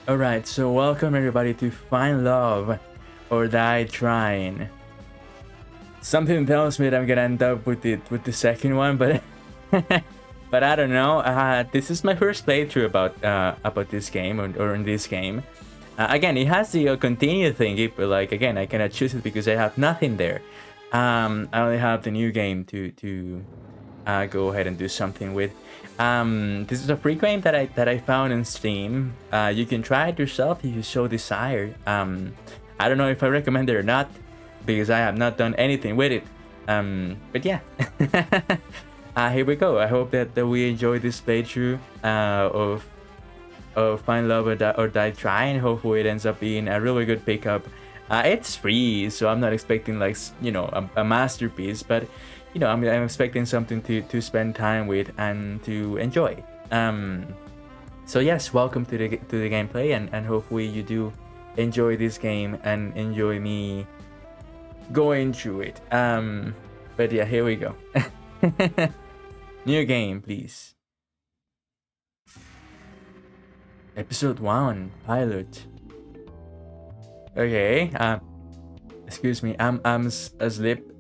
Alright, so welcome everybody to Find Love or Die Trying. Something tells me that I'm gonna end up with the second one, but but I don't know. This is my first playthrough about this game or in this game. Again, it has the continue thing, but like again, I cannot choose it because I have nothing there. I only have the new game to go ahead and do something with. This is a free game that I found in Steam. You can try it yourself if you so desire. I don't know if I recommend it or not because I have not done anything with it. But yeah, here we go. I hope that we enjoy this playthrough of Find Love or Die Trying. Hopefully, it ends up being a really good pickup. It's free, so I'm not expecting like a masterpiece, but I'm expecting something to spend time with and to enjoy. So yes, welcome to the gameplay, and hopefully you do enjoy this game and enjoy me going through it. But yeah, here we go. New game, please. Episode 1 pilot. Okay. Excuse me. I'm asleep.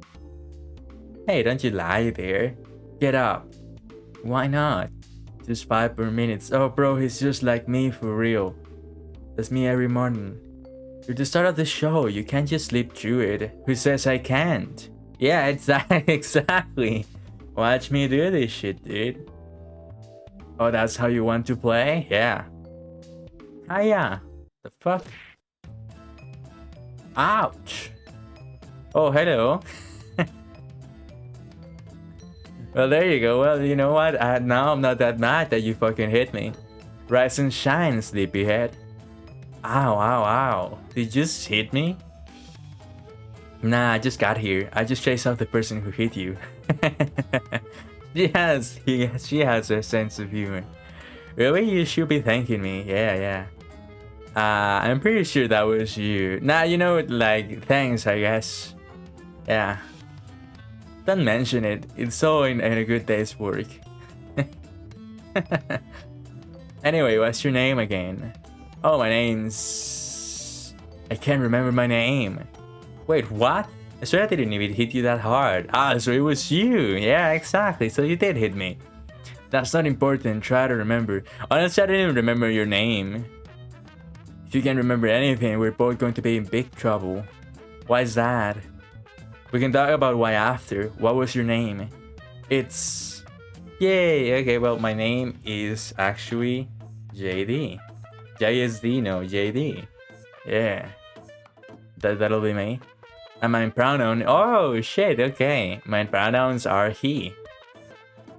Hey, don't you lie there. Get up. Why not? Just 5 more minutes. Oh, bro, he's just like me for real. That's me every morning. You're the start of the show. You can't just sleep through it. Who says I can't? Yeah, exactly. Watch me do this shit, dude. Oh, that's how you want to play? Yeah. Hiya. The fuck? Ouch. Oh, hello. Well, there you go. Well, you know what? Now I'm not that mad that you fucking hit me. Rise and shine, sleepyhead. Ow, ow, ow. Did you just hit me? Nah, I just got here. I just chased off the person who hit you. She has a sense of humor. Really? You should be thanking me. Yeah. I'm pretty sure that was you. Nah, like, thanks, I guess. Yeah. Don't mention it. It's all in a good day's work. Anyway, what's your name again? Oh, my name's... I can't remember my name. Wait, what? I swear I didn't even hit you that hard. Ah, so it was you. Yeah, exactly. So you did hit me. That's not important. Try to remember. Honestly, I didn't even remember your name. If you can't remember anything, we're both going to be in big trouble. Why is that? We can talk about why after. What was your name? It's... Yay! Okay, well, my name is actually JD. JSD, no, JD. Yeah. That'll be me. And my pronoun... Oh, shit, okay. My pronouns are he.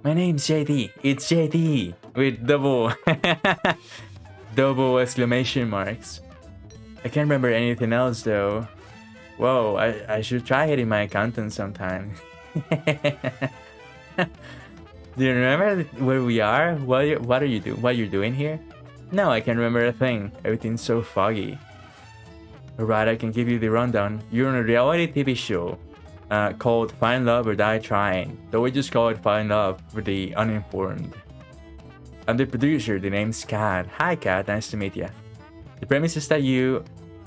My name's JD. It's JD. With double... double exclamation marks. I can't remember anything else, though. Whoa, I should try hitting my accountant sometime. Do you remember where we are? What are you doing? What you're doing here? No, I can't remember a thing. Everything's so foggy. Alright, I can give you the rundown. You're on a reality TV show called Find Love or Die Trying. Though we just call it Find Love for the uninformed. I'm the producer. The name's Kat. Hi, Kat. Nice to meet you. The premise is that you,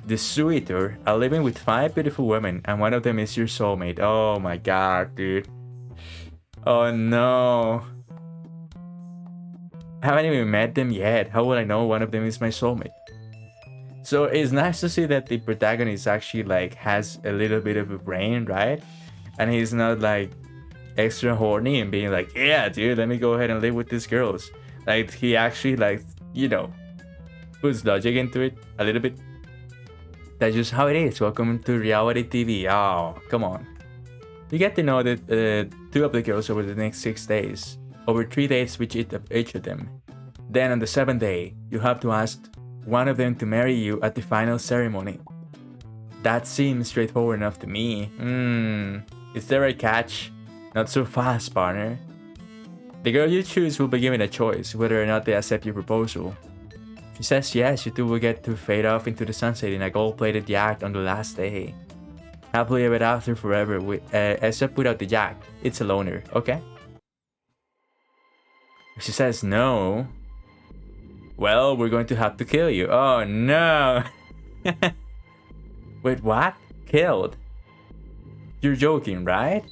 the suitor, are living with 5 beautiful women, and one of them is your soulmate. Oh my god, dude. Oh no. I haven't even met them yet. How would I know one of them is my soulmate? So it's nice to see that the protagonist actually like has a little bit of a brain, right? And he's not like extra horny and being like, yeah, dude, let me go ahead and live with these girls. Like he actually like, puts logic into it a little bit. That's just how it is. Welcome to reality TV. Oh, come on. You get to know that 2 of the girls over the next 6 days. Over 3 dates with each of them. Then on the 7th day, you have to ask one of them to marry you at the final ceremony. That seems straightforward enough to me. Is there a catch? Not so fast, partner. The girl you choose will be given a choice whether or not they accept your proposal. If she says yes, you two will get to fade off into the sunset in a gold-plated yacht on the last day. Happily ever after forever, except without the yacht. It's a loner, okay? If she says no... Well, we're going to have to kill you. Oh no. Wait, what? Killed? You're joking, right?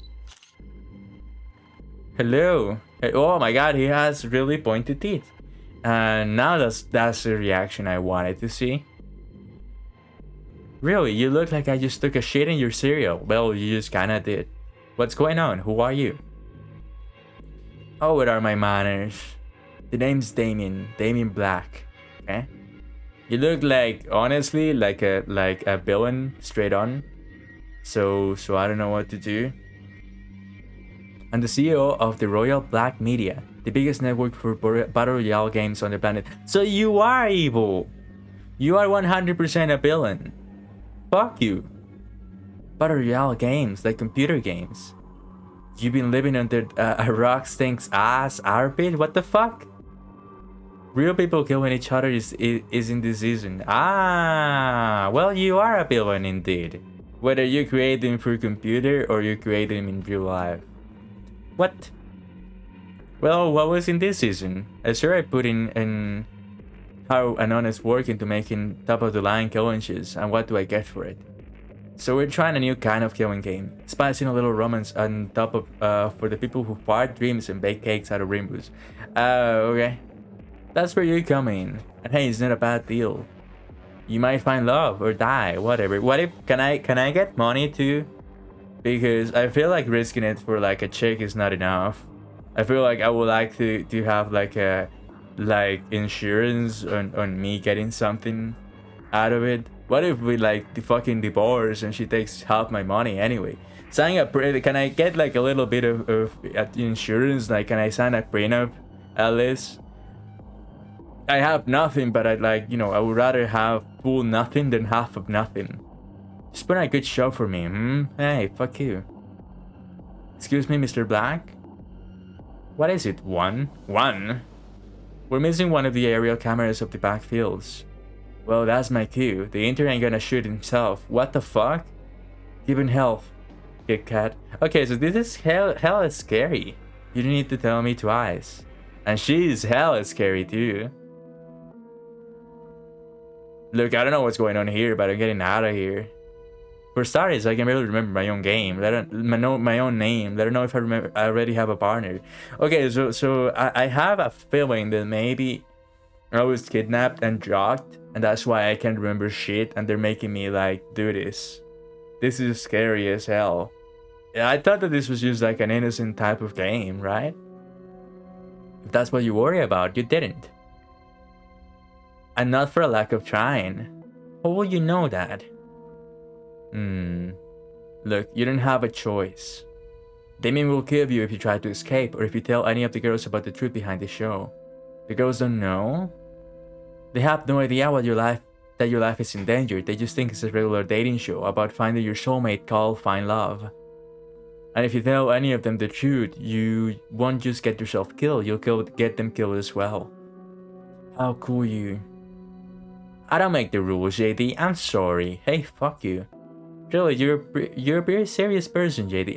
Hello. Hey, oh my god, he has really pointed teeth. And now that's the reaction I wanted to see. Really, you look like I just took a shit in your cereal. Well, you just kinda did. What's going on? Who are you? Oh, what are my manners? The name's Damien. Damien Black. Okay? You look like, honestly, like a villain straight on. So I don't know what to do. I'm the CEO of the Royal Black Media, the biggest network for battle royale games on the planet. So you are evil. You are 100% a villain. Fuck you. Battle royale games, like computer games. You've been living under a rock stinks ass armpit? What the fuck? Real people killing each other is in this season. Ah, well, you are a villain indeed. Whether you create them through computer or you create them in real life. What? Well, what was in this season? I sure I put in how an honest work into making top of the line challenges, and what do I get for it? So we're trying a new kind of killing game, spicing a little romance on top of for the people who fart dreams and bake cakes out of rainbows. Okay. That's where you come in. And hey, it's not a bad deal. You might find love or die, whatever. What if can I get money too? Because I feel like risking it for like a chick is not enough. I feel like I would like to have like a insurance on me getting something out of it. What if we like the fucking divorce and she takes half my money anyway? Signing up, can I get like a little bit of insurance? Like, can I sign a prenup at least? I have nothing, but I'd like, I would rather have full nothing than half of nothing. Just put on a good show for me, Hey, fuck you. Excuse me, Mr. Black? What is it, one? We're missing one of the aerial cameras of the backfields. Well, that's my cue. The intern ain't gonna shoot himself. What the fuck? Give him health, Kit Kat. Okay, so this is hell is scary. You don't need to tell me twice. And she's hella scary too. Look, I don't know what's going on here, but I'm getting out of here. For starters, I can barely remember my own game. My own name. Let her know if I remember. I already have a partner. Okay, so I have a feeling that maybe I was kidnapped and drugged, and that's why I can't remember shit. And they're making me like do this. This is scary as hell. Yeah, I thought that this was just like an innocent type of game, right? If that's what you worry about, you didn't. And not for a lack of trying. How will you know that? Look, you don't have a choice. Damien will kill you if you try to escape, or if you tell any of the girls about the truth behind the show. The girls don't know? They have no idea that your life is in danger. They just think it's a regular dating show about finding your soulmate called Find Love. And if you tell any of them the truth, you won't just get yourself killed, you'll get them killed as well. How cool you. I don't make the rules, JD. I'm sorry. Hey, fuck you. Really, you're a very serious person, JD.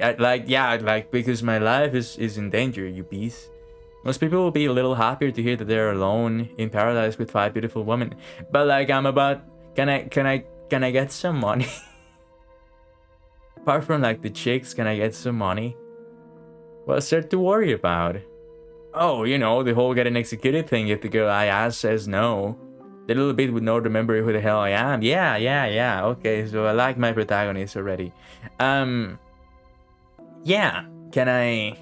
Because my life is in danger, you beast. Most people will be a little happier to hear that they're alone in paradise with 5 beautiful women. But like, I'm about. Can I get some money? Apart from like the chicks, can I get some money? What's there to worry about? Oh, the whole getting executed thing if the girl I ask says no. The little bit would not remember who the hell I am. Yeah. Okay, so I like my protagonist already. Yeah. Can I?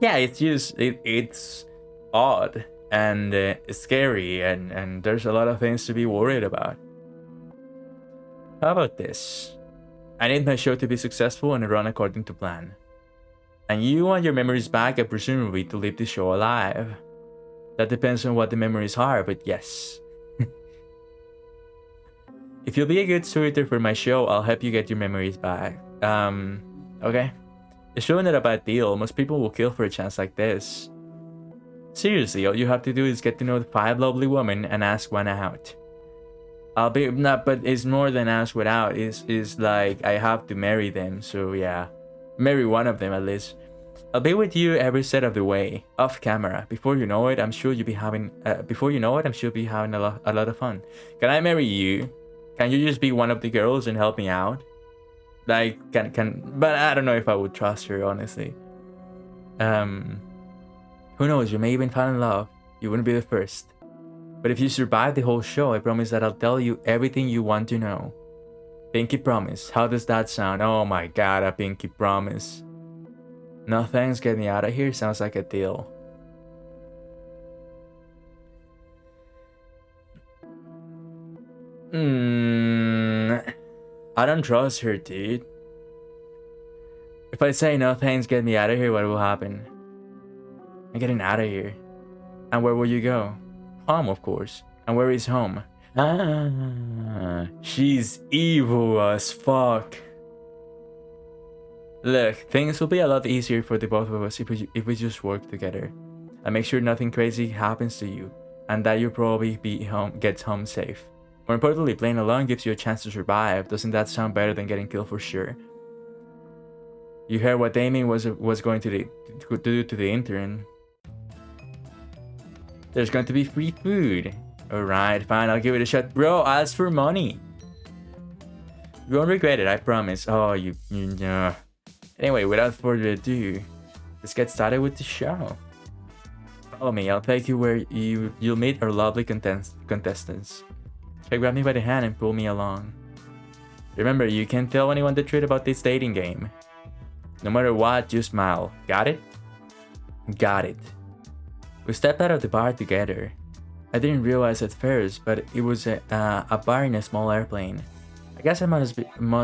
Yeah, it's just it's odd and scary and there's a lot of things to be worried about. How about this? I need my show to be successful and run according to plan. And you want your memories back and presumably to leave the show alive. That depends on what the memories are, but yes. If you'll be a good suitor for my show, I'll help you get your memories back. Okay? The show not a bad deal. Most people will kill for a chance like this. Seriously, all you have to do is get to know the 5 lovely women and ask one out. But it's more than ask one out. Is like I have to marry them. So yeah, marry one of them at least. I'll be with you every step of the way, off camera. Before you know it, I'm sure you'll be having. Before you know it, I'm sure you'll be having a lot of fun. Can I marry you? Can you just be one of the girls and help me out? Like, but I don't know if I would trust her, honestly. Who knows? You may even fall in love. You wouldn't be the first. But if you survive the whole show, I promise that I'll tell you everything you want to know. Pinky promise. How does that sound? Oh my god, a pinky promise. No thanks, get me out of here. Sounds like a deal. I don't trust her, dude. If I say no thanks, get me out of here, what will happen? I'm getting out of here. And where will you go? Home, of course. And where is home? She's evil as fuck. Look, things will be a lot easier for the both of us if we just work together. And make sure nothing crazy happens to you. And that you'll probably gets home safe. More importantly, playing alone gives you a chance to survive. Doesn't that sound better than getting killed for sure? You heard what Damien was going to do to the intern. There's going to be free food. Alright, fine, I'll give it a shot. Bro, ask for money. You won't regret it, I promise. Oh, you know. Anyway, without further ado, let's get started with the show. Follow me, I'll take you where you'll meet our lovely contestants. So grab me by the hand and pull me along. Remember, you can't tell anyone the truth about this dating game. No matter what, just smile. Got it? Got it. We stepped out of the bar together. I didn't realize at first, but it was a bar in a small airplane. I guess I must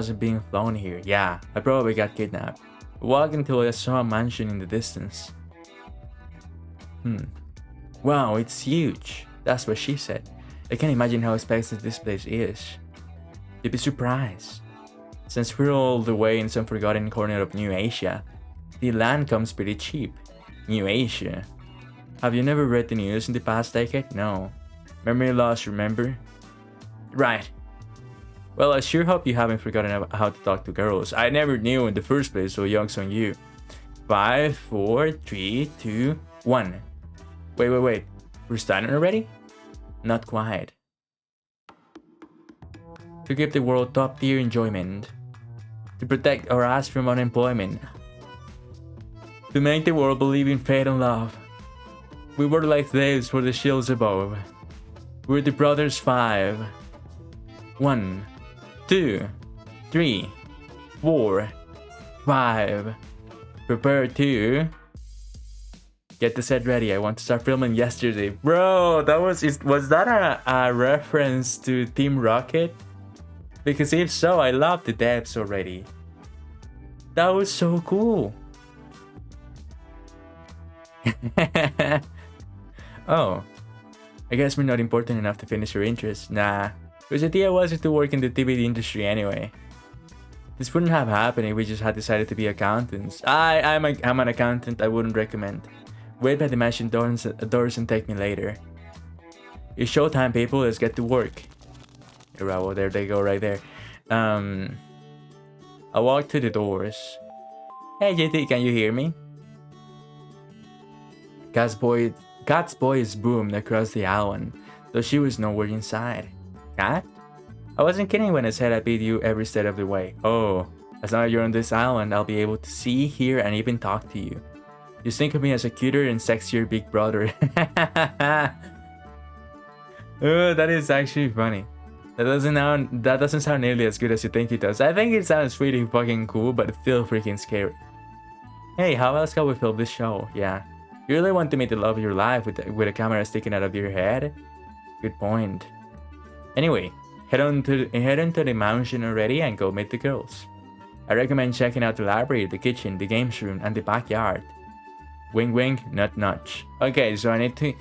have been flown here. Yeah, I probably got kidnapped. We walked until I saw a mansion in the distance. Wow, it's huge. That's what she said. I can't imagine how expensive this place is. You'd be surprised. Since we're all the way in some forgotten corner of New Asia, the land comes pretty cheap. New Asia. Have you never read the news in the past decade? No. Memory loss, remember? Right. Well, I sure hope you haven't forgotten how to talk to girls. I never knew in the first place, so young's on you. 5, 4, 3, 2, 1. Wait. We're starting already? Not quite. To give the world top-tier enjoyment. To protect our ass from unemployment. To make the world believe in fate and love. We were like slaves for the shields above. We're the Brothers 5. 1, 2, 3, 4, 5. Prepare to... Get the set ready. I want to start filming yesterday. Bro, was that a reference to Team Rocket? Because if so, I love the devs already. That was so cool. Oh, I guess we're not important enough to finish your interest. Nah, because the idea wasn't to work in the TV industry anyway. This wouldn't have happened if we just had decided to be accountants. I'm an accountant. I wouldn't recommend. Wait by the mansion doors and take me later. It's showtime, people. Let's get to work. Bravo, there they go, right there. I walked to the doors. Hey, JT, can you hear me? Cat's voice boomed across the island, though she was nowhere inside. Cat? I wasn't kidding when I said I'd beat you every step of the way. Oh, as long as you're on this island, I'll be able to see, hear, and even talk to you. Just think of me as a cuter and sexier big brother. Oh, that is actually funny. That doesn't sound nearly as good as you think it does. I think it sounds pretty fucking cool, but it's still freaking scary. Hey, how else can we film this show? Yeah. You really want to meet the love of your life with a camera sticking out of your head? Good point. Anyway, head on to the mansion already and go meet the girls. I recommend checking out the library, the kitchen, the games room, and the backyard. Wink wink, nut nudge. Okay, so I need to...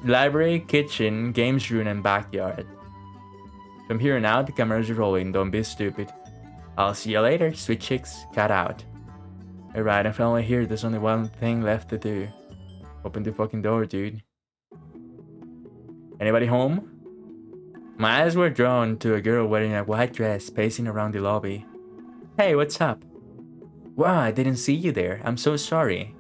library, kitchen, games room, and backyard. From here on out, the cameras are rolling, don't be stupid. I'll see you later, sweet chicks, cut out. Alright, I'm finally here, there's only one thing left to do. Open the fucking door, dude. Anybody home? My eyes were drawn to a girl wearing a white dress pacing around the lobby. Hey, what's up? Wow, I didn't see you there. I'm so sorry.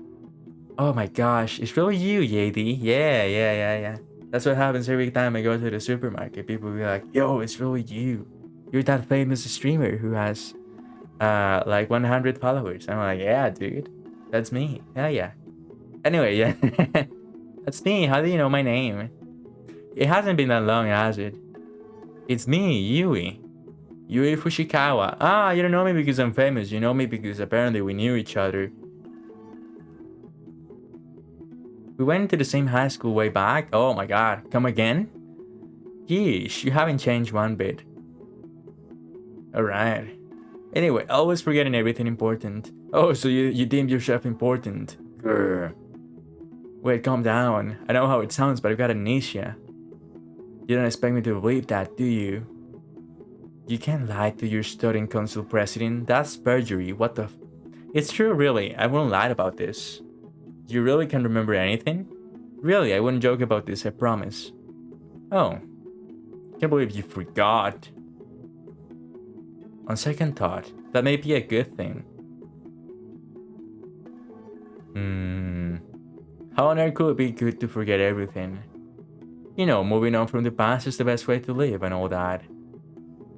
Oh my gosh, it's really you, Yadi. Yeah. That's what happens every time I go to the supermarket. People be like, yo, it's really you. You're that famous streamer who has like 100 followers. I'm like, yeah, dude. That's me. Yeah. Anyway, yeah. That's me. How do you know my name? It hasn't been that long, has it? It's me, Yui. Yui Fushikawa. Ah, you don't know me because I'm famous. You know me because apparently we knew each other. We went to the same high school way back. Oh my god. Come again? Yeesh, you haven't changed one bit. Alright. Anyway, always forgetting everything important. Oh, so you deemed yourself important. Grr. Wait, calm down. I know how it sounds, but I've got amnesia. You don't expect me to believe that, do you? You can't lie to your student council president. That's perjury. What the It's true, really. I wouldn't lie about this. You really can't remember anything? Really, I wouldn't joke about this, I promise. Oh. Can't believe you forgot. On second thought, that may be a good thing. How on earth could it be good to forget everything? You know, moving on from the past is the best way to live and all that.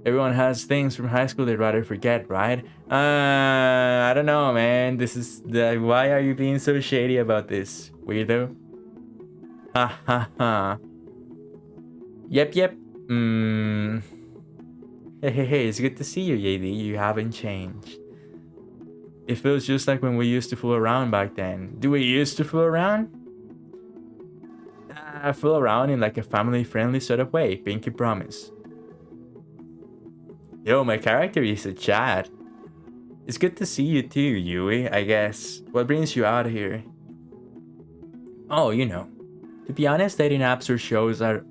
Everyone has things from high school they'd rather forget, right? I don't know, man. Why are you being so shady about this, weirdo? Ha ha ha. Yep. Hey, it's good to see you, Yadi. You haven't changed. It feels just like when we used to fool around back then. Do we used to fool around? Fool around in like a family-friendly sort of way, pinky promise. Yo, my character is a chat. It's good to see you too, Yui, I guess. What brings you out here? Oh, you know. To be honest, dating apps or shows are...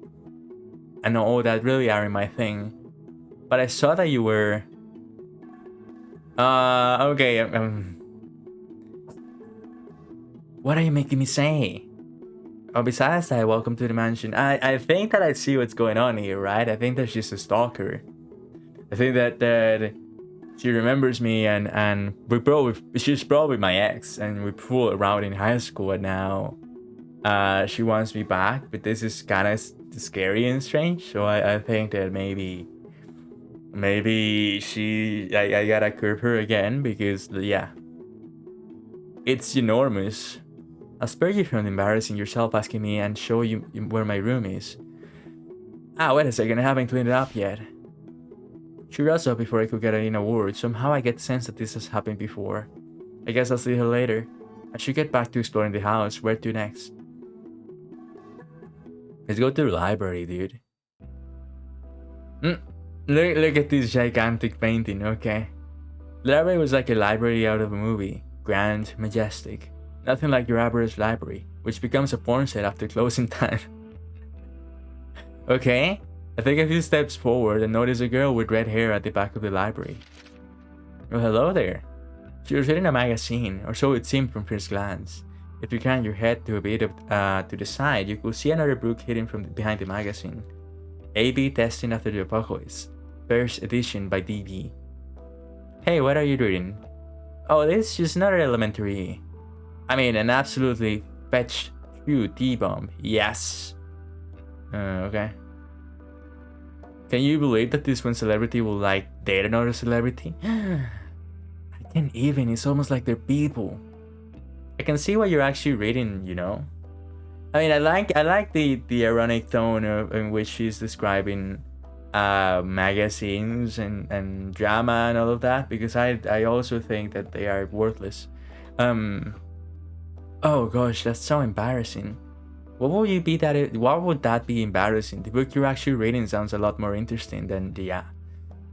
I know that really aren't my thing. But I saw that you were... okay, What are you making me say? Oh, besides that, welcome to the mansion. I think that I see what's going on here, right? I think that she's a stalker. I think that she remembers me and she's probably my ex and we fooled around in high school and now she wants me back, but this is kind of scary and strange. So I think that maybe I gotta curb her again because yeah, it's enormous. I'll spare you from embarrassing yourself asking me and show you where my room is. Ah, wait a second, I haven't cleaned it up yet. She rose up before I could get in a word. Somehow I get the sense that this has happened before. I guess I'll see her later. I should get back to exploring the house. Where to next? Let's go to the library, dude. Look at this gigantic painting, okay. The library was like a library out of a movie. Grand, majestic. Nothing like your average library, which becomes a porn set after closing time. Okay. I take a few steps forward and notice a girl with red hair at the back of the library. Oh, hello there. She was reading a magazine, or so it seemed from first glance. If you turn your head to a bit to the side, you could see another book hidden from behind the magazine. A/B Testing After the Apocalypse, first edition by DB. Hey, what are you reading? Oh, this is just another elementary. I mean, an absolutely fetched true T-bomb. Yes. Okay. Can you believe that this one celebrity will like date another celebrity? I can't even. It's almost like they're people. I can see what you're actually reading, you know. I mean, I like the ironic tone in which she's describing magazines and drama and all of that, because I also think that they are worthless. Oh gosh, that's so embarrassing. What would that be embarrassing? The book you're actually reading sounds a lot more interesting than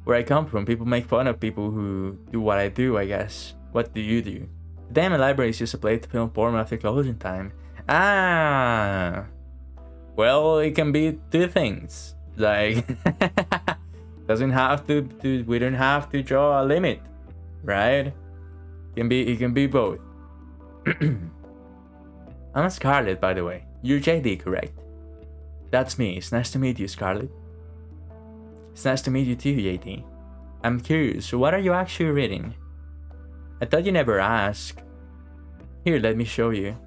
where I come from. People make fun of people who do what I do, I guess. What do you do? The damn library is just a place to film porn after closing time. Ah, well, it can be two things. Like, doesn't have to. We don't have to draw a limit, right? It can be both. I'm Scarlett, by the way. You're JD, correct? That's me. It's nice to meet you, Scarlett. It's nice to meet you too, JD. I'm curious, so what are you actually reading? I thought you never asked. Here, let me show you.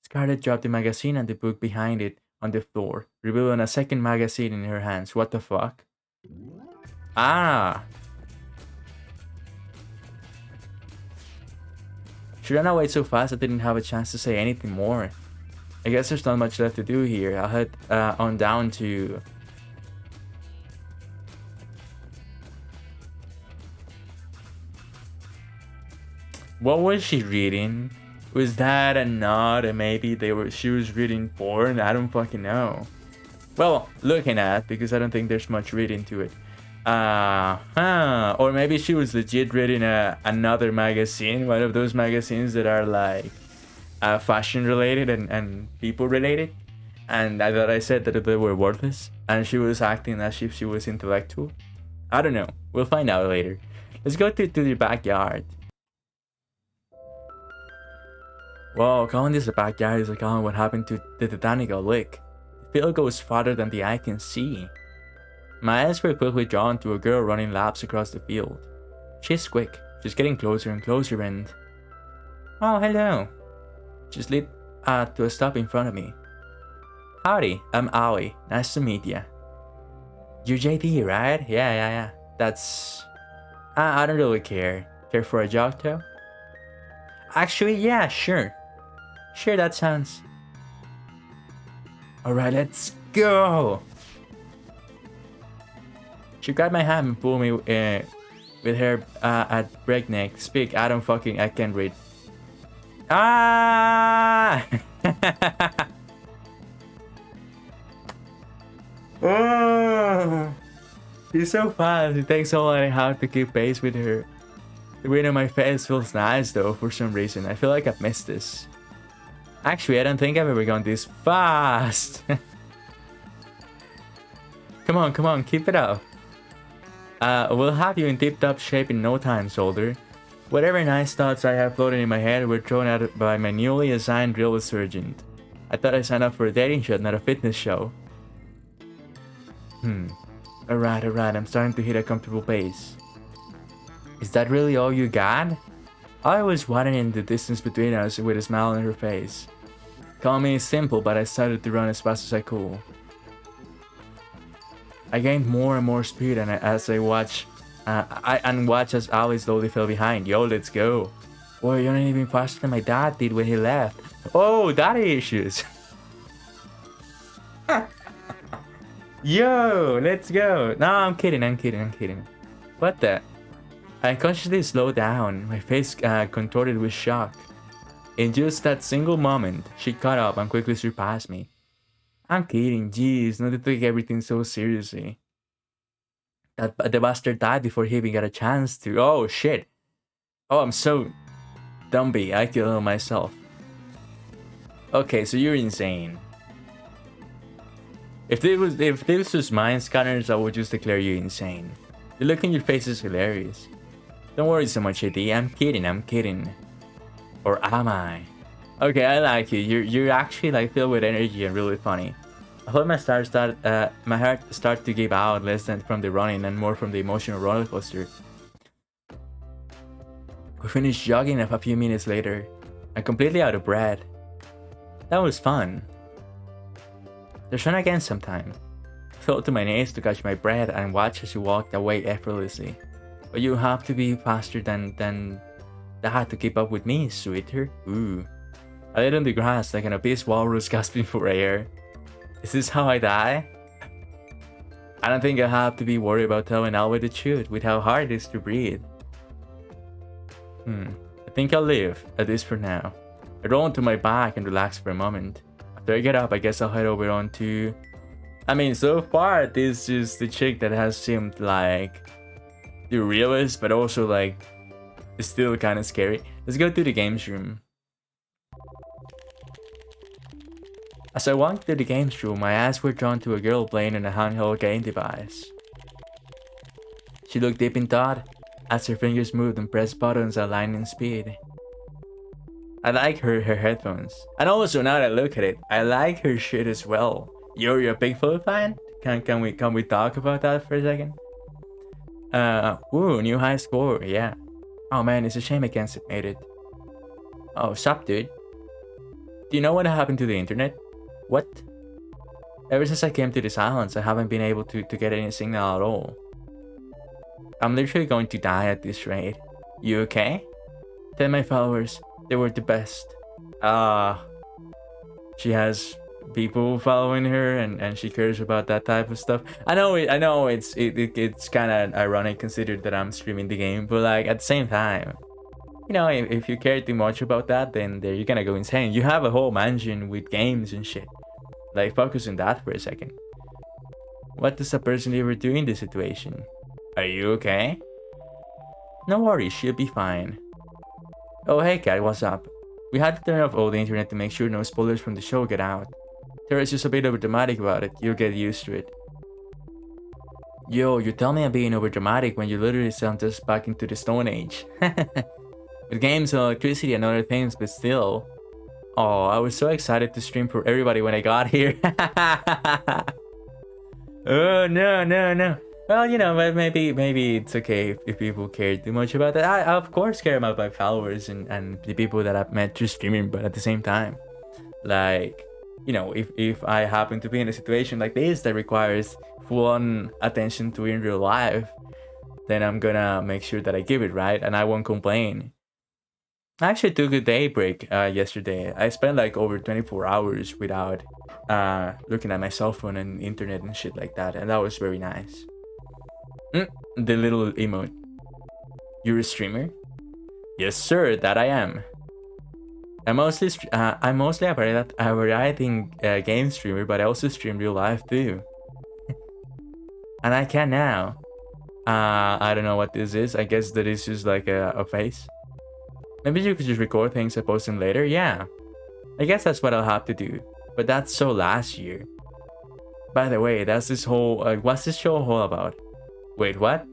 Scarlett dropped the magazine and the book behind it on the floor, revealing a second magazine in her hands. What the fuck? Ah! She ran away so fast I didn't have a chance to say anything more. I guess there's not much left to do here. I'll head on down to... What was she reading? Was that a nod and maybe she was reading porn? I don't fucking know. Well, looking at, because I don't think there's much reading to it. Or maybe she was legit reading another magazine, one of those magazines that are like fashion related and people related. And I thought I said that they were worthless, and she was acting as if she was intellectual. I don't know. We'll find out later. Let's go to the backyard. Whoa, calling this a backyard is like calling what happened to the Titanic a lick. The field goes farther than the eye can see. My eyes were quickly drawn to a girl running laps across the field. She's quick. She's getting closer and closer and... Oh, hello. She slid to a stop in front of me. Howdy, I'm Ollie. Nice to meet ya. You're JD, right? Yeah. That's... I don't really care. Care for a jog, though? Actually, yeah, sure. Sure, that sounds... Alright, let's go! She grabbed my hand and pulled me with her at breakneck speed. I can't read. Ah! Oh! She's so fast. It takes so long how to keep pace with her. The wind on my face feels nice though for some reason. I feel like I've missed this. Actually, I don't think I've ever gone this fast. Come on, keep it up. We'll have you in tip-top shape in no time, soldier. Whatever nice thoughts I have floating in my head were thrown out by my newly assigned drill sergeant. I thought I signed up for a dating show, not a fitness show. Alright, I'm starting to hit a comfortable pace. Is that really all you got? I was widening the distance between us with a smile on her face. Call me simple, but I started to run as fast as I could. I gained more and more speed as I watched as Ali slowly fell behind. Yo, let's go. Boy, you're not even faster than my dad did when he left. Oh, daddy issues. Yo, let's go. No, I'm kidding. What the? I consciously slowed down, my face contorted with shock. In just that single moment, she caught up and quickly surpassed me. I'm kidding, jeez, not to take everything so seriously. The bastard died before he even got a chance to. Oh, shit. Oh, I'm so dumpy, I killed myself. Okay, so you're insane. If this was mind scanners, I would just declare you insane. The look in your face is hilarious. Don't worry so much, AD. I'm kidding. Or am I? Okay, I like you. You're actually like filled with energy and really funny. I hope my heart start to give out less than from the running and more from the emotional roller coaster. We finished jogging a few minutes later. I'm completely out of breath. That was fun. Let's run again sometime. I fell to my knees to catch my breath and watch as she walked away effortlessly. But you have to be faster than that to keep up with me, sweetheart. Ooh. I laid on the grass like an obese walrus gasping for air. Is this how I die? I don't think I have to be worried about telling Alway the truth with how hard it is to breathe. I think I'll leave, at least for now. I roll onto my back and relax for a moment. After I get up, I guess I'll head over on to... I mean, so far, this is the chick that has seemed like the realest, but also like it's still kind of scary. Let's go to the games room. As I walked through the games room, my eyes were drawn to a girl playing on a handheld game device. She looked deep in thought as her fingers moved and pressed buttons at lightning speed. I like her headphones. And also, now that I look at it, I like her shit as well. You're a Bigfoot fan? Can we talk about that for a second? Ooh, new high score, yeah. Oh man, it's a shame I can't submit it. Oh, sup, dude? Do you know what happened to the internet? What? Ever since I came to this island, I haven't been able to get any signal at all. I'm literally going to die at this rate. You okay? Tell my followers they were the best. She has people following her and she cares about that type of stuff. I know it's kind of ironic considered that I'm streaming the game, but like at the same time, you know, if you care too much about that, then you're gonna go insane. You have a whole mansion with games and shit. Like, focus on that for a second. What does a person ever do in this situation? Are you okay? No worries, she'll be fine. Oh hey Kat, what's up? We had to turn off all the internet to make sure no spoilers from the show get out. Tara's just a bit overdramatic about it, you'll get used to it. Yo, you tell me I'm being overdramatic when you literally sent us back into the Stone Age. With games and electricity and other things, but still. Oh, I was so excited to stream for everybody when I got here. Oh, no. Well, you know, but maybe it's okay if people care too much about that. I of course care about my followers and the people that I've met through streaming, but at the same time, like, you know, if I happen to be in a situation like this that requires full-on attention to in real life, then I'm gonna make sure that I give it, right? And I won't complain. I actually took a day break yesterday. I spent like over 24 hours without looking at my cell phone and internet and shit like that, and that was very nice. The little emote. You're a streamer? Yes, sir, that I am. I'm mostly a variety game streamer, but I also stream real life too. And I can now. I don't know what this is. I guess that is just like a face. Maybe you could just record things and post them later? Yeah. I guess that's what I'll have to do. But that's so last year. By the way, that's this whole... what's this show all about? Wait, what?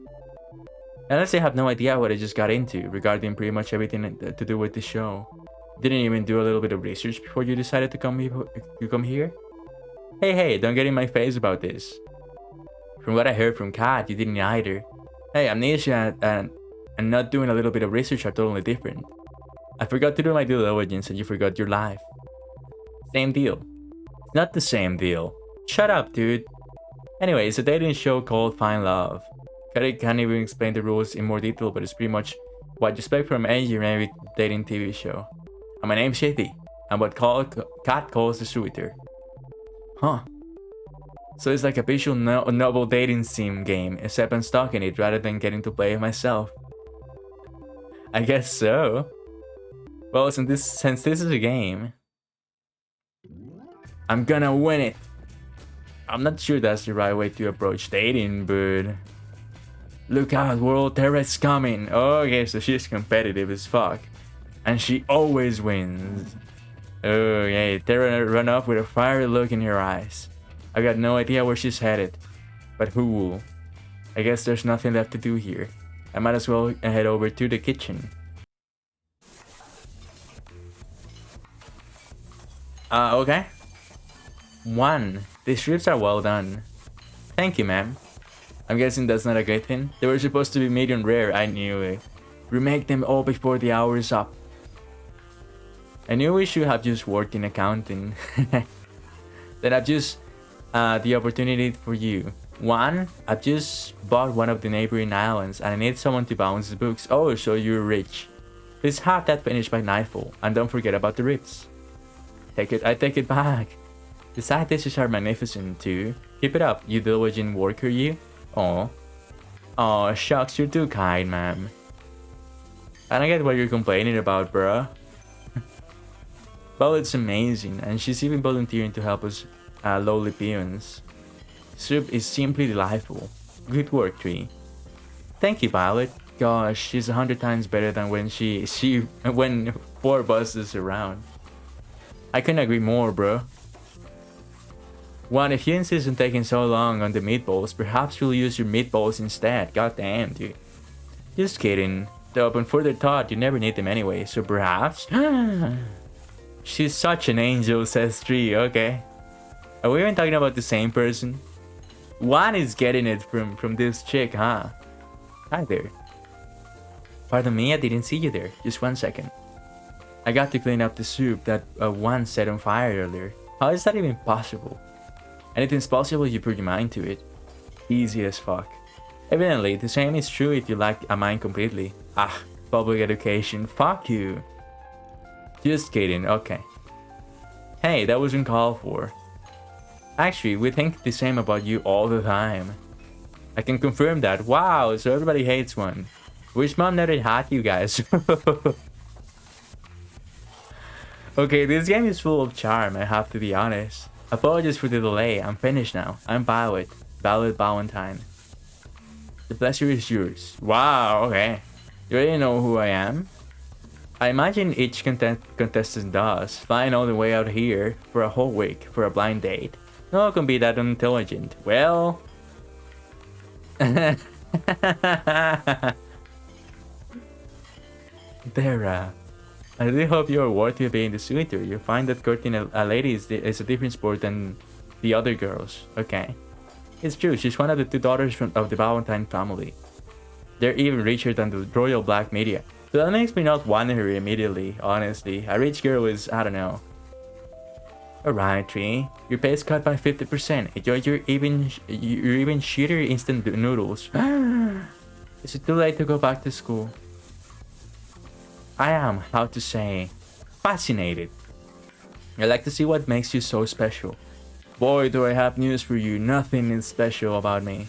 Unless I have no idea what I just got into regarding pretty much everything to do with the show. Didn't even do a little bit of research before you decided to come here? Hey, don't get in my face about this. From what I heard from Kat, you didn't either. Hey, amnesia and not doing a little bit of research are totally different. I forgot to do my due diligence and you forgot your life. Same deal. It's not the same deal. Shut up, dude. Anyway, it's a dating show called Find Love. Can't even explain the rules in more detail, but it's pretty much what you expect from any generic dating TV show. And my name's Shitty. I'm what Kat calls the suitor. Huh. So it's like a visual novel dating sim game, except I'm stuck in it rather than getting to play it myself. I guess so. Well, since this is a game, I'm gonna win it. I'm not sure that's the right way to approach dating, but... Look out, world, Tara's coming. Okay, so she's competitive as fuck. And she always wins. Oh, yeah, Tara run off with a fiery look in her eyes. I got no idea where she's headed. But who will? I guess there's nothing left to do here. I might as well head over to the kitchen. Okay. 1. These ribs are well done. Thank you, ma'am. I'm guessing that's not a good thing. They were supposed to be medium rare, I knew it. Remake them all before the hour is up. I knew we should have just worked in accounting. Then I've just the opportunity for you. 1, I've just bought one of the neighboring islands and I need someone to balance the books. Oh, so you're rich. Please have that finished by nightfall and don't forget about the ribs. I take it back. The side dishes are magnificent too. Keep it up, you diligent worker, you. Aw, shucks, you're too kind, ma'am. I don't get what you're complaining about, bruh. Well, it's amazing, and she's even volunteering to help us lowly peons. Soup is simply delightful. Good work, Tree. Thank you, Violet. Gosh, she's 100 times better than when when 4 buses around. I couldn't agree more, bro. 1, if you insist on taking so long on the meatballs, perhaps you'll use your meatballs instead. God damn, dude. Just kidding. Though upon further thought, you never need them anyway, so perhaps... She's such an angel, says Tree. Okay. Are we even talking about the same person? 1 is getting it from this chick, huh? Hi there. Pardon me, I didn't see you there. Just 1 second. I got to clean up the soup that one set on fire earlier. How is that even possible? Anything's possible, you put your mind to it. Easy as fuck. Evidently, the same is true if you lack a mind completely. Ah, public education, fuck you. Just kidding, okay. Hey, that wasn't called for. Actually, we think the same about you all the time. I can confirm that. Wow, so everybody hates one. Wish mom never had you guys. Okay, this game is full of charm, I have to be honest. Apologies for the delay, I'm finished now. I'm Violet. Violet Valentine. The pleasure is yours. Wow, okay. You already know who I am? I imagine each contestant does, flying all the way out here for a whole week for a blind date. No one can be that unintelligent. Well... Dara, I really hope you are worthy of being the suitor. You find that courting a lady is a different sport than the other girls. Okay. It's true, she's one of the two daughters of the Valentine family. They're even richer than the royal black media. So that makes me not want her immediately, honestly. A rich girl is, I don't know. Alright, Tree. Your pay is cut by 50%. Enjoy your even shittier instant noodles. Is it too late to go back to school? I am, how to say, fascinated. I like to see what makes you so special. Boy, do I have news for you. Nothing is special about me.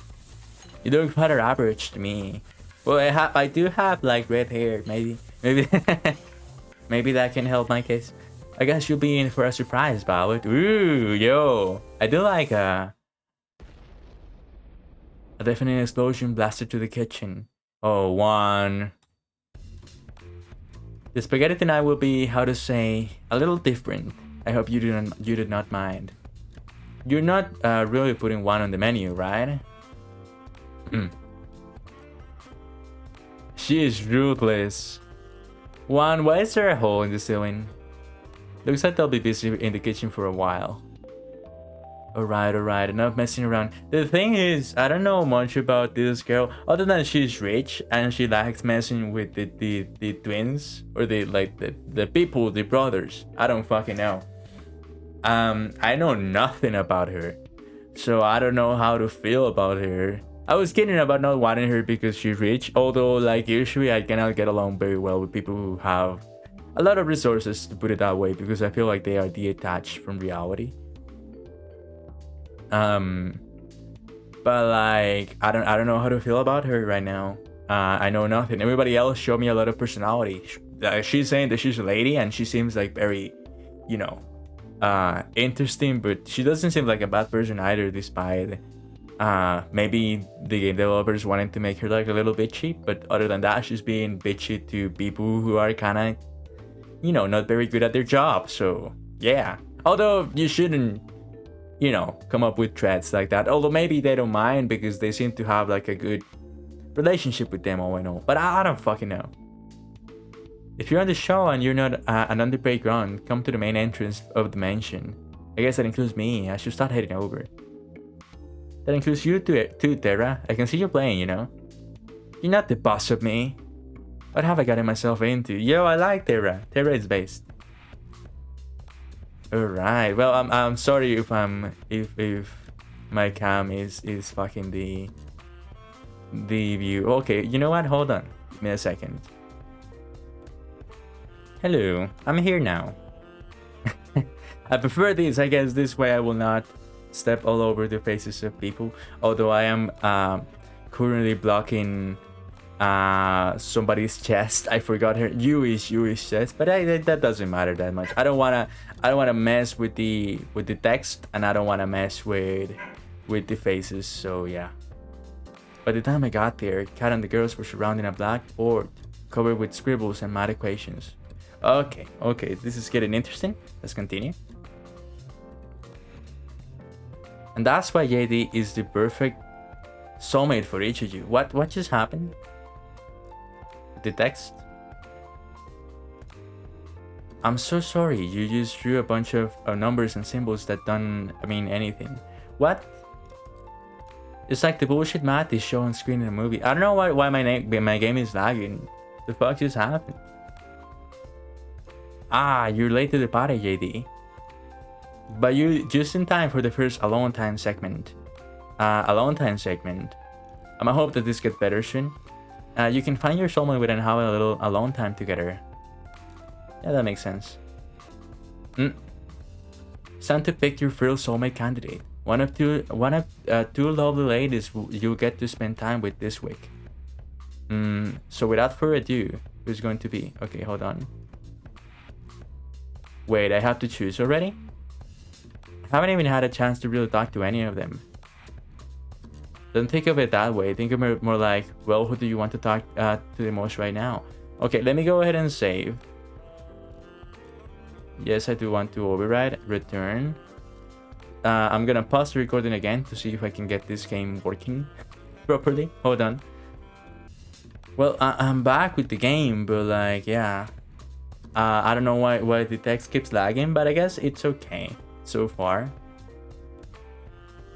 You look rather average to me. Well, I do have like red hair. Maybe maybe that can help my case. I guess you'll be in for a surprise, Violet. Ooh, yo. I do like a definite explosion blasted to the kitchen. Oh, one. The spaghetti tonight will be, how to say, a little different. I hope you did not mind. You're not really putting one on the menu, right? She is ruthless. One, why is there a hole in the ceiling? Looks like they'll be busy in the kitchen for a while. Alright, enough messing around. The thing is, I don't know much about this girl, other than she's rich and she likes messing with the twins, or the people, the brothers. I don't fucking know. I know nothing about her, so I don't know how to feel about her. I was kidding about not wanting her because she's rich, although like usually I cannot get along very well with people who have a lot of resources, to put it that way, because I feel like they are detached from reality. But like I don't know how to feel about her right now. I know nothing. Everybody else showed me a lot of personality. She's saying that she's a lady and she seems like very, you know, interesting, but she doesn't seem like a bad person either, despite maybe the game developers wanted to make her like a little bitchy, but other than that, she's being bitchy to people who are kind of, you know, not very good at their job. So yeah, although you shouldn't, you know, come up with threats like that, although maybe they don't mind because they seem to have like a good relationship with them all in all, but I don't fucking know. If you're on the show and you're not an underpaid grunt, come to the main entrance of the mansion. I guess that includes me. I should start heading over. That includes you too, Terra. I can see you playing, you know. You're not the boss of me. What have I gotten myself into? Yo, I like Terra. Terra is based. Alright, well, I'm sorry if my cam is fucking the view. Okay, you know what? Hold on. Give me a second. Hello, I'm here now. I prefer this. I guess this way I will not step all over the faces of people. Although I am currently blocking somebody's chest. I forgot her Yui's chest, but that doesn't matter that much. I don't wanna mess with the text, and I don't wanna mess with the faces. So yeah. By the time I got there, Kat and the girls were surrounding a blackboard covered with scribbles and math equations. Okay, this is getting interesting. Let's continue. And that's why JD is the perfect soulmate for each of you. What just happened? The text? I'm so sorry, you just drew a bunch of numbers and symbols that don't mean anything. What? It's like the bullshit math they show on screen in a movie. I don't know why my game is lagging. The fuck just happened? Ah, you're late to the party, JD. But you just in time for the first alone time segment. Alone time segment. I hope that this gets better soon. You can find your soulmate within having a little alone time together. Yeah, that makes sense. It's time to pick your first soulmate candidate. One of two lovely ladies you'll get to spend time with this week. So without further ado, who's going to be? Okay, hold on. Wait, I have to choose already? I haven't even had a chance to really talk to any of them. Don't think of it that way. Think of it more like, well, who do you want to talk to the most right now? Okay, let me go ahead and save. Yes, I do want to override. Return. I'm gonna pause the recording again to see if I can get this game working properly. Hold on. Well, I'm back with the game, but like, yeah. I don't know why the text keeps lagging, but I guess it's okay so far.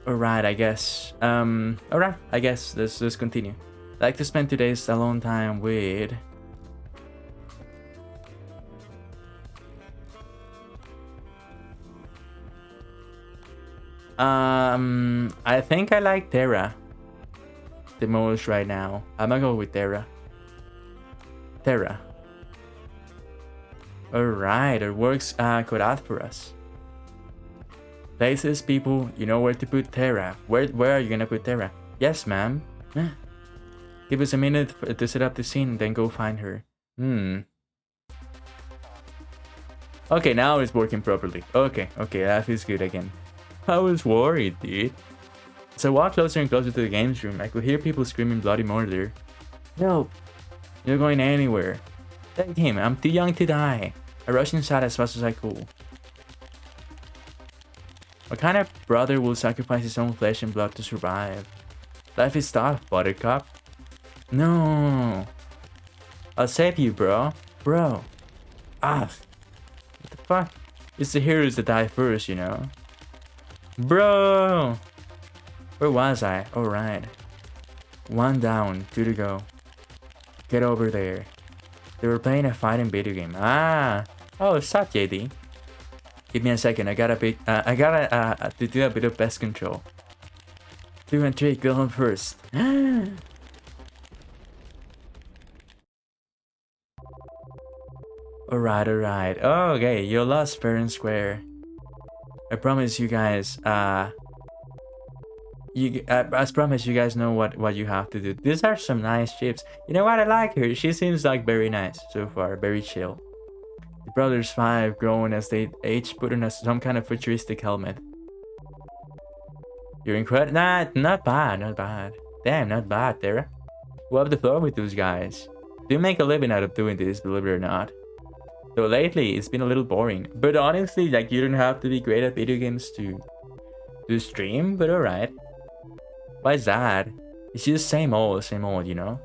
Alright, I guess. Alright, I guess let's continue. I like to spend today's alone time with... I think I like Terra the most right now. I'm gonna go with Terra. Terra. Alright, it works cut out for us. Places, people, you know where to put Terra. Where are you gonna put Terra? Yes, ma'am. Give us a minute to set up the scene, then go find her. Okay, now it's working properly. Okay, that feels good again. I was worried, dude. As I walked closer and closer to the games room, I could hear people screaming bloody murder. No, you're going anywhere. Take him, I'm too young to die. I rushed inside as fast as I could. What kind of brother will sacrifice his own flesh and blood to survive? Life is tough, Buttercup. No. I'll save you, bro. Bro. Ah. What the fuck? It's the heroes that die first, you know? Bro! Where was I? Alright. One down, two to go. Get over there. They were playing a fighting video game. Ah! Oh, stop, JD. Give me a second. I gotta to do a bit of pest control. 2 and 3, go home first. Alright. Oh, okay, you lost fair and square. I promise you guys, as promised, you guys know what you have to do. These are some nice chips. You know what? I like her. She seems like very nice so far, very chill. The brothers 5 growing as they each put on some kind of futuristic helmet. You're incredible. Nah, not bad. Damn, not bad, Terra. We'll have the floor with those guys. Do make a living out of doing this, believe it or not. Though lately, it's been a little boring. But honestly, like, you don't have to be great at video games to stream, but alright. Why is that? It's just same old, you know?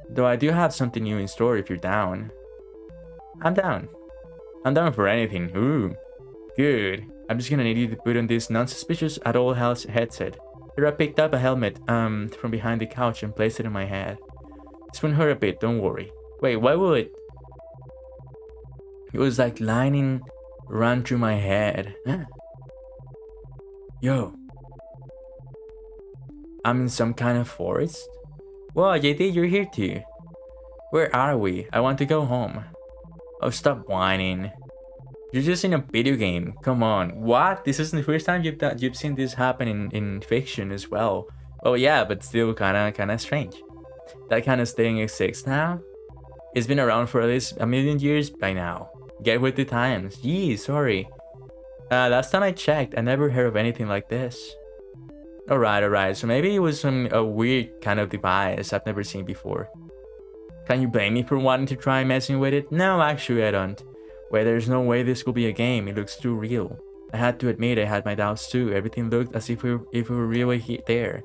Though I do have something new in store if you're down. I'm down. I'm down for anything. Ooh. Good. I'm just gonna need you to put on this non-suspicious at all headset. Here I picked up a helmet from behind the couch and placed it in my head. This won't hurt a bit, don't worry. Wait, why would it? It was like lightning ran through my head. Yo. I'm in some kind of forest? Whoa, JD, you're here too. Where are we? I want to go home. Oh, stop whining. You're just in a video game. Come on. What? This isn't the first time you've seen this happen in fiction as well. Oh yeah, but still kinda strange. That kind of thing exists now? It's been around for at least a million years by now. Get with the times. Yee, sorry. Last time I checked, I never heard of anything like this. Alright. So maybe it was a weird kind of device I've never seen before. Can you blame me for wanting to try messing with it? No, actually I don't. Wait, there's no way this could be a game. It looks too real. I had to admit I had my doubts too. Everything looked as if we were really there.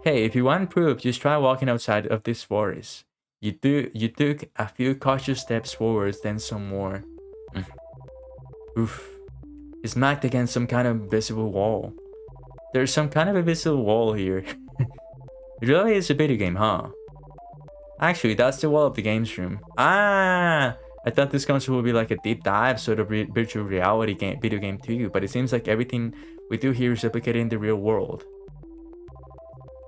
Hey, if you want proof, just try walking outside of this forest. You took a few cautious steps forwards, then some more. Oof. He smacked against some kind of invisible wall. There's some kind of invisible wall here. It really is a video game, huh? Actually, that's the wall of the games room. Ah! I thought this console would be like a deep dive sort of virtual reality game, video game too, but it seems like everything we do here is replicated in the real world.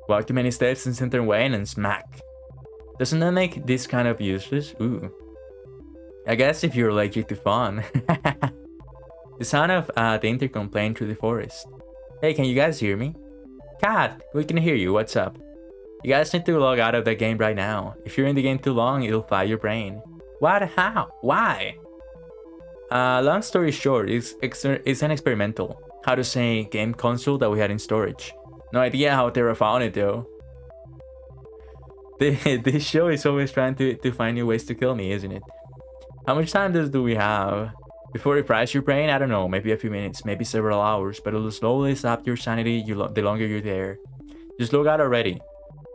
Walk too many steps in center lane and smack. Doesn't that make this kind of useless? Ooh. I guess if you're allergic to fun. The sound of the intercom playing through the forest. Hey, can you guys hear me? Cat, we can hear you. What's up? You guys need to log out of the game right now. If you're in the game too long, it'll fry your brain. What? How? Why? Long story short, it's an experimental, how to say, game console that we had in storage. No idea how Terra found it though. This show is always trying to find new ways to kill me, isn't it? How much time do we have? Before it fries your brain? I don't know, maybe a few minutes, maybe several hours, but it'll slowly sap your sanity the longer you're there. Just log out already.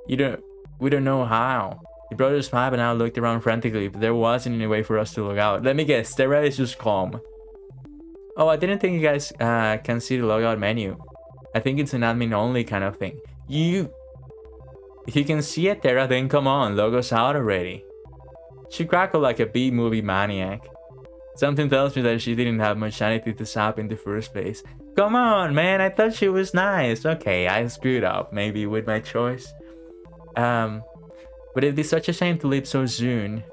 We don't know how. The brothers Fab and I looked around frantically, but there wasn't any way for us to log out. Let me guess, Terra is just calm. Oh, I didn't think you guys can see the logout menu. I think it's an admin only kind of thing. If you can see it, Terra, then come on, log us out already. She crackled like a B-movie maniac. Something tells me that she didn't have much sanity to sap in the first place. Come on, man, I thought she was nice. Okay, I screwed up, maybe with my choice. But it'd be such a shame to leave so soon.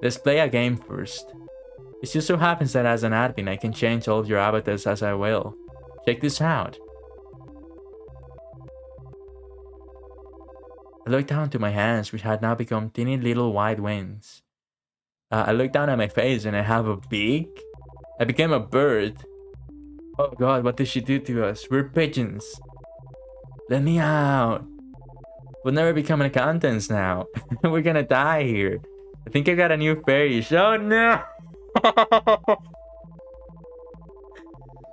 Let's play a game first. It just so happens that as an admin, I can change all of your avatars as I will. Check this out. I looked down to my hands, which had now become teeny little white wings. I looked down at my face and I have a beak? I became a bird. Oh god, what did she do to us? We're pigeons. Let me out. We'll never become accountants now. We're gonna die here. I think I got a new fetish. Oh no!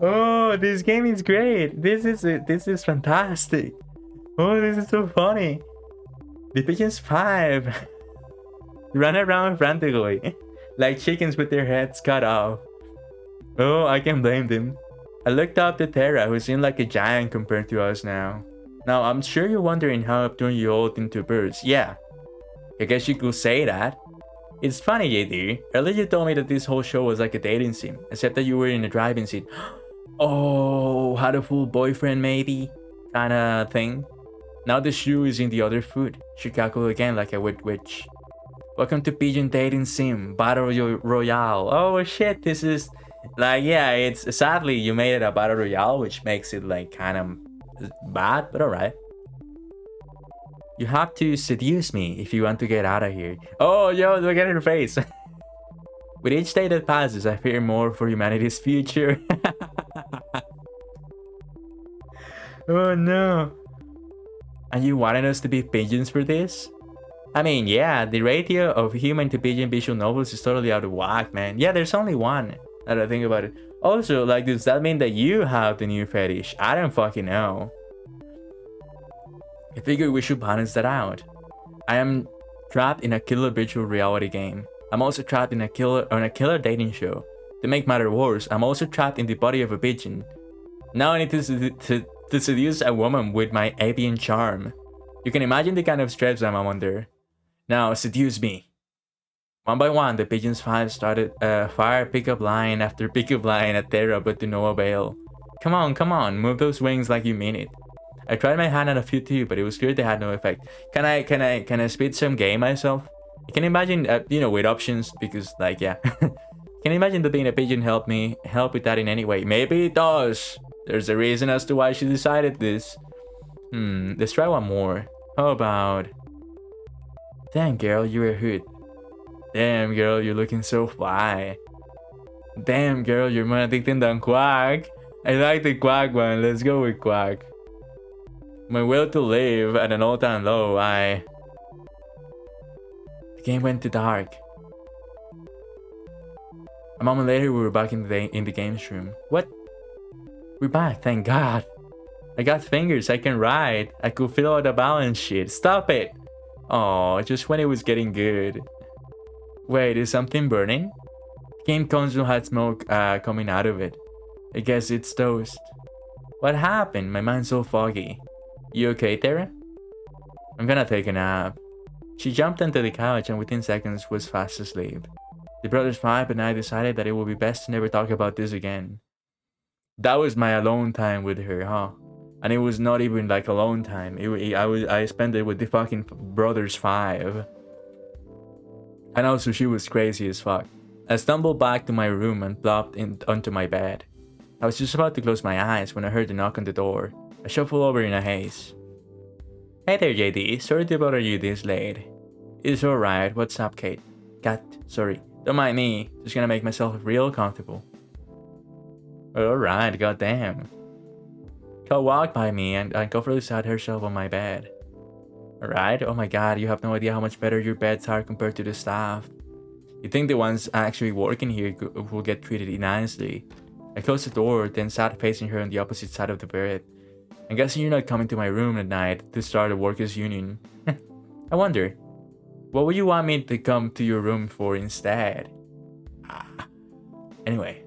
Oh, this game is great. This is fantastic. Oh, this is so funny. The pigeons 5 run around frantically, like chickens with their heads cut off. Oh, I can't blame them. I looked up to Terra, who seemed like a giant compared to us now. Now, I'm sure you're wondering how I've turned you all into birds. Yeah, I guess you could say that. It's funny, JD. Earlier you told me that this whole show was like a dating sim, except that you were in a driving seat. Oh, had a full boyfriend maybe? Kinda thing. Now the shoe is in the other foot. She cackled again like a wet witch. Welcome to Pigeon Dating Sim Battle Royale. Oh shit, this is like, yeah, it's sadly you made it a Battle Royale, which makes it like kind of bad, but alright. You have to seduce me if you want to get out of here. Oh, yo, look at her face. With each day that passes, I fear more for humanity's future. Oh no. And you wanted us to be pigeons for this? I mean, yeah, the ratio of human to pigeon visual novels is totally out of whack, man. Yeah, there's only one, now that I think about it. Also, like, does that mean that you have the new fetish? I don't fucking know. I figured we should balance that out. I am trapped in a killer virtual reality game. I'm also trapped in a killer dating show. To make matters worse, I'm also trapped in the body of a pigeon. Now I need to seduce a woman with my avian charm. You can imagine the kind of stress I'm under. Now, seduce me. One by one, the pigeons 5 started fire pickup line after pickup line at Terra, but to no avail. Come on, move those wings like you mean it. I tried my hand at a few too, but it was clear they had no effect. Can I speed some game myself? I can imagine, with options, because like, yeah. Can you imagine that being a pigeon help with that in any way? Maybe it does. There's a reason as to why she decided this. Let's try one more. How about... Damn girl, you're a hoot. Damn girl, you're looking so fly. Damn girl, you're more addicted than Quack. I like the Quack one, let's go with Quack. My will to live at an all-time low, The game went too dark. A moment later, we were back in the games room. What? We're back, thank God. I got fingers, I can write. I could fill out the balance sheet. Stop it! Oh, just when it was getting good. Wait, is something burning? The game console had smoke coming out of it. I guess it's toast. What happened? My mind's so foggy. You okay, Terra? I'm gonna take a nap. She jumped onto the couch and within seconds was fast asleep. The brothers Five and I decided that it would be best to never talk about this again. That was my alone time with her, huh? And it was not even like alone time. I spent it with the fucking brothers Five. And also she was crazy as fuck. I stumbled back to my room and plopped onto my bed. I was just about to close my eyes when I heard a knock on the door. I shuffled over in a haze. Hey there, JD. Sorry to bother you this late. It's alright. What's up, Kate? Cat, sorry. Don't mind me. Just gonna make myself real comfortable. Alright, goddamn. Kat walked by me and comfortably sat herself on my bed. Alright? Oh my god, you have no idea how much better your beds are compared to the staff. You think the ones actually working here will get treated nicely. I closed the door, then sat facing her on the opposite side of the bed. I'm guessing you're not coming to my room at night to start a workers' union. I wonder, what would you want me to come to your room for instead? Anyway,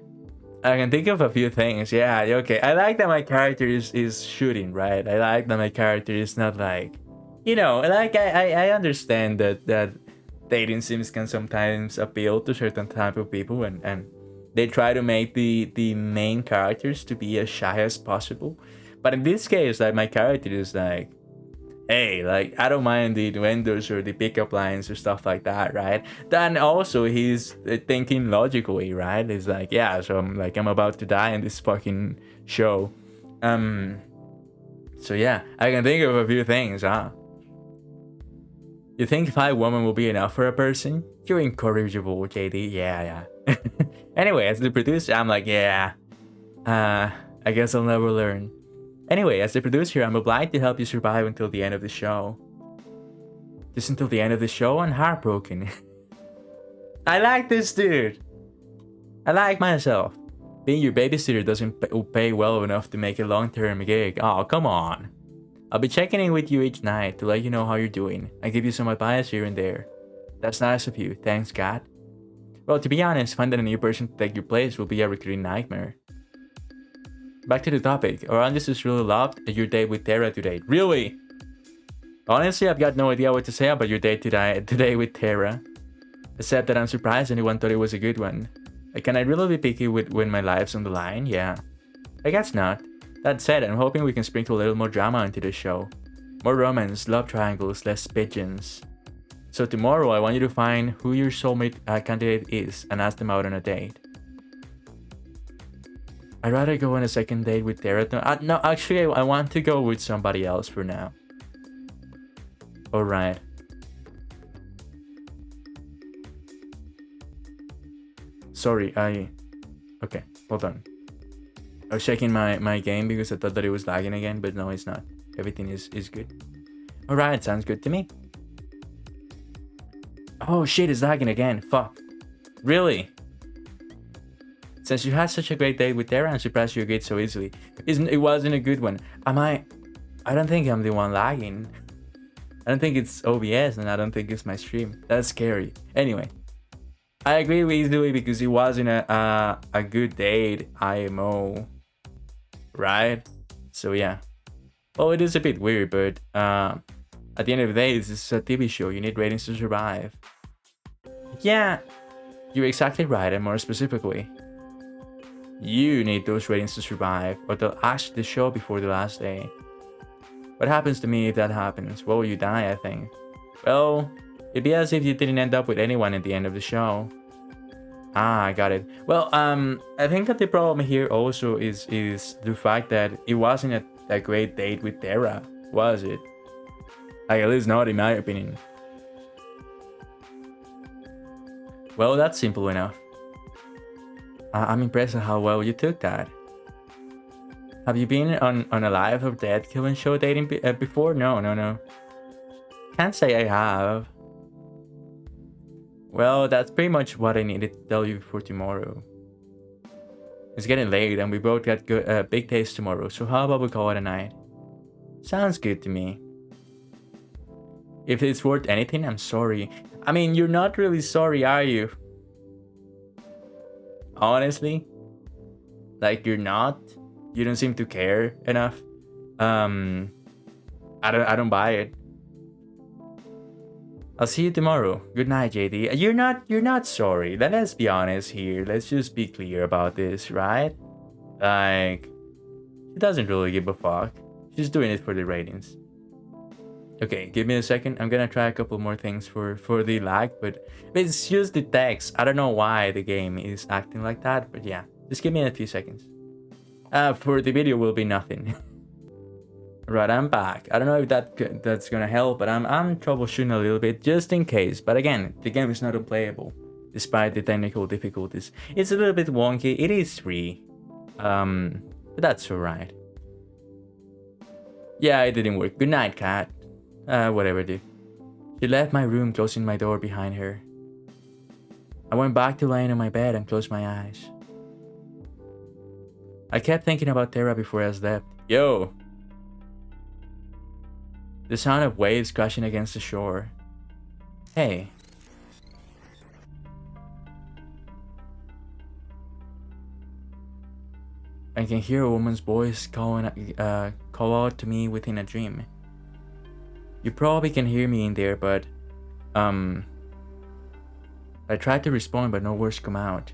I can think of a few things. Yeah, okay. I like that my character is shooting, right? I like that my character is not like, like I understand that dating sims can sometimes appeal to certain type of people and they try to make the main characters to be as shy as possible. But in this case, like my character is like, hey, like I don't mind the innuendos or the pickup lines or stuff like that, right? Then also he's thinking logically, right? It's like, yeah, so I'm about to die in this fucking show. So yeah, I can think of a few things, huh? You think 5 women will be enough for a person? You're incorrigible, JD. Yeah. Anyway, as the producer, I'm like, yeah. I guess I'll never learn. Anyway, as the producer, I'm obliged to help you survive until the end of the show. Just until the end of the show? I'm heartbroken. I like this dude. I like myself. Being your babysitter doesn't pay well enough to make a long-term gig. Oh, come on. I'll be checking in with you each night to let you know how you're doing. I give you some advice here and there. That's nice of you. Thanks, God. Well, to be honest, finding a new person to take your place will be a recurring nightmare. Back to the topic. Oranges just really loved your date with Tara today. Really? Honestly, I've got no idea what to say about your date today with Tara. Except that I'm surprised anyone thought it was a good one. Can I really be picky when my life's on the line? Yeah. I guess not. That said, I'm hoping we can sprinkle a little more drama into the show. More romance, love triangles, less pigeons. So tomorrow, I want you to find who your soulmate candidate is and ask them out on a date. I'd rather go on a second date with Tara. No, actually, I want to go with somebody else for now. Alright. Sorry, okay, hold on. I was checking my game because I thought that it was lagging again, but no, it's not. Everything is good. Alright, sounds good to me. Oh shit, it's lagging again. Fuck. Really? Since you had such a great date with Tara, I'm surprised you agreed so easily. It wasn't a good one. I don't think I'm the one lagging. I don't think it's OBS and I don't think it's my stream. That's scary. Anyway. I agree easily because it wasn't a good date IMO. Right? So yeah. Well, it is a bit weird, but at the end of the day, this is a TV show. You need ratings to survive. Yeah, you're exactly right, and more specifically, you need those ratings to survive, or they'll ash the show before the last day. What happens to me if that happens? Well, you die, I think. Well, it'd be as if you didn't end up with anyone at the end of the show. Ah, I got it. Well, I think that the problem here also is the fact that it wasn't a great date with Tara, was it? Like, at least not in my opinion. Well, that's simple enough. I'm impressed at how well you took that. Have you been on a live or dead killing show dating before? No. Can't say I have. Well, that's pretty much what I needed to tell you for tomorrow. It's getting late and we both got big days tomorrow, so how about we call it a night? Sounds good to me. If it's worth anything, I'm sorry. I mean, you're not really sorry, are you? Honestly? Like, you're not? You don't seem to care enough? I don't buy it. I'll see you tomorrow. Good night, JD. You're not sorry. Let's be honest here. Let's just be clear about this, right? Like, she doesn't really give a fuck. She's doing it for the ratings. Okay, give me a second. I'm gonna try a couple more things for the lag, but it's just the text. I don't know why the game is acting like that, but yeah, just give me a few seconds. For the video will be nothing. Right, I'm back. I don't know if that's gonna help, but I'm troubleshooting a little bit just in case. But again, the game is not unplayable, despite the technical difficulties. It's a little bit wonky. It is free, but that's alright. Yeah, it didn't work. Good night, cat. Whatever, dude. She left my room, closing my door behind her. I went back to lying on my bed and closed my eyes. I kept thinking about Terra before I slept. Yo! The sound of waves crashing against the shore. Hey. I can hear a woman's voice call out to me within a dream. You probably can hear me in there, but I tried to respond, but no words come out.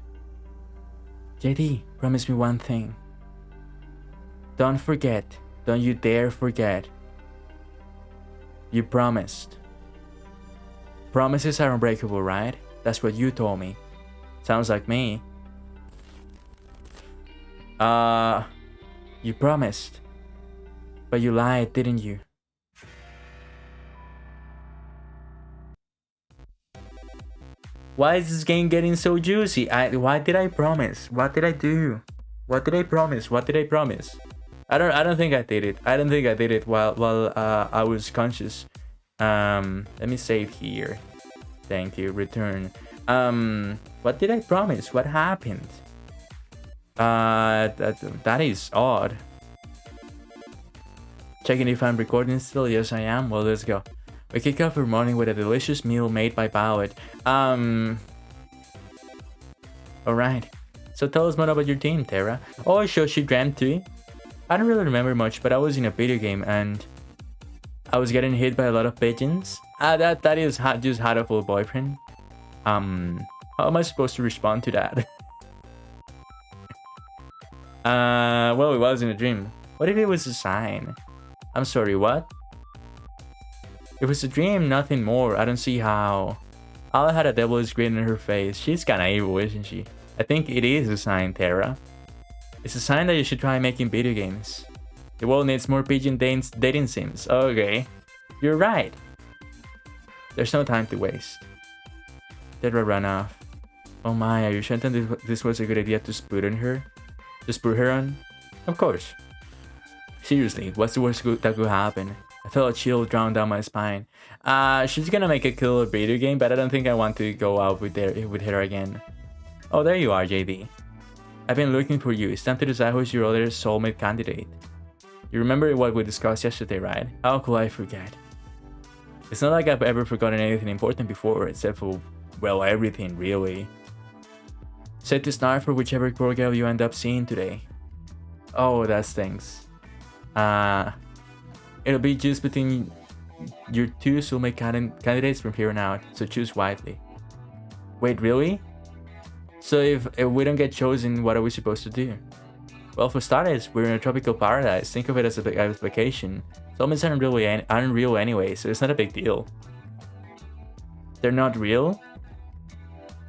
JD, promise me one thing. Don't forget. Don't you dare forget. You promised. Promises are unbreakable, right? That's what you told me. Sounds like me. You promised. But you lied, didn't you? Why is this game getting so juicy? Why did I promise? What did I do? What did I promise? What did I promise? I don't think I did it. I don't think I did it while I was conscious. Let me save here. Thank you. Return. What did I promise? What happened? That is odd. Checking if I'm recording still. Yes, I am. Well, let's go. We kick off our morning with a delicious meal made by Violet. Alright. So tell us more about your team, Terra. Oh, sure, she dreamt too. I don't really remember much, but I was in a video game and I was getting hit by a lot of pigeons. That is just hateful boyfriend. How am I supposed to respond to that? Well, it was in a dream. What if it was a sign? I'm sorry, what? It was a dream, nothing more. I don't see how. Ala had a devilish grin on her face. She's kinda evil, isn't she? I think it is a sign, Terra. It's a sign that you should try making video games. The world needs more pigeon dating sims. Okay. You're right. There's no time to waste. Terra ran off. Oh my, are you sure that this was a good idea to spit on her? To spur her on? Of course. Seriously, what's the worst that could happen? I felt a chill drawn down my spine. She's gonna make a killer video game, but I don't think I want to go out with her again. Oh, there you are, JD. I've been looking for you. It's time to decide who's your other soulmate candidate. You remember what we discussed yesterday, right? How could I forget? It's not like I've ever forgotten anything important before, except for, well, everything, really. Set to start for whichever poor girl you end up seeing today. Oh, that stinks. It'll be just between your two soulmate candidates from here on out, so choose wisely. Wait, really? So if we don't get chosen, what are we supposed to do? Well, for starters, we're in a tropical paradise. Think of it as a vacation. Soulmates aren't real anyway, so it's not a big deal. They're not real?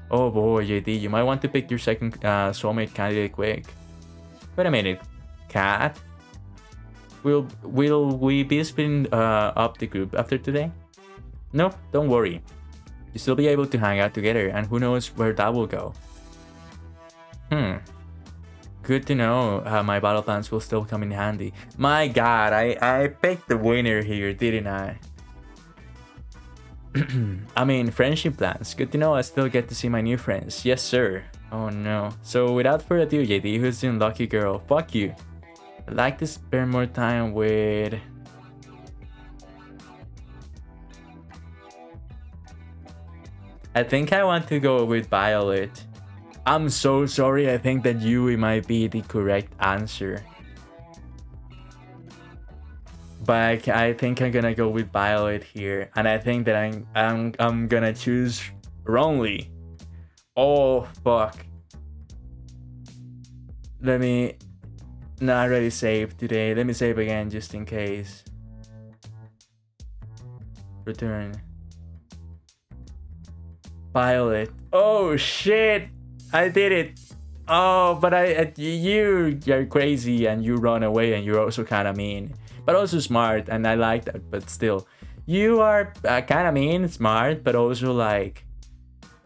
Oh boy, JD, you might want to pick your second soulmate candidate quick. Wait a minute, Cat? Will we be splitting up the group after today? Nope, don't worry. You'll still be able to hang out together, and who knows where that will go. Good to know. My battle plans will still come in handy. My god, I picked the winner here, didn't I? I mean, friendship plans. Good to know I still get to see my new friends. Yes, sir. Oh no. So without further ado, JD, who's the unlucky girl? Fuck you. I'd like to spend more time with... I think I want to go with Violet. I'm so sorry, I think that Yui might be the correct answer. but I think I'm gonna go with Violet here, and I think that I'm gonna choose wrongly. Oh fuck. Let me. No, I already saved today. Let me save again just in case. Return. Violet. Oh shit! I did it. Oh, but you're crazy and you run away and you're also kind of mean, but also smart, and I like that. But still, you are kind of mean, smart, but also like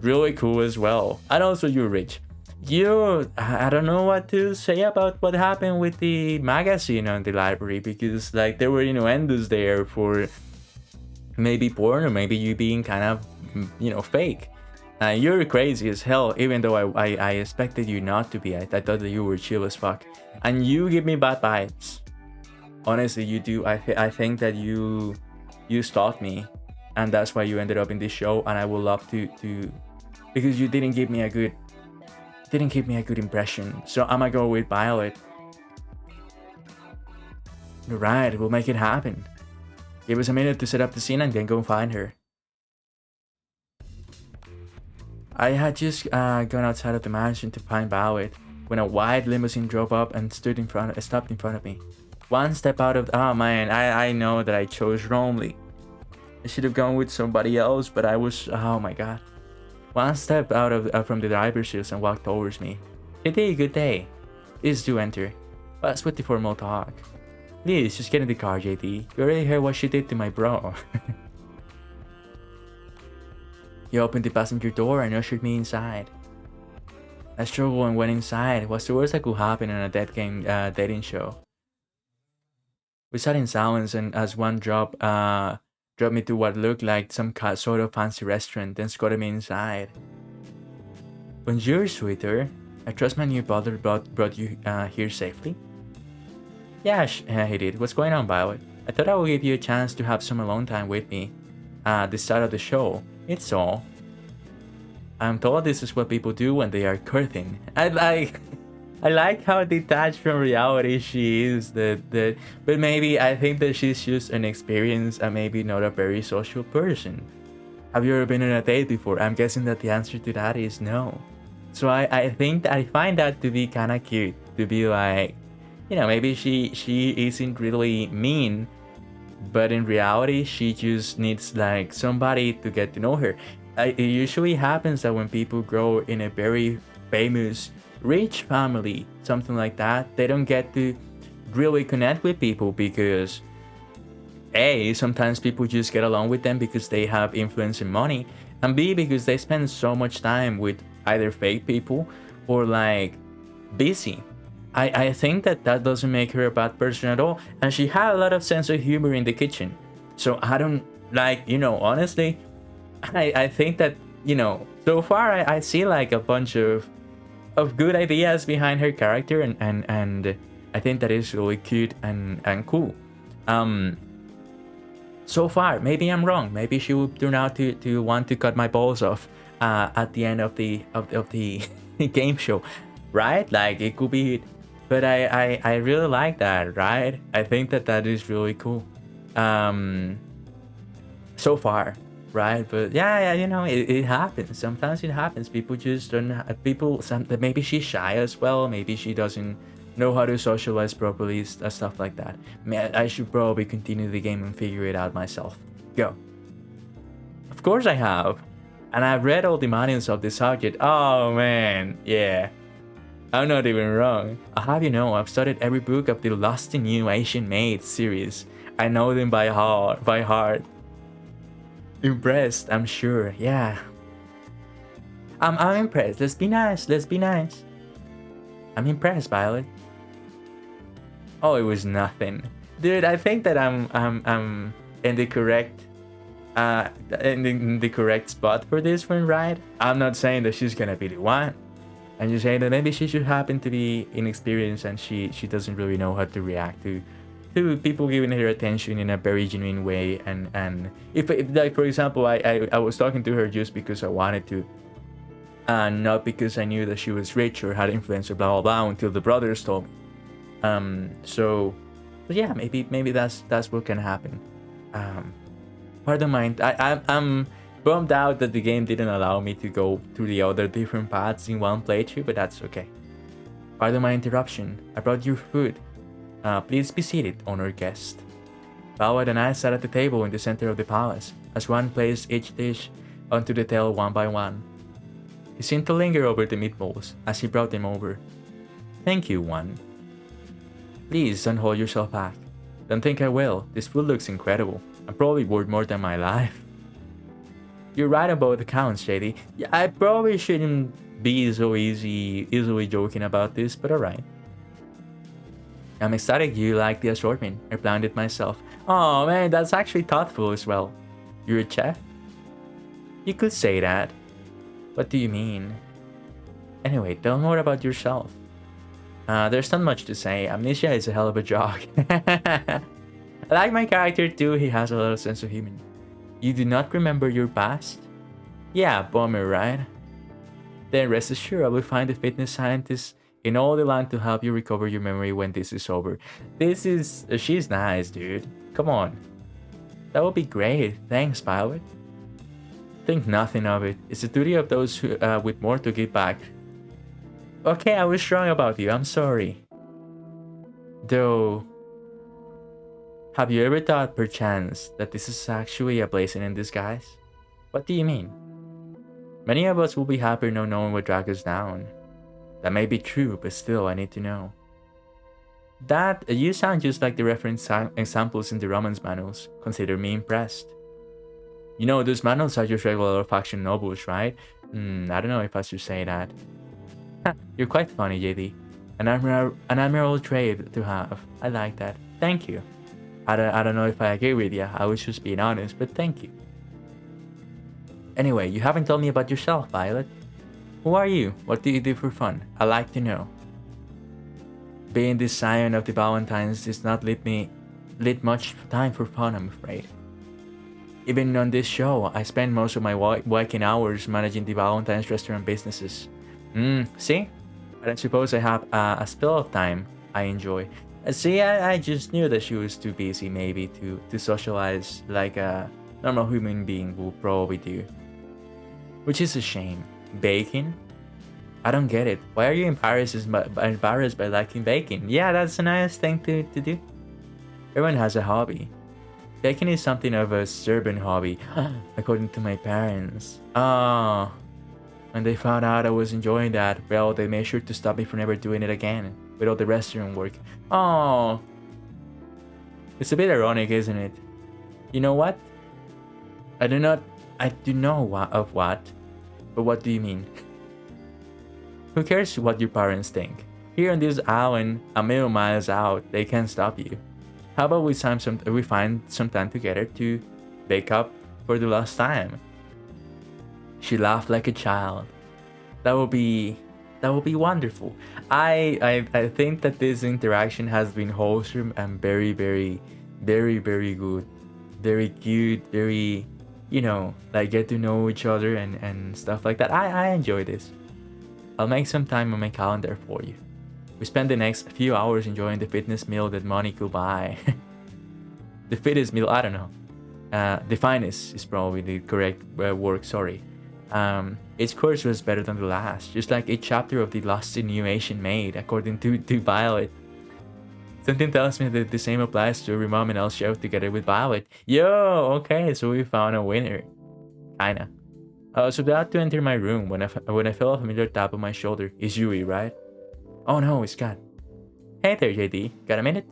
really cool as well. And also you're rich. I don't know what to say about what happened with the magazine on the library, because like there were innuendos there for maybe porn or maybe you being kind of fake. You're crazy as hell, even though I expected you not to be. I thought that you were chill as fuck. And you give me bad vibes. Honestly, you do. I think that you stalked me, and that's why you ended up in this show. And I would love to because you didn't give me a good impression. So I'm gonna go with Violet. Right, we'll make it happen. Give us a minute to set up the scene and then go find her. I had just gone outside of the mansion to find Violet when a white limousine drove up and stopped in front of me. One step out of oh man, I know that I chose wrongly. I should have gone with somebody else, but I was oh my god. One step out of from the driver's seat and walked towards me. Good day. Please do enter. What's with the formal talk? Please, just get in the car, JD. You already heard what she did to my bro. He opened the passenger door and ushered me inside. I struggled and went inside. What's the worst that could happen on a dating show? We sat in silence, and as one dropped me to what looked like some sort of fancy restaurant, then escorted me inside. Bonjour, sweetheart. I trust my new butler brought you here safely? Yeah, he did. What's going on, Violet? I thought I would give you a chance to have some alone time with me at the start of the show. It's all. I'm told this is what people do when they are courting. I like how detached from reality she is. But maybe I think that she's just inexperienced and maybe not a very social person. Have you ever been on a date before? I'm guessing that the answer to that is no. So I think I find that to be kind of cute, to be like, maybe she isn't really mean, but in reality she just needs like somebody to get to know her. It usually happens that when people grow in a very famous rich family, something like that, they don't get to really connect with people because A, sometimes people just get along with them because they have influence and money, and B, because they spend so much time with either fake people or like busy. I think that doesn't make her a bad person at all, and she had a lot of sense of humor in the kitchen. So I don't like, honestly, I think that, so far I see like a bunch of good ideas behind her character, and I think that is really cute and cool. So far, maybe I'm wrong. Maybe she would turn out to want to cut my balls off at the end of the game show, right? Like it could be, but I really like that, right? I think that is really cool. So far, right? But yeah, it happens. Sometimes it happens. People just don't. Maybe she's shy as well. Maybe she doesn't know how to socialize properly, stuff like that. Man, I should probably continue the game and figure it out myself. Go. Of course I have. And I've read all the manuals of the subject. Oh man, yeah. I'm not even wrong. I'll have you know, I've studied every book of the Lost in New Asian Maid series. I know them by heart. Impressed, I'm sure, yeah. I'm impressed. Let's be nice. I'm impressed, Violet. Oh, it was nothing. Dude, I think that I'm in the correct in the correct spot for this one, right? I'm not saying that she's gonna be the one. I'm just saying that maybe she should happen to be inexperienced and she doesn't really know how to react to people giving her attention in a very genuine way. And if like for example, I was talking to her just because I wanted to, and not because I knew that she was rich or had influence or blah blah blah until the brothers told me. So So yeah, maybe that's what can happen. Um, Pardon my, I'm bummed out that the game didn't allow me to go through the other different paths in one playthrough, but that's okay. Pardon my interruption. I brought your food. Please be seated, honored guest. Balwad and I sat at the table in the center of the palace, as Juan placed each dish onto the table one by one. He seemed to linger over the meatballs as he brought them over. Thank you, Juan. Please don't hold yourself back. Don't think I will. This food looks incredible. I'm probably worth more than my life. You're right about the counts, JD. Yeah, I probably shouldn't be so easily joking about this, but alright. I'm ecstatic you like the assortment. I planned it myself. Oh man, that's actually thoughtful as well. You're a chef? You could say that. What do you mean? Anyway, tell more about yourself. There's not much to say. Amnesia is a hell of a joke. I like my character too, he has a little sense of humor. You do not remember your past? Yeah, bummer, right? Then rest assured I will find a fitness scientist in all the land to help you recover your memory when this is over. She's nice, dude. Come on. That would be great. Thanks, Pilot. Think nothing of it. It's the duty of those who, with more to give back. Okay, I was wrong about you. I'm sorry. Though, have you ever thought perchance that this is actually a blessing in disguise? What do you mean? Many of us will be happier not knowing what drag us down. That may be true, but still I need to know. That, you sound just like the reference examples in the Romans manuals. Consider me impressed. You know, those manuals are just regular faction nobles, right? I don't know if I should say that. You're quite funny, JD. An admirable trait to have. I like that. Thank you. I don't know if I agree with you. I was just being honest, but thank you. Anyway, you haven't told me about yourself, Violet. Who are you? What do you do for fun? I like to know. Being the scion of the Valentines does not leave much time for fun, I'm afraid. Even on this show, I spend most of my waking hours managing the Valentine's restaurant businesses. See? I don't suppose I have a spell of time I enjoy. See, I just knew that she was too busy maybe to socialize like a normal human being would probably do. Which is a shame. Baking? I don't get it. Why are you embarrassed by liking baking? Yeah, that's a nice thing to do. Everyone has a hobby. Baking is something of a stubborn hobby, according to my parents. When they found out I was enjoying that, well, they made sure to stop me from ever doing it again, with all the restaurant work. Oh, it's a bit ironic, isn't it? You know what? I do know of what, but what do you mean? Who cares what your parents think? Here on this island, a million miles out, they can't stop you. How about we find some time together to make up for the lost time? She laughed like a child. That would be wonderful. I think that this interaction has been wholesome and very, very, very, very good. Very cute, very, like get to know each other and stuff like that. I enjoy this. I'll make some time on my calendar for you. We spend the next few hours enjoying the fitness meal that money could buy. The fittest meal, I don't know. The finest is probably the correct word, sorry. Each course was better than the last, just like each chapter of the Lost in New Asian Maid, according to Violet. Something tells me that the same applies to every Mom and Elle show together with Violet. Yo, okay, so we found a winner. Kinda. I was about to enter my room when I felt a familiar tap on my shoulder. It's Yui, right? Oh no, it's Kat. Hey there, JD. Got a minute?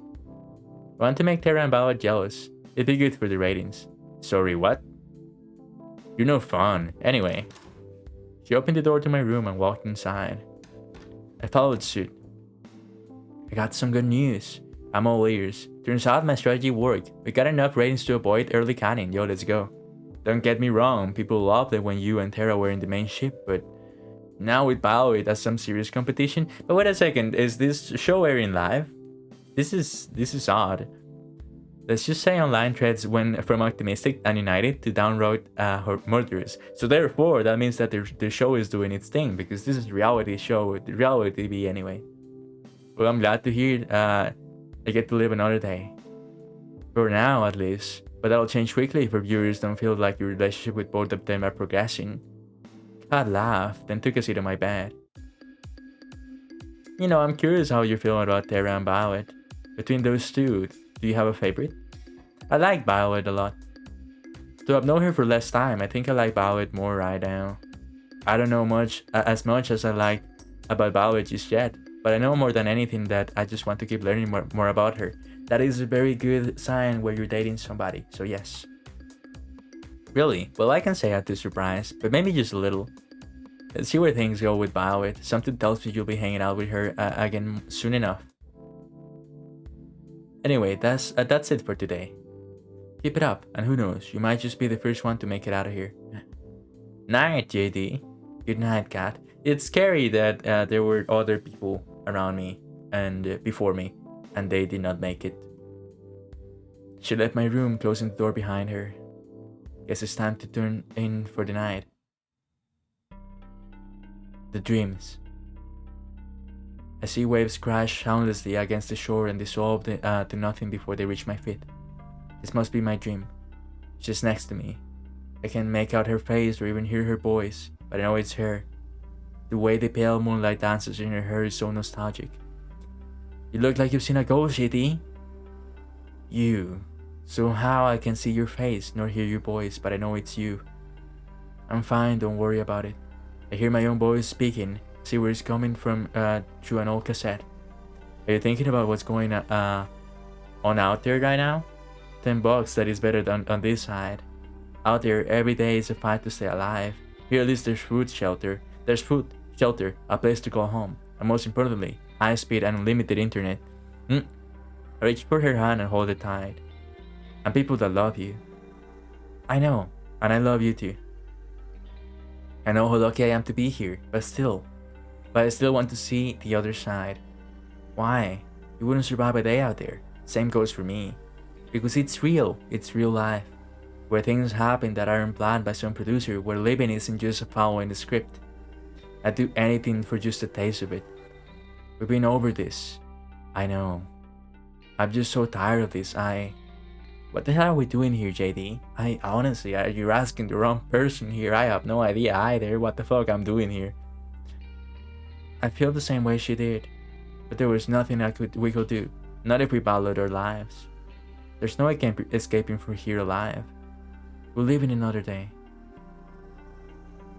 Want to make Terra and Violet jealous. It'd be good for the ratings. Sorry, what? You're no fun. Anyway. She opened the door to my room and walked inside. I followed suit. I got some good news. I'm all ears. Turns out my strategy worked. We got enough ratings to avoid early canning. Yo, let's go. Don't get me wrong, people loved it when you and Terra were in the main ship, but now with Violet, that's some serious competition. But wait a second, is this show airing live? This is odd. Let's just say online threads went from optimistic and united to downright murderous. So therefore, that means that the show is doing its thing, because this is reality show, reality TV anyway. Well, I'm glad to hear I get to live another day. For now, at least. But that'll change quickly if your viewers don't feel like your relationship with both of them are progressing. Kat laughed, then took a seat on my bed. You know, I'm curious how you're feeling about Terra and Violet. Between those two, do you have a favorite? I like Violet a lot. Though I've known her for less time, I think I like Violet more right now. I don't know as much as I like about Violet just yet, but I know more than anything that I just want to keep learning more about her. That is a very good sign where you're dating somebody, so yes. Really? Well, I can say I'm too surprised, but maybe just a little. Let's see where things go with Violet. Something tells me you'll be hanging out with her again soon enough. Anyway, that's it for today. Keep it up, and who knows, you might just be the first one to make it out of here. Night, JD. Good night, Kat. It's scary that there were other people around me and before me, and they did not make it. She left my room, closing the door behind her. Guess it's time to turn in for the night. The dreams. I see waves crash soundlessly against the shore and dissolve to nothing before they reach my feet. This must be my dream. She's next to me. I can't make out her face or even hear her voice, but I know it's her. The way the pale moonlight dances in her hair is so nostalgic. You look like you've seen a ghost, JD. You. So how I can see your face nor hear your voice, but I know it's you. I'm fine, don't worry about it. I hear my own voice speaking, see where it's coming from through an old cassette. Are you thinking about what's going on out there right now? $10, that is better than on this side. Out there, every day is a fight to stay alive. Here at least there's food, shelter, a place to call home, and most importantly, high-speed and unlimited internet. I reach for her hand and hold it tight. And people that love you. I know, and I love you too. I know how lucky I am to be here, but I still want to see the other side. Why? You wouldn't survive a day out there. Same goes for me. Because it's real life. Where things happen that aren't planned by some producer, where living isn't just following the script. I'd do anything for just a taste of it. We've been over this. I know. I'm just so tired of this. What the hell are we doing here, JD? Honestly, you're asking the wrong person here. I have no idea either what the fuck I'm doing here. I feel the same way she did. But there was nothing we could do. Not if we valued our lives. There's no escaping from here alive. We'll live in another day.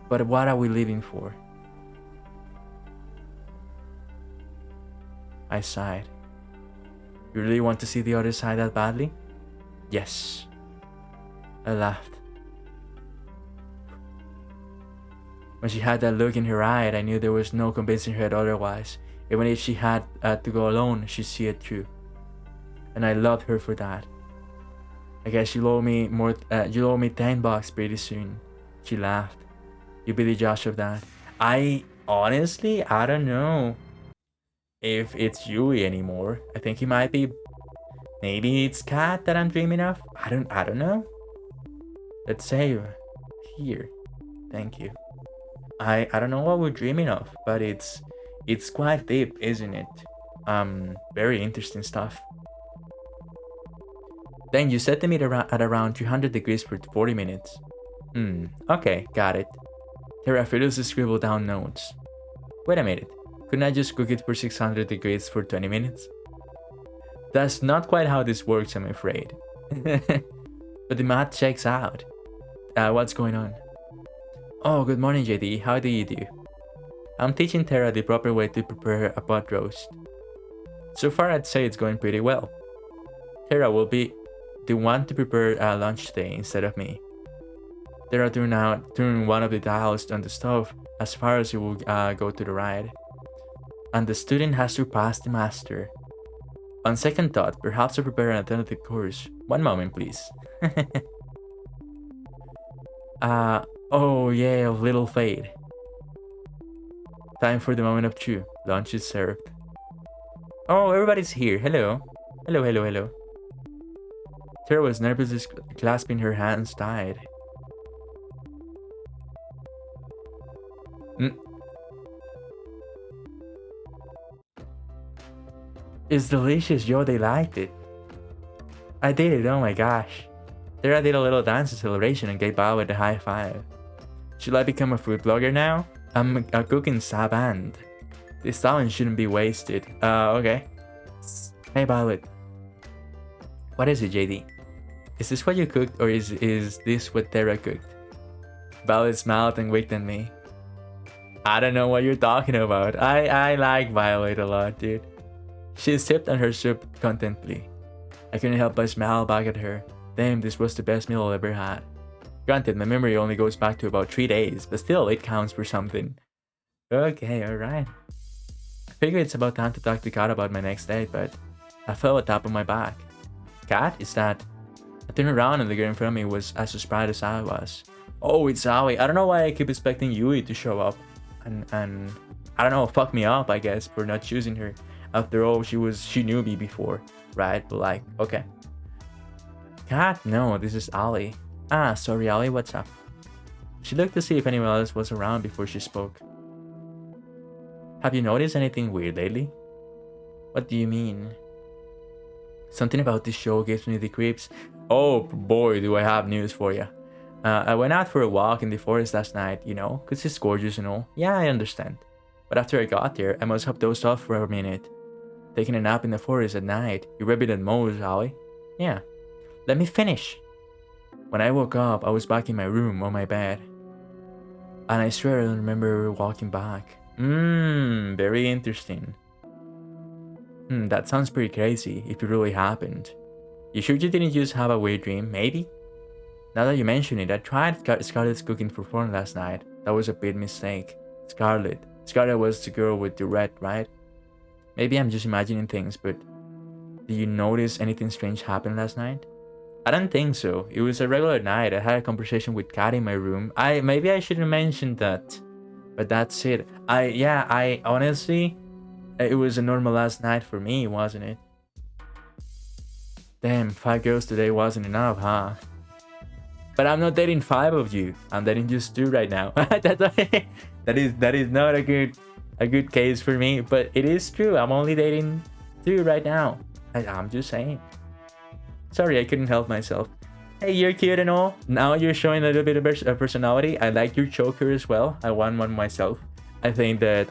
But what are we living for? I sighed. You really want to see the other side that badly? Yes. I laughed. When she had that look in her eye, I knew there was no convincing her otherwise. Even if she had to go alone, she'd see it through. And I loved her for that. I guess you'll owe me $10 pretty soon. She laughed. You'll be the judge of that. I don't know if it's Yui anymore. I think he might be. Maybe it's Kat that I'm dreaming of. I don't know. Let's save here. Thank you. I don't know what we're dreaming of, but it's quite deep, isn't it? Very interesting stuff. Then you set the meter at around 300 degrees for 40 minutes. Okay, got it. Terra fiddles to scribble down notes. Wait a minute, couldn't I just cook it for 600 degrees for 20 minutes? That's not quite how this works, I'm afraid. But the math checks out. What's going on? Oh, good morning, JD. How do you do? I'm teaching Terra the proper way to prepare a pot roast. So far, I'd say it's going pretty well. Terra will be the one to prepare lunch today instead of me. Terra turned one of the dials on the stove as far as it will go to the right. And the student has surpassed the master. On second thought, perhaps I'll prepare an alternative course. One moment, please. Oh yeah, of little fade. Time for the moment of truth. Lunch is served. Oh, everybody's here. Hello. Hello. Terra was nervously clasping her hands tight. It's delicious, yo. They liked it. I did it. Oh my gosh. There I did a little dance in celebration and gave Violet a high five. Should I become a food blogger now? I'm a cooking band. This talent shouldn't be wasted. Okay. Hey Violet. What is it, JD? Is this what you cooked or is this what Terra cooked? Violet smiled and winked at me. I don't know what you're talking about. I like Violet a lot, dude. She sipped on her soup contentedly. I couldn't help but smile back at her. Damn, this was the best meal I've ever had. Granted, my memory only goes back to about 3 days, but still, it counts for something. Okay, alright. I figure it's about time to talk to Kat about my next date, but I felt a tap on my back. Kat, is that? I turned around and the girl in front of me was as surprised as I was. Oh, it's Aoi. I don't know why I keep expecting Yui to show up. And I don't know, fuck me up, I guess, for not choosing her. After all, she knew me before, right? But like, okay. Kat, no, this is Ali. Ah, sorry Ali, what's up? She looked to see if anyone else was around before she spoke. Have you noticed anything weird lately? What do you mean? Something about this show gives me the creeps. Oh boy, do I have news for you. I went out for a walk in the forest last night, you know, cause it's gorgeous and all. Yeah, I understand. But after I got there, I must have dozed off for a minute. Taking a nap in the forest at night. You're better than most, Ali. Yeah. Let me finish. When I woke up, I was back in my room on my bed. And I swear I don't remember walking back. Very interesting. That sounds pretty crazy if it really happened. You sure you didn't just have a weird dream? Maybe? Now that you mention it, I tried Scarlett's cooking for fun last night. That was a big mistake. Scarlett was the girl with the red, right? Maybe I'm just imagining things, but did you notice anything strange happen last night? I don't think so. It was a regular night. I had a conversation with Kat in my room. Maybe I shouldn't mention that, but that's it. I honestly, it was a normal last night for me, wasn't it? Damn, 5 girls today wasn't enough, huh? But I'm not dating 5 of you. I'm dating just 2 right now. that is not a good case for me, but it is true. I'm only dating 2 right now. I'm just saying. Sorry, I couldn't help myself. Hey, you're cute and all. Now you're showing a little bit of personality. I like your choker as well. I want one myself. I think that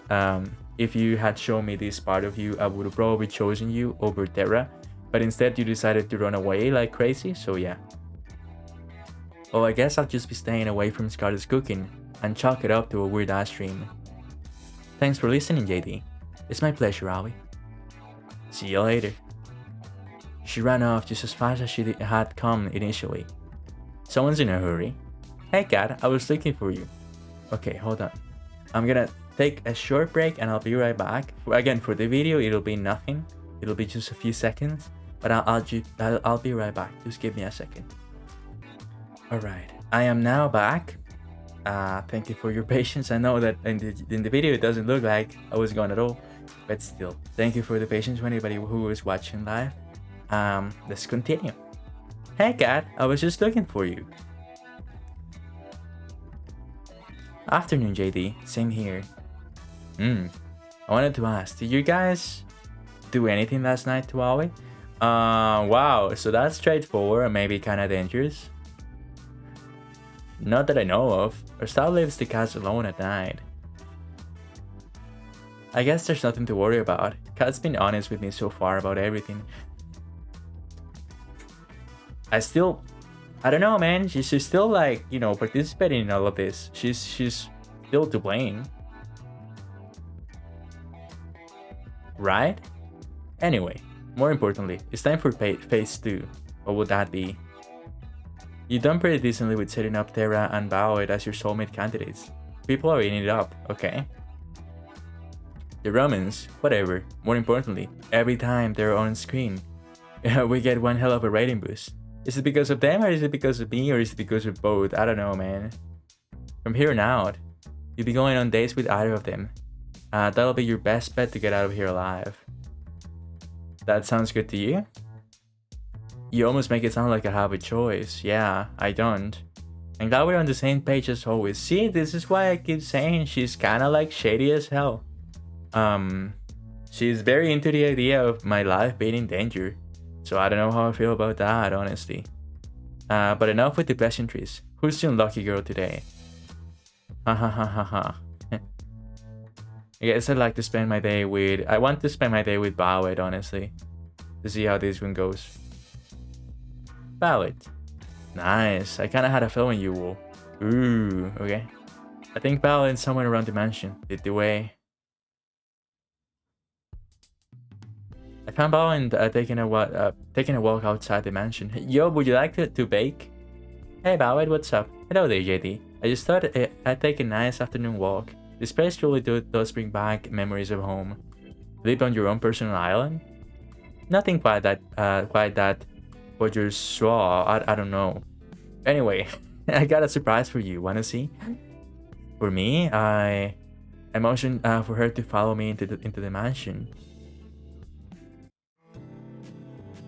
if you had shown me this part of you, I would have probably chosen you over Terra. But instead, you decided to run away like crazy, so yeah. Well, I guess I'll just be staying away from Scarlett's cooking and chalk it up to a weird ass dream. Thanks for listening, JD. It's my pleasure, Aoi. See you later. She ran off just as fast as she had come initially. Someone's in a hurry. Hey Kat, I was looking for you. Okay, hold on. I'm gonna take a short break and I'll be right back. Again, for the video, it'll be nothing. It'll be just a few seconds, but I'll be right back. Just give me a second. Alright, I am now back. Thank you for your patience. I know that in the video it doesn't look like I was gone at all, but still, thank you for the patience for anybody who was watching live. Let's continue. Hey Kat, I was just looking for you. Afternoon, JD. Same here. I wanted to ask, did you guys do anything last night to Aoi? Wow, so that's straightforward and maybe kinda dangerous. Not that I know of. Our staff leaves the cats alone at night. I guess there's nothing to worry about. Kat's been honest with me so far about everything. I don't know, man. She's still like, you know, participating in all of this. She's still to blame. Right? Anyway, more importantly, it's time for phase 2. What would that be? You've done pretty decently with setting up Terra and Violet as your soulmate candidates. People are eating it up, okay? The Romans, whatever. More importantly, every time they're on screen, we get one hell of a rating boost. Is it because of them, or is it because of me, or is it because of both? I don't know, man. From here on out, you'll be going on dates with either of them. That'll be your best bet to get out of here alive. That sounds good to you? You almost make it sound like I have a choice. Yeah, I don't. I'm glad we're on the same page as always. See, this is why I keep saying she's kinda like shady as hell. She's very into the idea of my life being in danger. So I don't know how I feel about that, honestly. But enough with the pleasantries. Who's the unlucky girl today? Ha ha ha ha ha. I guess I'd like to spend my day with... I want to spend my day with Bowet, honestly. To see how this one goes. Bowet. Nice. I kind of had a feeling you will. Ooh, okay. I think Bowet's somewhere around the mansion. Lead the way. I found Bowet taking a walk outside the mansion. Yo, would you like to bake? Hey Bowet, what's up? Hello there, JD. I just thought I'd take a nice afternoon walk. This place truly does bring back memories of home. Live on your own personal island? Nothing quite that, but you're straw. I don't know. Anyway, I got a surprise for you. Wanna see? For me, I motioned for her to follow me into the mansion.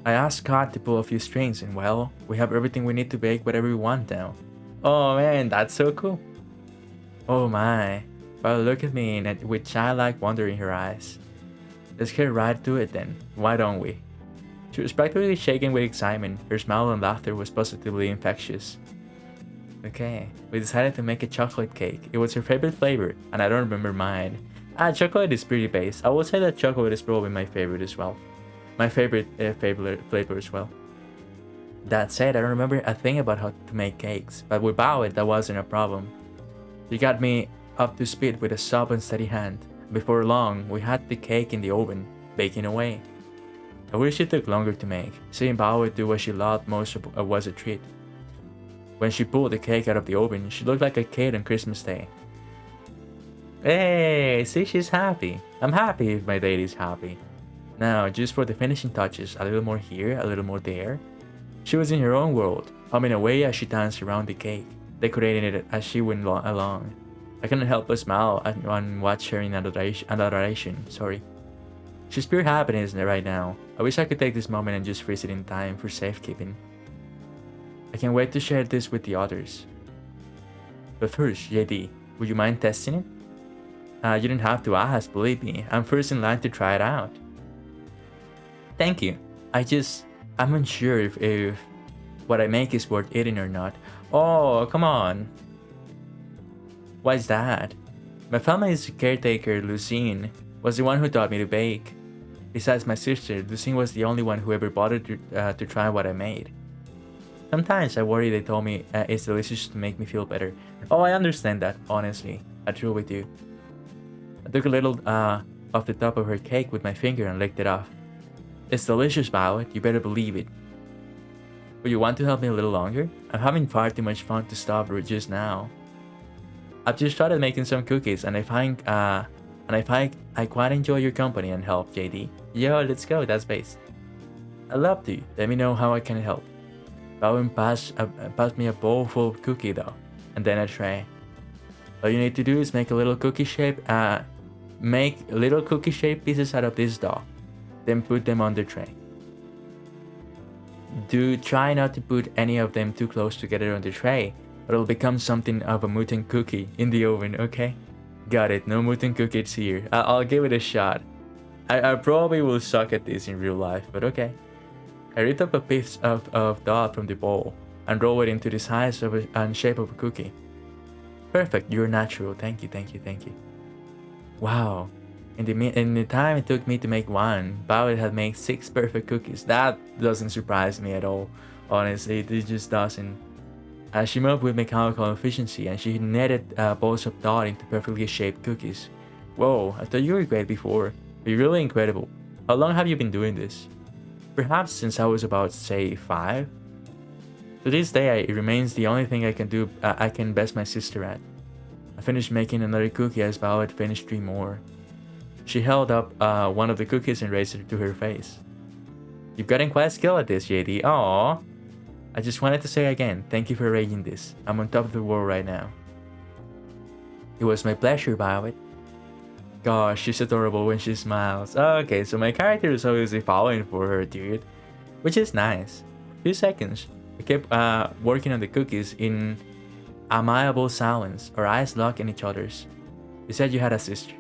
I asked Scott to pull a few strings, and well, we have everything we need to bake whatever we want now. Oh man, that's so cool. Oh my. Well, look at me with childlike wonder in her eyes. Let's get right to it then. Why don't we? She was practically shaking with excitement. Her smile and laughter was positively infectious. Okay, we decided to make a chocolate cake. It was her favorite flavor, and I don't remember mine. Chocolate is pretty base. I would say that chocolate is probably my favorite as well. My favorite flavor as well. That said, I don't remember a thing about how to make cakes, but with Bowet, that wasn't a problem. She got me up to speed with a soft and steady hand. Before long, we had the cake in the oven, baking away. I wish it took longer to make. Seeing Bowet do what she loved most was a treat. When she pulled the cake out of the oven, she looked like a kid on Christmas Day. Hey, see, she's happy. I'm happy if my lady's happy. Now, just for the finishing touches, a little more here, a little more there. She was in her own world, humming away as she danced around the cake, decorating it as she went along. I couldn't help but smile and watch her in adoration. She's pure happiness right now. I wish I could take this moment and just freeze it in time for safekeeping. I can't wait to share this with the others. But first, JD, would you mind testing it? You didn't have to ask, believe me. I'm first in line to try it out. Thank you. I'm unsure if what I make is worth eating or not. Oh, come on. Why's that? My family's caretaker, Lucine, was the one who taught me to bake. Besides my sister, Lucine was the only one who ever bothered to try what I made. Sometimes I worry they told me it's delicious to make me feel better. Oh, I understand that, honestly. I truly do. I took a little off the top of her cake with my finger and licked it off. It's delicious, Bowet. You better believe it. Would you want to help me a little longer? I'm having far too much fun to stop just now. I've just started making some cookies, and I find I quite enjoy your company and help, JD. Yo, let's go. That's base. I'd love to. Let me know how I can help. Bowet passed me a bowl full of cookie though, and then a tray. All you need to do is make little cookie shaped pieces out of this dough. Then put them on the tray. Do try not to put any of them too close together on the tray, or it'll become something of a mutant cookie in the oven, okay? Got it, no mutant cookies here. I'll give it a shot. I probably will suck at this in real life, but okay. I ripped up a piece of dough from the bowl and roll it into the size and shape of a cookie. Perfect, you're natural. Thank you. Wow. In the time it took me to make one, Bowet had made 6 perfect cookies. That doesn't surprise me at all. Honestly, it just doesn't. She moved with mechanical efficiency and she netted balls of dough into perfectly shaped cookies. Whoa, I thought you were great before. You're really incredible. How long have you been doing this? Perhaps since I was about, say, 5? To this day, it remains the only thing I can best my sister at. I finished making another cookie as Bowet finished 3 more. She held up one of the cookies and raised it to her face. You've gotten quite skilled at this, JD. Aww. I just wanted to say again, thank you for arranging this. I'm on top of the world right now. It was my pleasure, Bowet. Gosh, she's adorable when she smiles. Okay, so my character is obviously falling for her, dude. Which is nice. Few seconds. I kept working on the cookies in amiable silence, our eyes locked in each other's. You said you had a sister.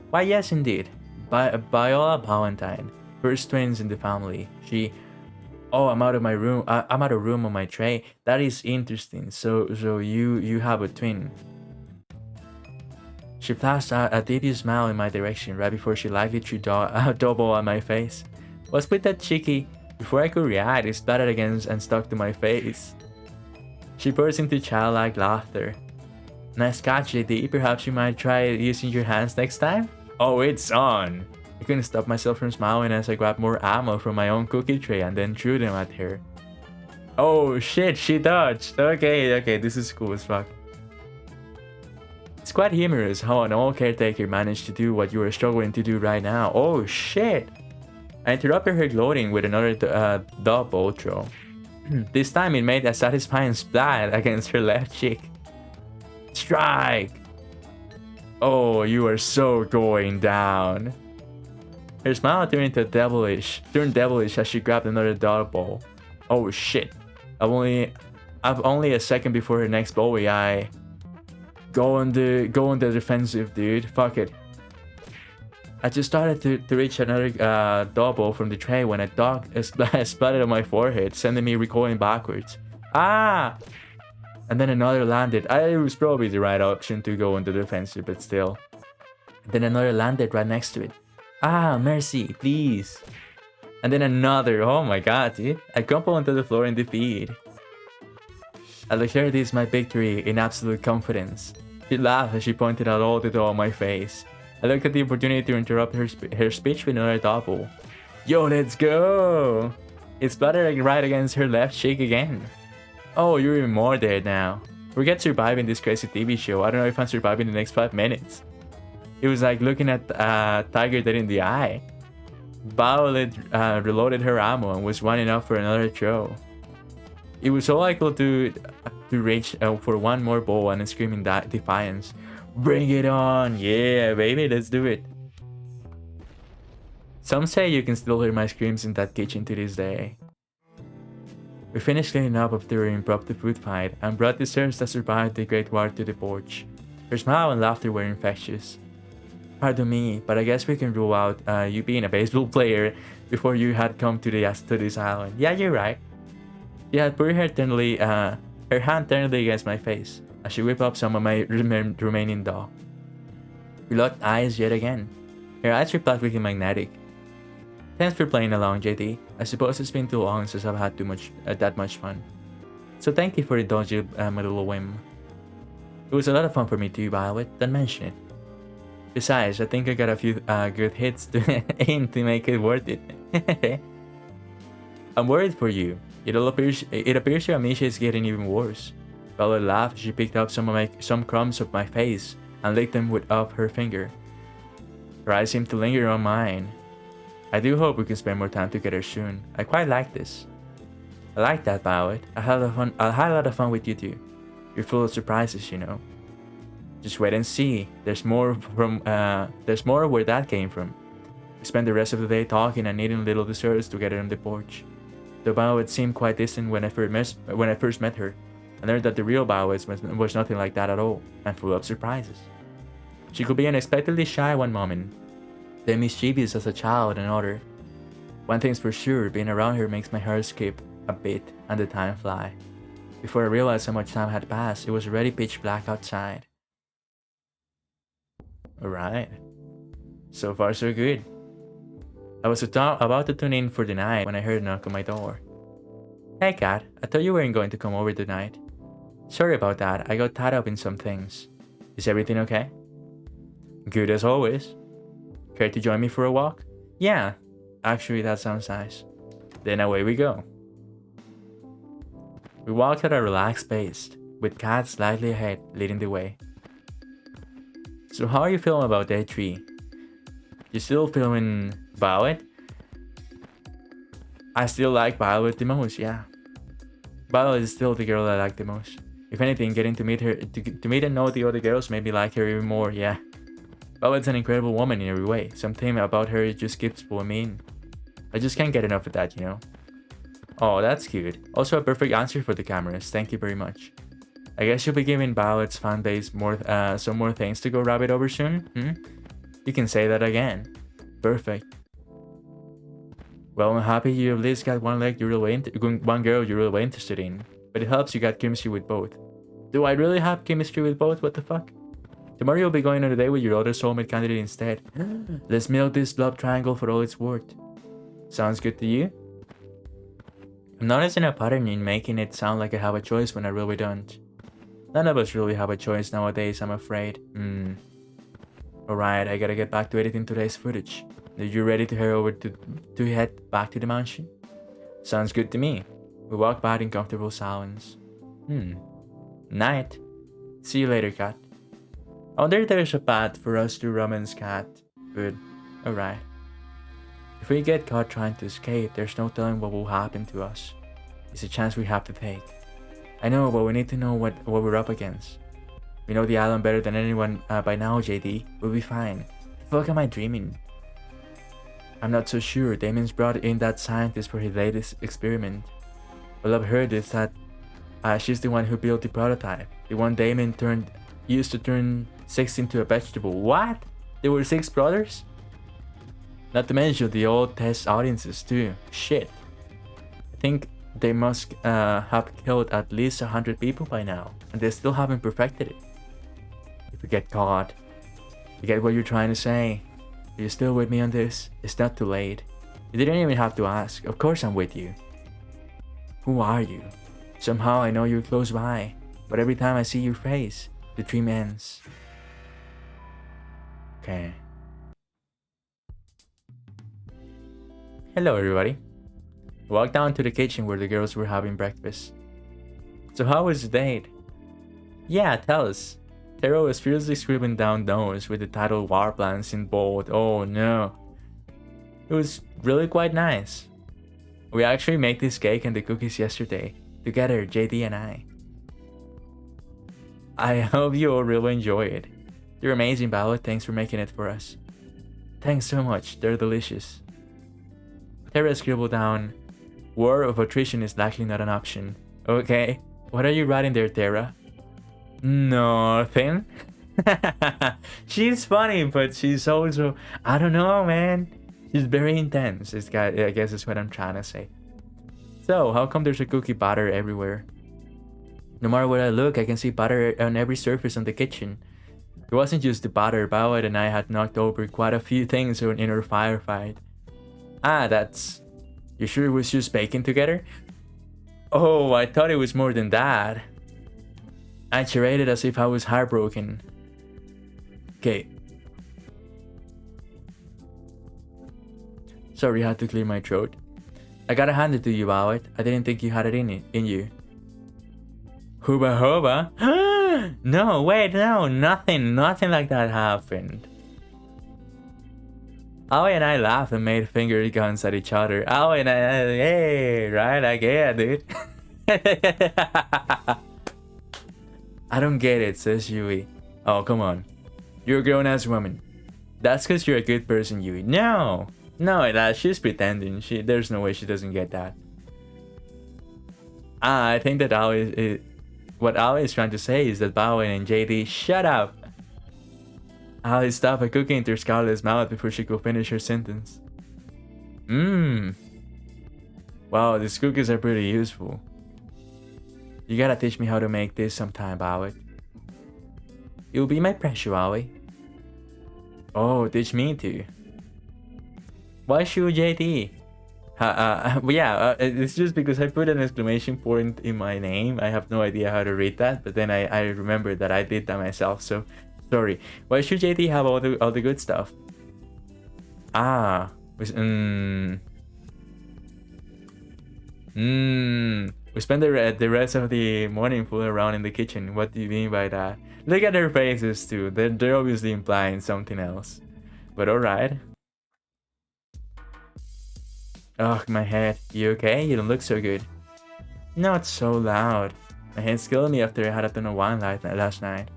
Why, yes, indeed. Viola Valentine, first twins in the family. Oh, I'm out of my room. I'm out of room on my tray. That is interesting. So you have a twin. She flashed a devious smile in my direction right before she likely threw a double on my face. What's with that cheeky? Before I could react, it splattered against and stuck to my face. She burst into childlike laughter. Nice catch, JD. Perhaps you might try using your hands next time? Oh, it's on! I couldn't stop myself from smiling as I grabbed more ammo from my own cookie tray and then threw them at her. Oh shit, she dodged! Okay, this is cool as fuck. It's quite humorous how an old caretaker managed to do what you are struggling to do right now. Oh shit! I interrupted her gloating with another double throw. This time it made a satisfying splat against her left cheek. Strike! Oh, you are so going down. Her smile turned devilish as she grabbed another dog ball. Oh shit! I've only a second before her next Bowie. I go on the defensive, dude. Fuck it. I just started to reach another dog ball from the tray when a dog splattered on my forehead, sending me recoiling backwards. Ah! And then another landed. It was probably the right option to go on the defensive, but still. Then another landed right next to it. Ah, mercy, please. And then another. Oh my god, dude. I crumpled onto the floor in defeat. I declared this my victory in absolute confidence. She laughed as she pointed out all the dough on my face. I looked at the opportunity to interrupt her speech with another double. Yo, let's go! It splattered right against her left cheek again. Oh, you're even more dead now. Forget surviving this crazy TV show. I don't know if I'm surviving the next 5 minutes. It was like looking at a tiger dead in the eye. Violet reloaded her ammo and was running up for another throw. It was all I could do to reach for one more ball and scream in defiance. Bring it on! Yeah, baby, let's do it. Some say you can still hear my screams in that kitchen to this day. We finished cleaning up after an impromptu food fight and brought desserts that survived the Great War to the porch. Her smile and laughter were infectious. Pardon me, but I guess we can rule out you being a baseball player before you had come to this island. Yeah, you're right. She had put her hand tenderly against my face as she whipped up some of my remaining dough. We locked eyes yet again. Her eyes were practically magnetic. Thanks for playing along, JD. I suppose it's been too long since I've had that much fun. So thank you for indulging my little whim. It was a lot of fun for me too, Violet. Don't mention it. Besides, I think I got a few good hits to aim to make it worth it. I'm worried for you. It appears your amnesia is getting even worse. Violet laughed. She picked up some crumbs of my face and licked them with her finger. Her eyes seemed to linger on mine. I do hope we can spend more time together soon. I quite like this. I like that, Violet. I had a lot of fun with you too. You're full of surprises, you know. Just wait and see. There's more where that came from. We spent the rest of the day talking and eating little desserts together on the porch. The Violet seemed quite distant when I first met her. I learned that the real Violet was nothing like that at all, and full of surprises. She could be unexpectedly shy one moment, then mischievous as a child another. One thing's for sure, being around her makes my heart skip a bit and the time fly. Before I realized how much time had passed, it was already pitch black outside. Alright. So far so good. I was about to tune in for the night when I heard a knock on my door. Hey Kat, I thought you weren't going to come over tonight. Sorry about that, I got tied up in some things. Is everything okay? Good as always. Care to join me for a walk? Yeah, actually that sounds nice. Then away we go. We walked at a relaxed pace, with Kat slightly ahead, leading the way. So how are you feeling about day 3? You still feeling Violet? I still like Violet the most, yeah. Violet is still the girl I like the most. If anything, getting to meet her, to meet and know the other girls made me like her even more, yeah. Violet's an incredible woman in every way. Something about her just keeps pulling me in. I just can't get enough of that, you know. Oh, that's cute. Also a perfect answer for the cameras. Thank you very much. I guess you'll be giving Violet's fanbase some more things to go rabbit over soon, hmm? You can say that again. Perfect. Well, I'm happy you at least got one one girl you're really interested in. But it helps you got chemistry with both. Do I really have chemistry with both? What the fuck? Tomorrow you'll be going on a date with your other soulmate candidate instead. Let's milk this love triangle for all it's worth. Sounds good to you? I'm noticing a pattern in making it sound like I have a choice when I really don't. None of us really have a choice nowadays, I'm afraid. Alright, I gotta get back to editing today's footage. Are you ready to head back to the mansion? Sounds good to me. We walk back in comfortable silence. Night. See you later, cat. I wonder if there's a path for us to romance cat. But, alright. If we get caught trying to escape, there's no telling what will happen to us. It's a chance we have to take. I know, but we need to know what we're up against. We know the island better than anyone by now, JD. We'll be fine. The fuck am I dreaming? I'm not so sure. Damon's brought in that scientist for his latest experiment. All I've heard is that she's the one who built the prototype. The one Damon used to turn 6 into a vegetable. What? There were 6 brothers? Not to mention the old test audiences too. Shit. I think they must have killed at least 100 people by now, and they still haven't perfected it. If we get caught, you get what you're trying to say. Are you still with me on this? It's not too late. You didn't even have to ask. Of course I'm with you. Who are you? Somehow I know you're close by, but every time I see your face, the dream ends. Okay. Hello everybody. Walk down to the kitchen where the girls were having breakfast. So how was the date? Yeah, tell us. Taro was fiercely scribbling down notes with the title War Plans in bold. Oh no. It was really quite nice. We actually made this cake and the cookies yesterday. Together, JD and I. I hope you all really enjoy it. You're amazing, Bao. Thanks for making it for us. Thanks so much. They're delicious. Tara scribbled down, war of attrition is likely not an option. Okay, what are you writing there, Tara? Nothing. She's funny, but she's also, I don't know, man. She's very intense. I guess is what I'm trying to say. So, how come there's a cookie batter everywhere? No matter where I look, I can see batter on every surface on the kitchen. It wasn't just the batter. Bao and I had knocked over quite a few things in our firefight. Ah, that's... You sure it was just baking together? Oh, I thought it was more than that. I gyrated as if I was heartbroken. Okay. Sorry, I had to clear my throat. I gotta hand it to you, Bao. I didn't think you had it in you. Hooba hooba? No, wait, no, nothing like that happened. Aoi and I laughed and made finger guns at each other. Aoi and I, hey, right? I get it, dude. I don't get it, says Yui. Oh, come on. You're a grown-ass woman. That's because you're a good person, Yui. No, she's pretending. There's no way she doesn't get that. I think that what Aoi is trying to say is that Bao and JD, shut up. Aoi stopped a cookie into Scarlett's mouth before she could finish her sentence. Wow, these cookies are pretty useful. You gotta teach me how to make this sometime, Bao. You'll be my pressure, Aoi. Oh, teach me too. Why should JD? It's just because I put an exclamation point in my name. I have no idea how to read that, but then I remembered that I did that myself, so sorry. Why should JD have all the good stuff? We spend the rest of the morning fooling around in the kitchen. What do you mean by that? Look at their faces too. They're obviously implying something else. But alright. Ugh, my head. You okay? You don't look so good. Not so loud. My head's killing me after I had a ton of wine last night.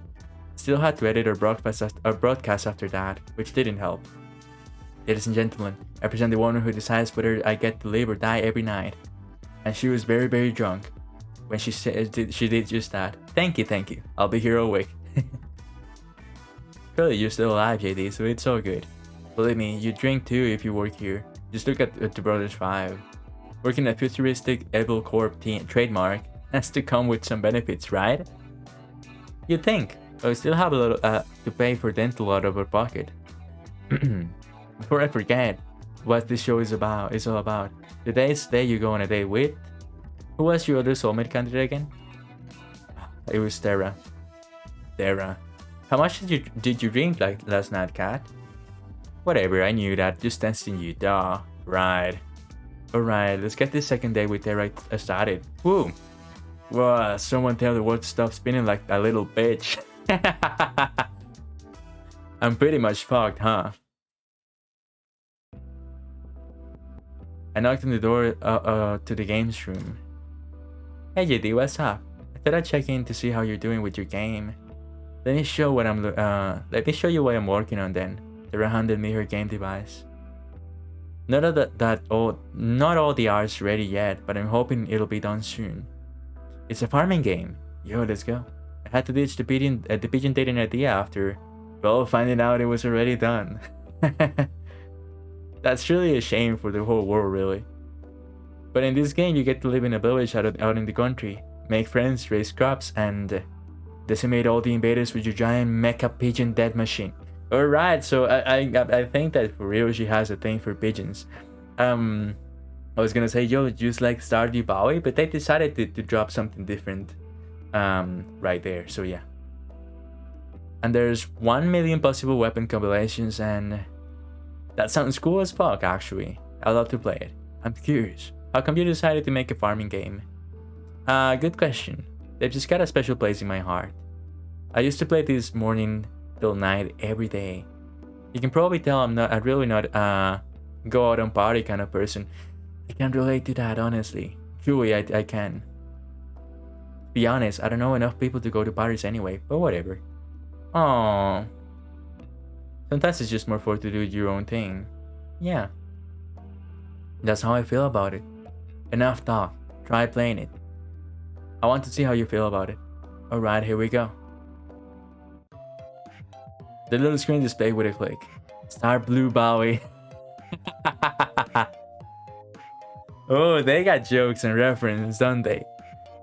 Still had to edit our broadcast after that, which didn't help. Ladies and gentlemen, I present the woman who decides whether I get to live or die every night. And she was very, very drunk when she said she did just that. Thank you. I'll be here all week. Clearly, you're still alive, JD, so it's all good. Believe me, you drink too if you work here. Just look at the Brothers 5. Working a futuristic Evil Corp trademark has to come with some benefits, right? You'd think, but we still have a lot to pay for dental out of our pocket. Before I forget what this show is all about. Today's day you go on a date with. Who was your other soulmate candidate again? It was Terra. Terra. How much did you drink like last night, Kat? Whatever, I knew that. Just testing you, duh. Right. Alright, let's get this second day with Terra started. Woo! Whoa, someone tell the world to stop spinning like a little bitch. I'm pretty much fucked, huh? I knocked on the door to the games room. Hey JD, what's up? I thought I'd check in to see how you're doing with your game. Let me show you what I'm working on then. Terra handed me her game device. Not all the art's ready yet, but I'm hoping it'll be done soon. It's a farming game. Yo, let's go. I had to ditch the pigeon dating idea after, well, finding out it was already done. That's really a shame for the whole world, really. But in this game, you get to live in a village out in the country, make friends, raise crops, and decimate all the invaders with your giant mecha pigeon death machine. Alright, so I think that for real she has a thing for pigeons. I was gonna say, yo, just like Stardew Valley, but they decided to drop something different right there, so yeah. And there's 1 million possible weapon combinations, and that sounds cool as fuck, actually. I'd love to play it. I'm curious, how come you decided to make a farming game? Good question. They've just got a special place in my heart. I used to play this morning till night every day. You can probably tell I'm really not go out and party kind of person. I can't relate to that, honestly. Truly, I can. To be honest, I don't know enough people to go to parties anyway, but whatever. Aww. Sometimes it's just more fun to do your own thing. Yeah. That's how I feel about it. Enough talk. Try playing it. I want to see how you feel about it. Alright, here we go. The little screen displayed with a click. Start Blue Bowie. Oh, they got jokes and references, don't they?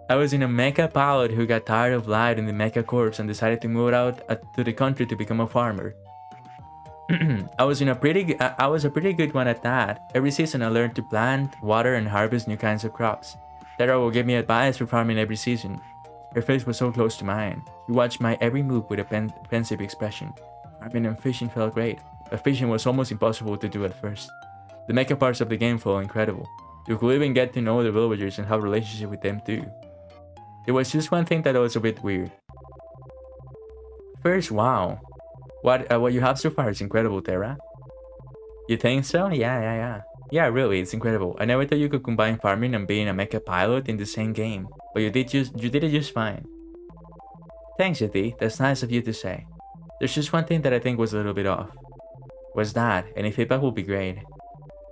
I was in a mecha pilot who got tired of life in the mecha corps and decided to move out to the country to become a farmer. I was a pretty good one at that. Every season I learned to plant, water, and harvest new kinds of crops. Terra will give me advice for farming every season. Her face was so close to mine. She watched my every move with a pensive expression. Farming and fishing felt great, but fishing was almost impossible to do at first. The mecha parts of the game felt incredible. You could even get to know the villagers and have a relationship with them too. There was just one thing that was a bit weird. First, wow. What you have so far is incredible, Terra. You think so? Yeah. Yeah, really, it's incredible. I never thought you could combine farming and being a mecha pilot in the same game, but you did it just fine. Thanks, Yeti. That's nice of you to say. There's just one thing that I think was a little bit off. What's that? Any feedback will be great.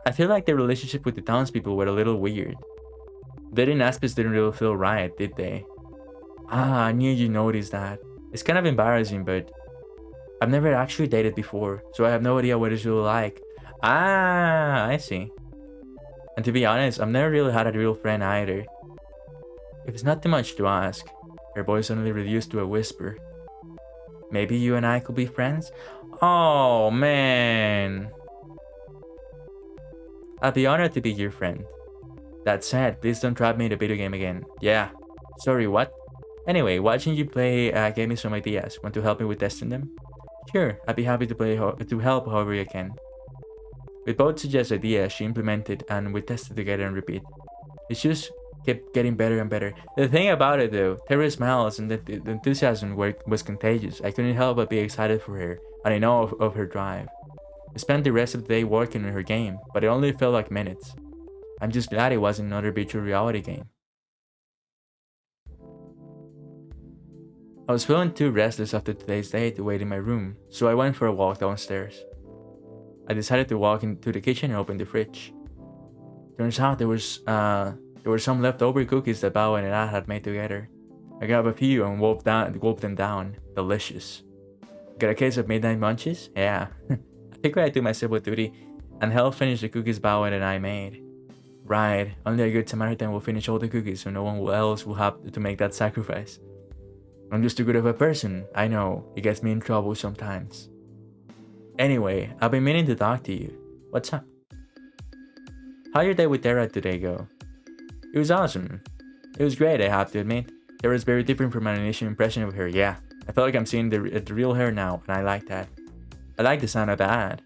I feel like the relationship with the townspeople were a little weird. Dating aspects didn't really feel right, did they? Ah, I knew you noticed that. It's kind of embarrassing, but I've never actually dated before, so I have no idea what it's really like. Ah, I see. And to be honest, I've never really had a real friend either. If it's not too much to ask, her voice suddenly reduced to a whisper. Maybe you and I could be friends? Oh, man. I'd be honored to be your friend. That said, please don't trap me in a video game again. Yeah. Sorry, what? Anyway, watching you play gave me some ideas. Want to help me with testing them? Sure, I'd be happy to help however I can. We both suggest ideas she implemented and we tested together and repeat. It just kept getting better and better. The thing about it though, Terra's smiles and the enthusiasm was contagious. I couldn't help but be excited for her, and I know of her drive. I spent the rest of the day working on her game, but it only felt like minutes. I'm just glad it wasn't another virtual reality game. I was feeling too restless after today's day to wait in my room, so I went for a walk downstairs. I decided to walk into the kitchen and open the fridge. Turns out there were some leftover cookies that Bao and I had made together. I grabbed a few and wolfed them down. Delicious. Got a case of midnight munchies? Yeah. Figure I do my civil duty and help finish the cookies Bao and I made. Right, only a good Samaritan will finish all the cookies, so no one else will have to make that sacrifice. I'm just too good of a person, I know. It gets me in trouble sometimes. Anyway, I've been meaning to talk to you. What's up? How'd your day with Terra today go? It was awesome. It was great, I have to admit. Terra's very different from my initial impression of her, yeah. I feel like I'm seeing the real her now, and I like that. I like the sound of that.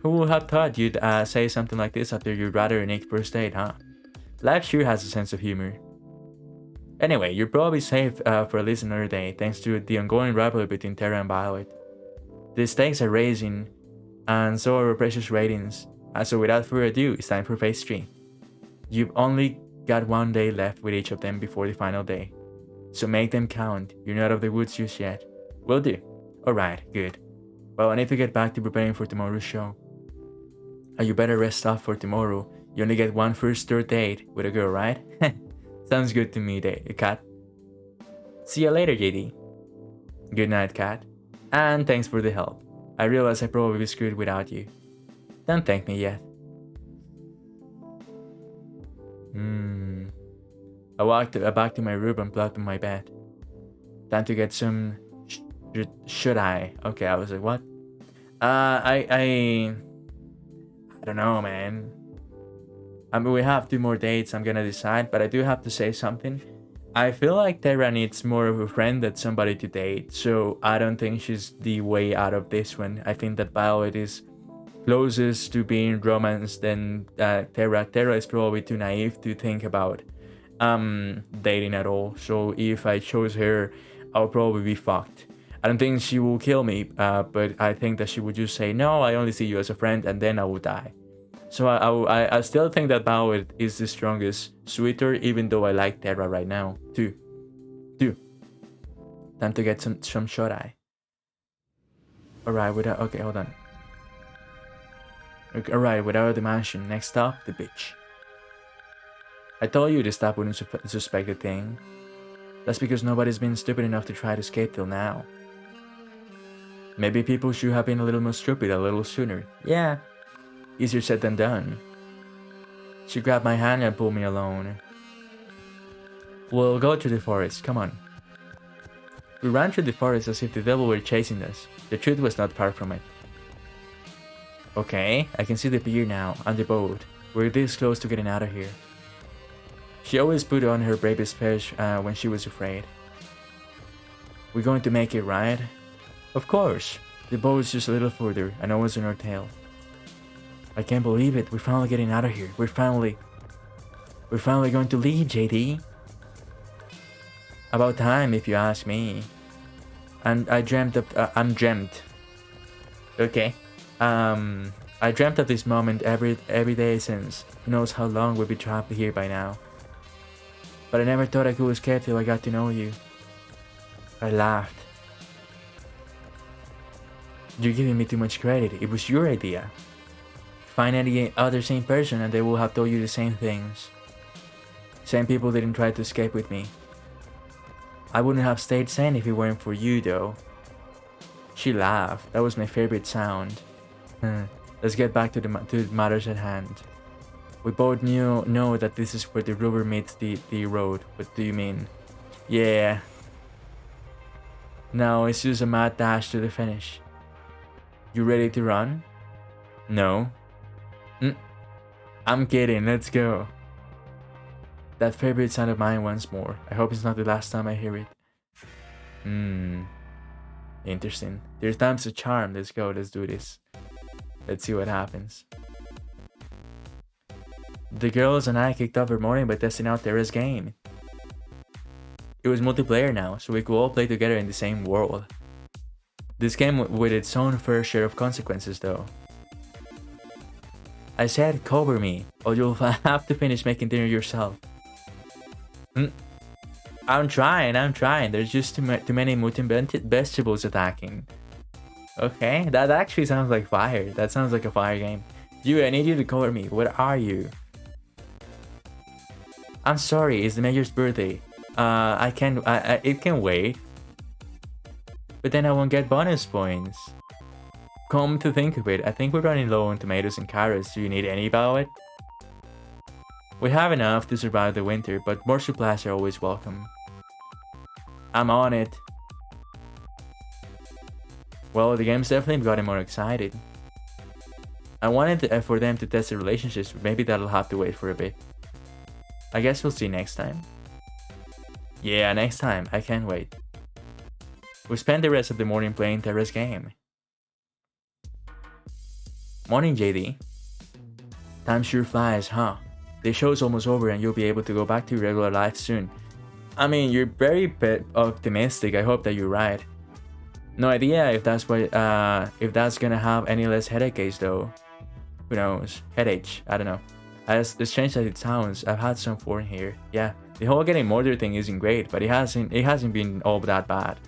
Who would have thought you'd say something like this after your rather unique first date, huh? Life sure has a sense of humor. Anyway, you're probably safe for at least another day, thanks to the ongoing rivalry between Terra and Violet. The stakes are raising, and so are our precious ratings. So without further ado, it's time for phase 3. You've only got one day left with each of them before the final day. So make them count, you're not out of the woods just yet. Will do. Alright, good. Well, I need to get back to preparing for tomorrow's show. You better rest up for tomorrow. You only get one first third date with a girl, right? Sounds good to me, Kat. See you later, JD. Good night, Kat. And thanks for the help. I realize I probably be screwed without you. Don't thank me yet. I walked back to my room and plugged in my bed. Time to get some... Should I? Okay, I was like, what? I don't know, man. I mean, we have 2 more dates, I'm gonna decide, but I do have to say something. I feel like Terra needs more of a friend than somebody to date, so I don't think she's the way out of this one. I think that Violet is closest to being romanced than Terra. Terra is probably too naive to think about dating at all, so if I chose her, I'll probably be fucked. I don't think she will kill me, but I think that she would just say, no, I only see you as a friend, and then I will die. So I still think that Violet is the strongest suitor, even though I like Terra right now, too. Time to get some shot-eye. Alright, okay, hold on. Alright, without the mansion, next up, the bitch. I told you the staff wouldn't suspect a thing. That's because nobody's been stupid enough to try to escape till now. Maybe people should have been a little more stupid a little sooner. Yeah, easier said than done. She grabbed my hand and pulled me along. We'll go to the forest, come on. We ran through the forest as if the devil were chasing us. The truth was not far from it. Okay, I can see the pier now, and the boat. We're this close to getting out of here. She always put on her bravest face when she was afraid. We're going to make it, right? Of course. The boat's just a little further, and no one's on our tail. I can't believe it. We're finally getting out of here. We're finally going to leave, JD. About time, if you ask me. And I dreamt of... Okay. I dreamt of this moment every day since. Who knows how long we'll be trapped here by now. But I never thought I could escape till I got to know you. I laughed. You're giving me too much credit. It was your idea. Find any other sane person and they will have told you the same things. Same people didn't try to escape with me. I wouldn't have stayed sane if it weren't for you, though. She laughed. That was my favorite sound. Let's get back to the matters at hand. We both know that this is where the river meets the road. What do you mean? Yeah. Now it's just a mad dash to the finish. You ready to run? No. I'm kidding, let's go. That favorite sound of mine once more. I hope it's not the last time I hear it. Interesting. There's times of charm. Let's go, let's do this. Let's see what happens. The girls and I kicked off our morning by testing out Terra's game. It was multiplayer now, so we could all play together in the same world. This came with its own fair share of consequences, though. I said cover me, or you'll have to finish making dinner yourself. I'm trying. There's just too many mutant vegetables attacking. Okay, that actually sounds like fire. That sounds like a fire game. I need you to cover me. Where are you? I'm sorry, it's the mayor's birthday. It can wait. But then I won't get bonus points. come to think of it, I think we're running low on tomatoes and carrots. Do you need any about it? We have enough to survive the winter, but more supplies are always welcome. I'm on it. Well, the game's definitely gotten more excited. I wanted for them to test the relationships, but maybe that'll have to wait for a bit. I guess we'll see next time. Yeah, next time. I can't wait. We spent the rest of the morning playing Terra's game. Morning, JD. Time sure flies, huh? The show's almost over and you'll be able to go back to your regular life soon. I mean, you're very optimistic. I hope that you're right. No idea if that's gonna have any less headaches though. Who knows? Headache. I don't know. As strange as it sounds, I've had some for here. Yeah, the whole getting murdered thing isn't great, but it hasn't been all that bad.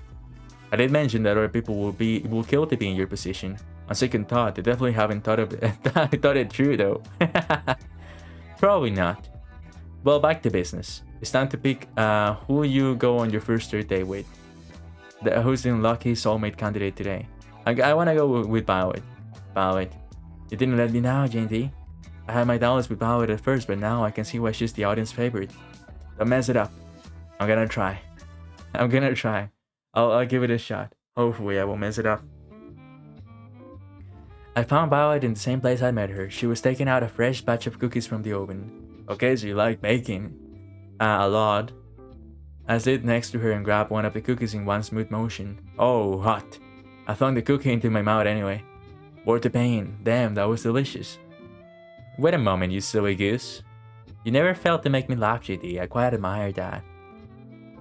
I did mention that other people will kill to be in your position. On second thought, they definitely haven't thought it through though. Probably not. Well, back to business. It's time to pick who you go on your first third date with. Who's the lucky soulmate candidate today? I wanna go with Bowit. Bowit. You didn't let me know, JD. I had my doubts with Bowit at first, but now I can see why she's the audience favorite. Don't mess it up. I'm gonna try. I'll give it a shot. Hopefully I won't mess it up. I found Bowit in the same place I met her. She was taking out a fresh batch of cookies from the oven. Okay, so you like baking. A lot. I slid next to her and grabbed one of the cookies in one smooth motion. Oh, hot. I flung the cookie into my mouth anyway. Worth the pain. Damn, that was delicious. Wait a moment, you silly goose. You never failed to make me laugh, JD. I quite admire that.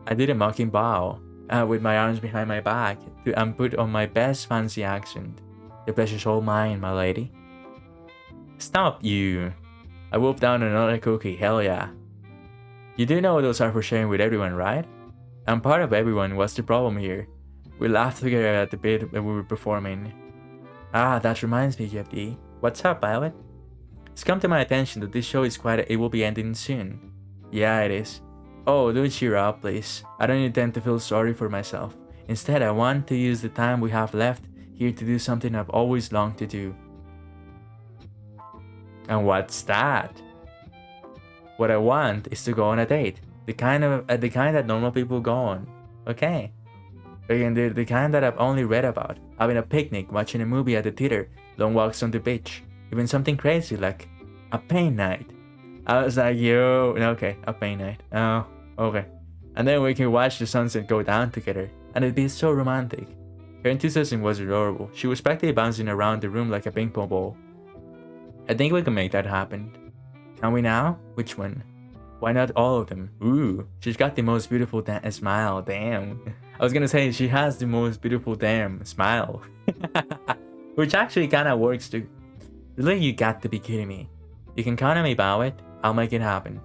I did a mocking bow, with my arms behind my back, and put on my best fancy accent. The pleasure's all mine, my lady. Stop, you. I wolfed down another cookie, hell yeah. You do know those are for sharing with everyone, right? I'm part of everyone, what's the problem here? We laughed together at the bit when we were performing. Ah, that reminds me, JD. What's up, Violet? It's come to my attention that this show it will be ending soon. Yeah, it is. Oh, don't cheer up, please. I don't intend to feel sorry for myself. Instead, I want to use the time we have left here to do something I've always longed to do. And what's that? What I want is to go on a date. The kind that normal people go on. Okay. Again, the kind that I've only read about. Having a picnic, watching a movie at the theater, long walks on the beach. Even something crazy like a paint night. I was like, yo, okay, a paint night. Oh, okay. And then we can watch the sunset go down together. And it'd be so romantic. Her enthusiasm was adorable. She was practically bouncing around the room like a ping pong ball. I think we can make that happen. Can we now? Which one? Why not all of them? Ooh, she's got the most beautiful smile. Damn. I was gonna say she has the most beautiful damn smile. Which actually kinda works too. Really, you got to be kidding me. You can count on me, Bowit. I'll make it happen.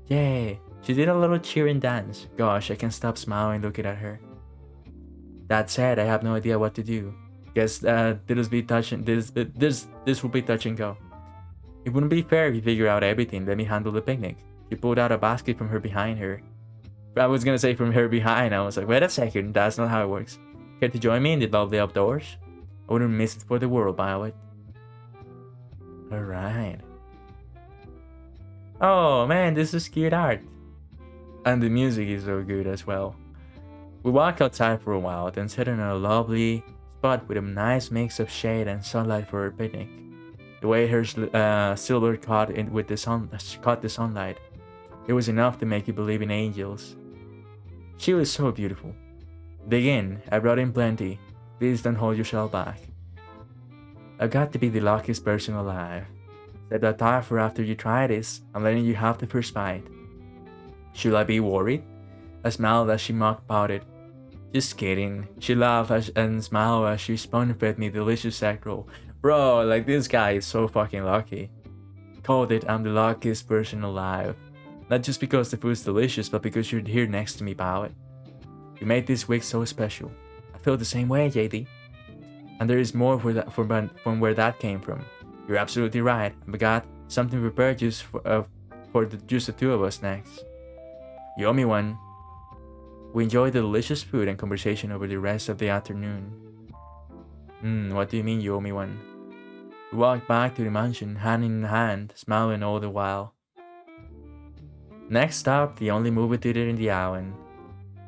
Yay. She did a little cheer and dance. Gosh, I can't stop smiling looking at her. That said, I have no idea what to do. Guess this will be touch and go. It wouldn't be fair if you figure out everything. Let me handle the picnic. She pulled out a basket from behind her. I was gonna say from her behind. I was like, wait a second, that's not how it works. Care to join me in the lovely outdoors? I wouldn't miss it for the world, Violet. Alright. Oh man, this is cute art. And the music is so good as well. We walked outside for a while, then sat in a lovely spot with a nice mix of shade and sunlight for our picnic. The way her silver caught the sunlight, it was enough to make you believe in angels. She was so beautiful. Dig in, I brought in plenty. Please don't hold yourself back. I've got to be the luckiest person alive. Set that time for after you try this. I'm letting you have the first bite. Should I be worried? I smiled as she mocked about it. Just kidding. She laughed and smiled as she spoon-fed me delicious egg roll. Bro, like this guy is so fucking lucky. Called it, I'm the luckiest person alive. Not just because the food's delicious, but because you're here next to me, Bowit. You made this week so special. I feel the same way, JD. And there is more from where that came from. You're absolutely right. I got something prepared just for just the two of us next. You owe me one. We enjoyed the delicious food and conversation over the rest of the afternoon. What do you mean you owe me one? We walked back to the mansion, hand in hand, smiling all the while. Next stop, the only movie theater in the island.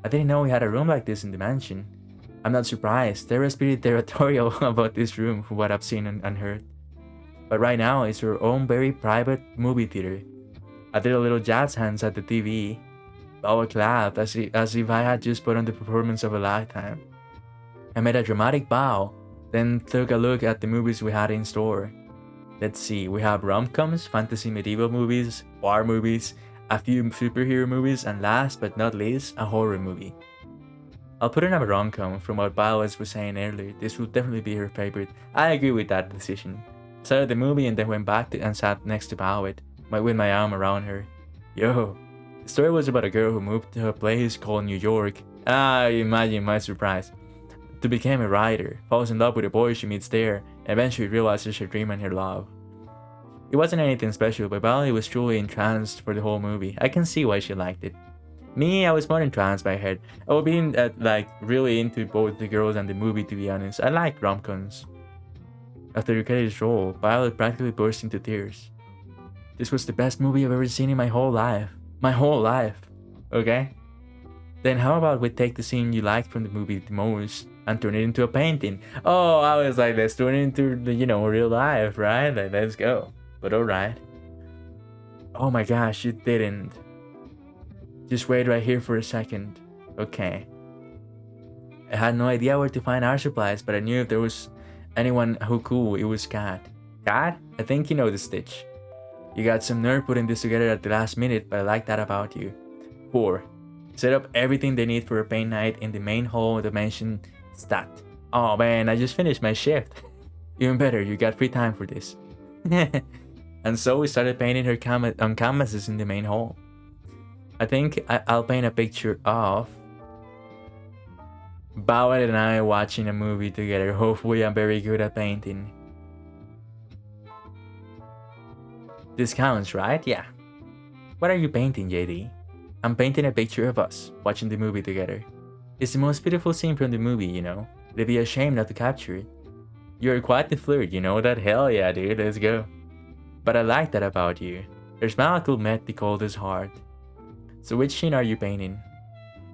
I didn't know we had a room like this in the mansion. I'm not surprised. They were pretty territorial about this room from what I've seen and heard. But right now, it's our own very private movie theater. I did a little jazz hands at the TV. Bella clapped as if I had just put on the performance of a lifetime. I made a dramatic bow, then took a look at the movies we had in store. Let's see, we have rom-coms, fantasy medieval movies, war movies, a few superhero movies, and last but not least, a horror movie. I'll put in a rom-com from what Violet was saying earlier. This will definitely be her favorite. I agree with that decision. Started the movie and then went back and sat next to Violet, with my arm around her. Yo, the story was about a girl who moved to a place called New York. Imagine my surprise. To become a writer, falls in love with a boy she meets there, and eventually realizes her dream and her love. It wasn't anything special, but Valerie was truly entranced for the whole movie. I can see why she liked it. Me, I was more entranced by her. I was being really into both the girls and the movie, to be honest. I like rom-coms. After the credits roll, Violet practically burst into tears. This was the best movie I've ever seen in my whole life. My whole life. Okay? Then how about we take the scene you liked from the movie the most and turn it into a painting? Oh, I was like, let's turn it into real life, right? Let's go. But alright. Oh my gosh, you didn't. Just wait right here for a second. Okay. I had no idea where to find art supplies, but I knew if there was anyone who could, it was Kat. Kat? I think you know the stitch. You got some nerve putting this together at the last minute, but I like that about you. 4. Set up everything they need for a paint night in the main hall of the mansion. Stat. Oh man, I just finished my shift. Even better, you got free time for this. And so we started painting her on canvases in the main hall. I think I'll paint a picture of Bauer and I watching a movie together. Hopefully I'm very good at painting. This counts, right? Yeah. What are you painting, JD? I'm painting a picture of us watching the movie together. It's the most beautiful scene from the movie, you know? It'd be a shame not to capture it. You're quite the flirt, you know that? Hell yeah, dude, let's go. But I like that about you. Your smile could melt the coldest heart. So which scene are you painting?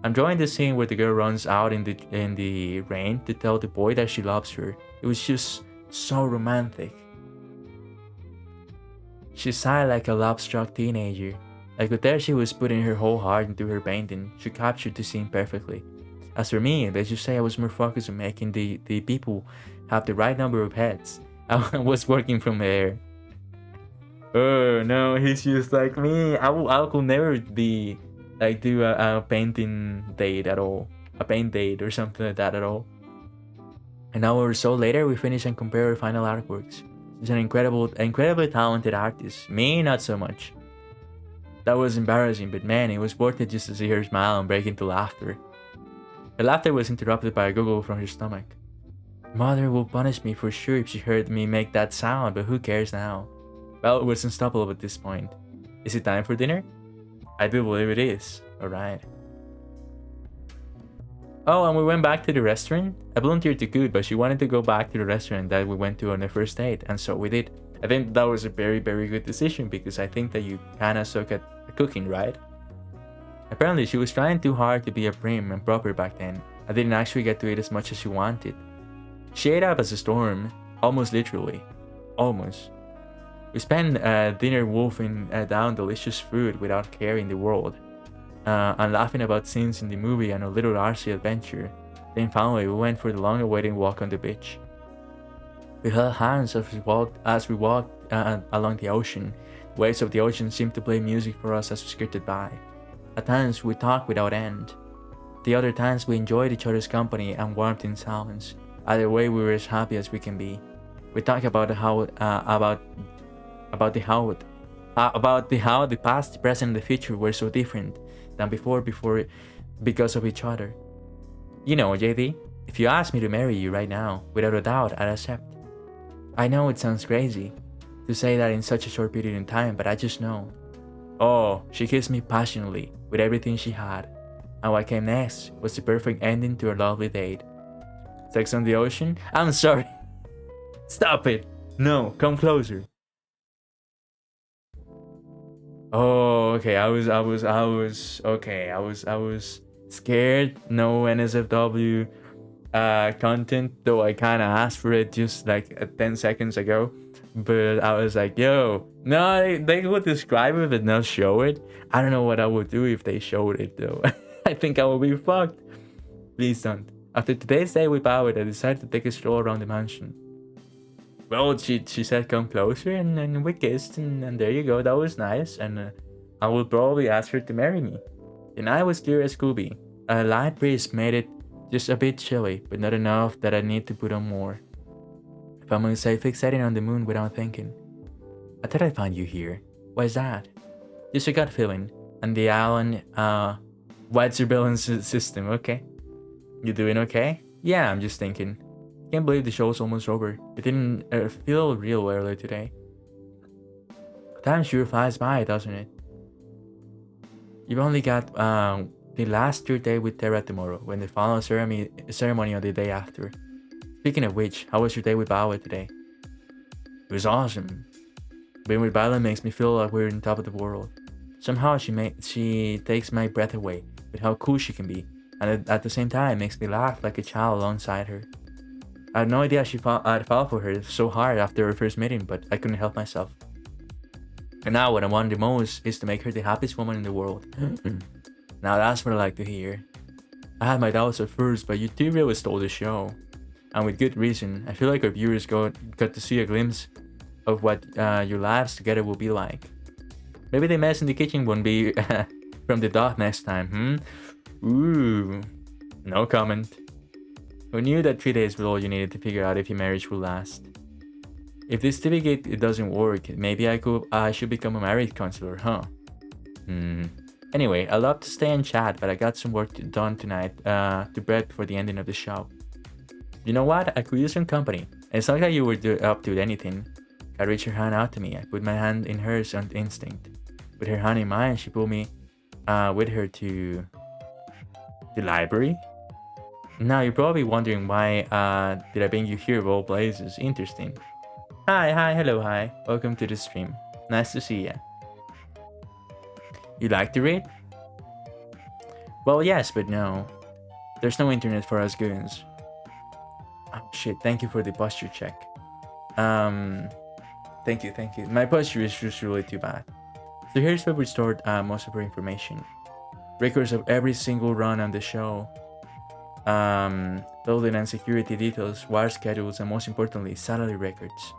I'm drawing the scene where the girl runs out in the rain to tell the boy that she loves her. It was just so romantic. She sighed like a love-struck teenager. I could tell she was putting her whole heart into her painting. She captured the scene perfectly. As for me, let's just say I was more focused on making the people have the right number of heads. I was working from there. Oh no, he's just like me. I could never be do a painting date at all. A paint date or something like that at all. An hour or so later, we finish and compare our final artworks. She's an incredibly talented artist. Me, not so much. That was embarrassing, but man, it was worth it just to see her smile and break into laughter. Her laughter was interrupted by a gurgle from her stomach. Mother will punish me for sure if she heard me make that sound, but who cares now? Well, it was unstoppable at this point. Is it time for dinner? I do believe it is. Alright. Oh, and we went back to the restaurant? I volunteered to cook, but she wanted to go back to the restaurant that we went to on the first date, and so we did. I think that was a very, very good decision because I think that you kinda suck at cooking, right? Apparently, she was trying too hard to be a prim and proper back then. I didn't actually get to eat as much as she wanted. She ate up as a storm, almost literally. Almost. We spent dinner wolfing down delicious food without caring the world, and laughing about scenes in the movie and a little RC adventure. Then finally, we went for the long-awaited walk on the beach. We held hands as we walked along the ocean. Waves of the ocean seemed to play music for us as we skirted by. At times, we talked without end. The other times, we enjoyed each other's company and warmth in silence. Either way, we were as happy as we can be. We talked about how the past, the present, and the future were so different than before because of each other. You know, JD, if you asked me to marry you right now, without a doubt, I'd accept. I know it sounds crazy to say that in such a short period of time, but I just know. Oh, she kissed me passionately with everything she had, and what came next was the perfect ending to our lovely date. Sex on the Ocean? I'm sorry. Stop it. No, come closer. Oh, okay. I was scared. No NSFW content, though I kind of asked for it just like 10 seconds ago. But I was like, yo, no, they would describe it but not show it. I don't know what I would do if they showed it though. I think I would be fucked. Please don't. After today's day with Bowed, I decided to take a stroll around the mansion. Well, she said come closer and we kissed and there you go. That was nice. And I will probably ask her to marry me. The night was clear as Scooby. A light breeze made it just a bit chilly, but not enough that I need to put on more. If I'm gonna say fixating on the moon without thinking. I thought I'd find you here. Why is that? Just a gut feeling. And the Allen, wide surveillance system, okay? You doing okay? Yeah, I'm just thinking. Can't believe the show's almost over. It didn't feel real earlier today. Time sure flies by, doesn't it? You've only got the last your day with Terra tomorrow, when the final ceremony on the day after. Speaking of which, how was your day with Bawa today? It was awesome. Being with Bala makes me feel like we're on top of the world. Somehow she takes my breath away with how cool she can be, and at the same time makes me laugh like a child alongside her. I had no idea I'd fall for her so hard after our first meeting, but I couldn't help myself. And now what I want the most is to make her the happiest woman in the world. Now that's what I like to hear. I had my doubts at first, but you two really stole the show. And with good reason. I feel like our viewers got to see a glimpse of what your lives together will be like. Maybe the mess in the kitchen won't be from the dot next time, Ooh, no comment. Who knew that 3 days was all you needed to figure out if your marriage will last? If this certificate it doesn't work, maybe I should become a marriage counselor, huh? Anyway, I love to stay and chat, but I got some work done tonight to prep before the ending of the show. You know what? I could use some company. It's not like you were up to anything. I reached her hand out to me. I put my hand in hers on instinct. With her hand in mine, she pulled me with her to the library. Now you're probably wondering why did I bring you here of all places. Interesting. Hi, hello, hi. Welcome to the stream. Nice to see ya. You like to read? Well, yes, but no. There's no internet for us goons. Oh shit, thank you for the posture check. Thank you. My posture is just really too bad. So here's where we stored most of our information. Records of every single run on the show. Building and security details, wire schedules, and most importantly, salary records.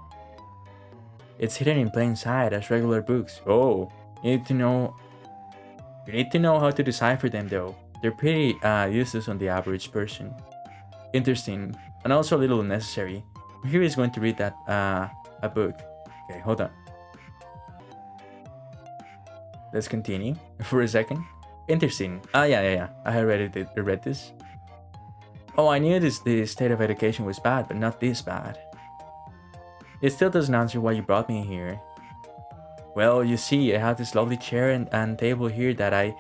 It's hidden in plain sight as regular books. Oh, you need to know how to decipher them though. They're pretty useless on the average person. Interesting, and also a little unnecessary. Here is going to read that a book. Okay, hold on. Let's continue for a second. Interesting. Yeah. I had read this. Oh, I knew the state of education was bad, but not this bad. It still doesn't answer why you brought me here. Well, you see, I have this lovely chair and table here that I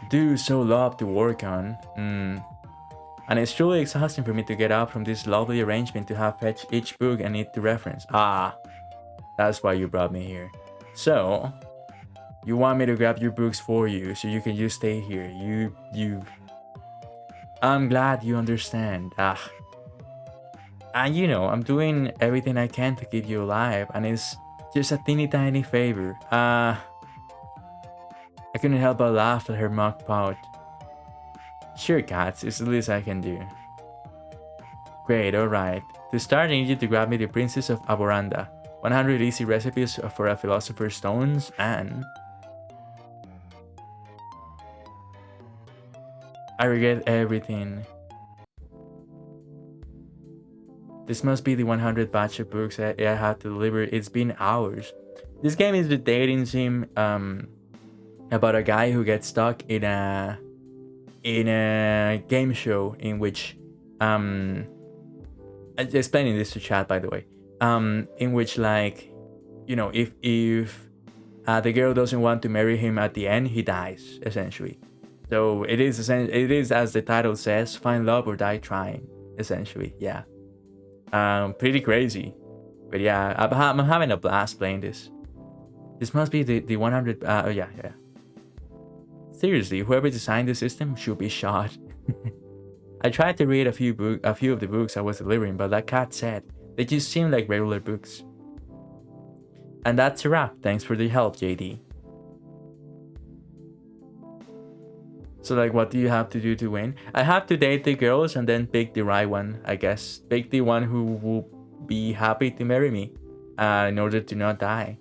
do so love to work on. And it's truly exhausting for me to get up from this lovely arrangement to have fetch each book and need to reference. That's why you brought me here. So, you want me to grab your books for you so you can just stay here. I'm glad you understand. And you know, I'm doing everything I can to keep you alive, and it's just a teeny tiny favor. I couldn't help but laugh at her mock pout. Sure, cats, it's the least I can do. Great, alright. To start, I need you to grab me the Princess of Aboranda. 100 easy recipes for a Philosopher's Stones, and... I regret everything. This must be the 100th batch of books I had to deliver. It's been hours. This game is the dating sim about a guy who gets stuck in a game show in which explaining this to chat, by the way, in which, like, you know, if the girl doesn't want to marry him at the end, he dies, essentially. So it is as the title says, find love or die trying. essentially. Yeah. Pretty crazy. But yeah, I'm having a blast playing this. This must be the 100. Oh yeah, yeah. Seriously, whoever designed the system should be shot. I tried to read a few of the books I was delivering, but like Kat said, they just seem like regular books. And that's a wrap. Thanks for the help, JD. So like, what do you have to do to win? I have to date the girls and then pick the right one, I guess. Pick the one who will be happy to marry me, in order to not die.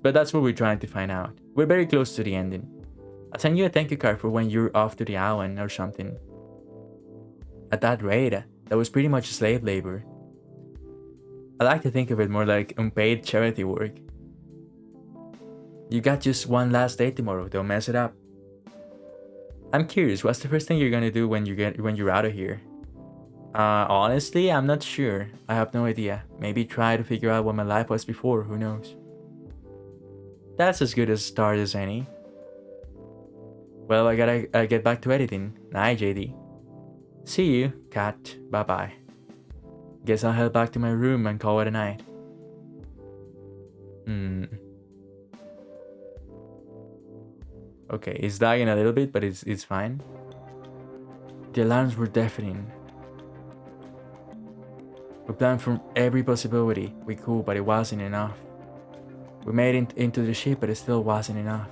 But that's what we're trying to find out. We're very close to the ending. I'll send you a thank you card for when you're off to the island or something. At that rate, that was pretty much slave labor. I like to think of it more like unpaid charity work. You got just one last day tomorrow, don't mess it up. I'm curious, what's the first thing you're gonna do when you're out of here? Honestly, I'm not sure. I have no idea. Maybe try to figure out what my life was before, who knows? That's as good a start as any. Well, I gotta get back to editing. Night, JD. See you, Kat. Bye-bye. Guess I'll head back to my room and call it a night. Okay, it's lagging a little bit, but it's fine. The alarms were deafening. We planned for every possibility we could, but it wasn't enough. We made it into the ship, but it still wasn't enough.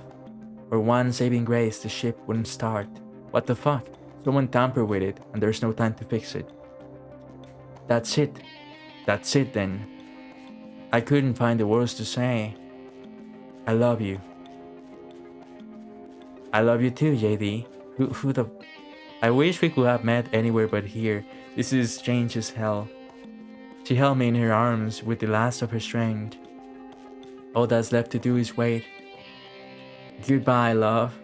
For one saving grace, the ship wouldn't start. What the fuck? Someone tampered with it, and there's no time to fix it. That's it. That's it then. I couldn't find the words to say. I love you. I love you too, JD. Who the... I wish we could have met anywhere but here. This is strange as hell. She held me in her arms with the last of her strength. All that's left to do is wait. Goodbye, love.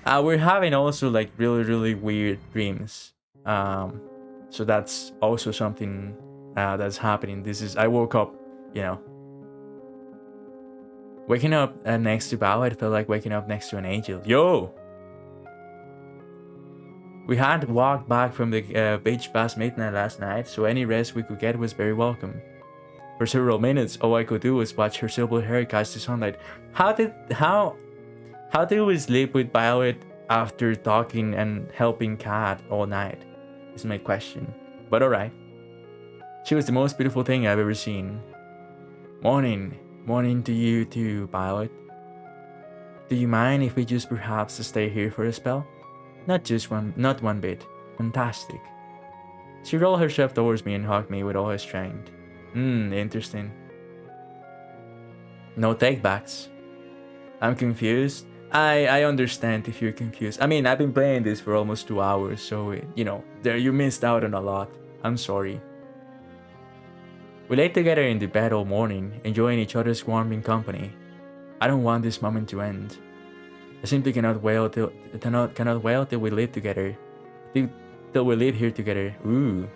We're having also like really weird dreams. So that's also something that's happening. I woke up, you know. Waking up next to Bao, it felt like waking up next to an angel. Yo! We had walked back from the beach past midnight last night, so any rest we could get was very welcome. For several minutes, all I could do was watch her silver hair catch the sunlight. How did we sleep with Violet after talking and helping Kat all night? Is my question. But alright. She was the most beautiful thing I've ever seen. Morning to you too, Violet. Do you mind if we just perhaps stay here for a spell? Not one bit. Fantastic. She rolled herself towards me and hugged me with all her strength. Interesting. No takebacks. I'm confused. I understand if you're confused. I mean, I've been playing this for almost 2 hours, so, you know, you missed out on a lot. I'm sorry. We lay together in the bed all morning, enjoying each other's warming company. I don't want this moment to end. I simply cannot wait till we live together. Till we live here together. Ooh.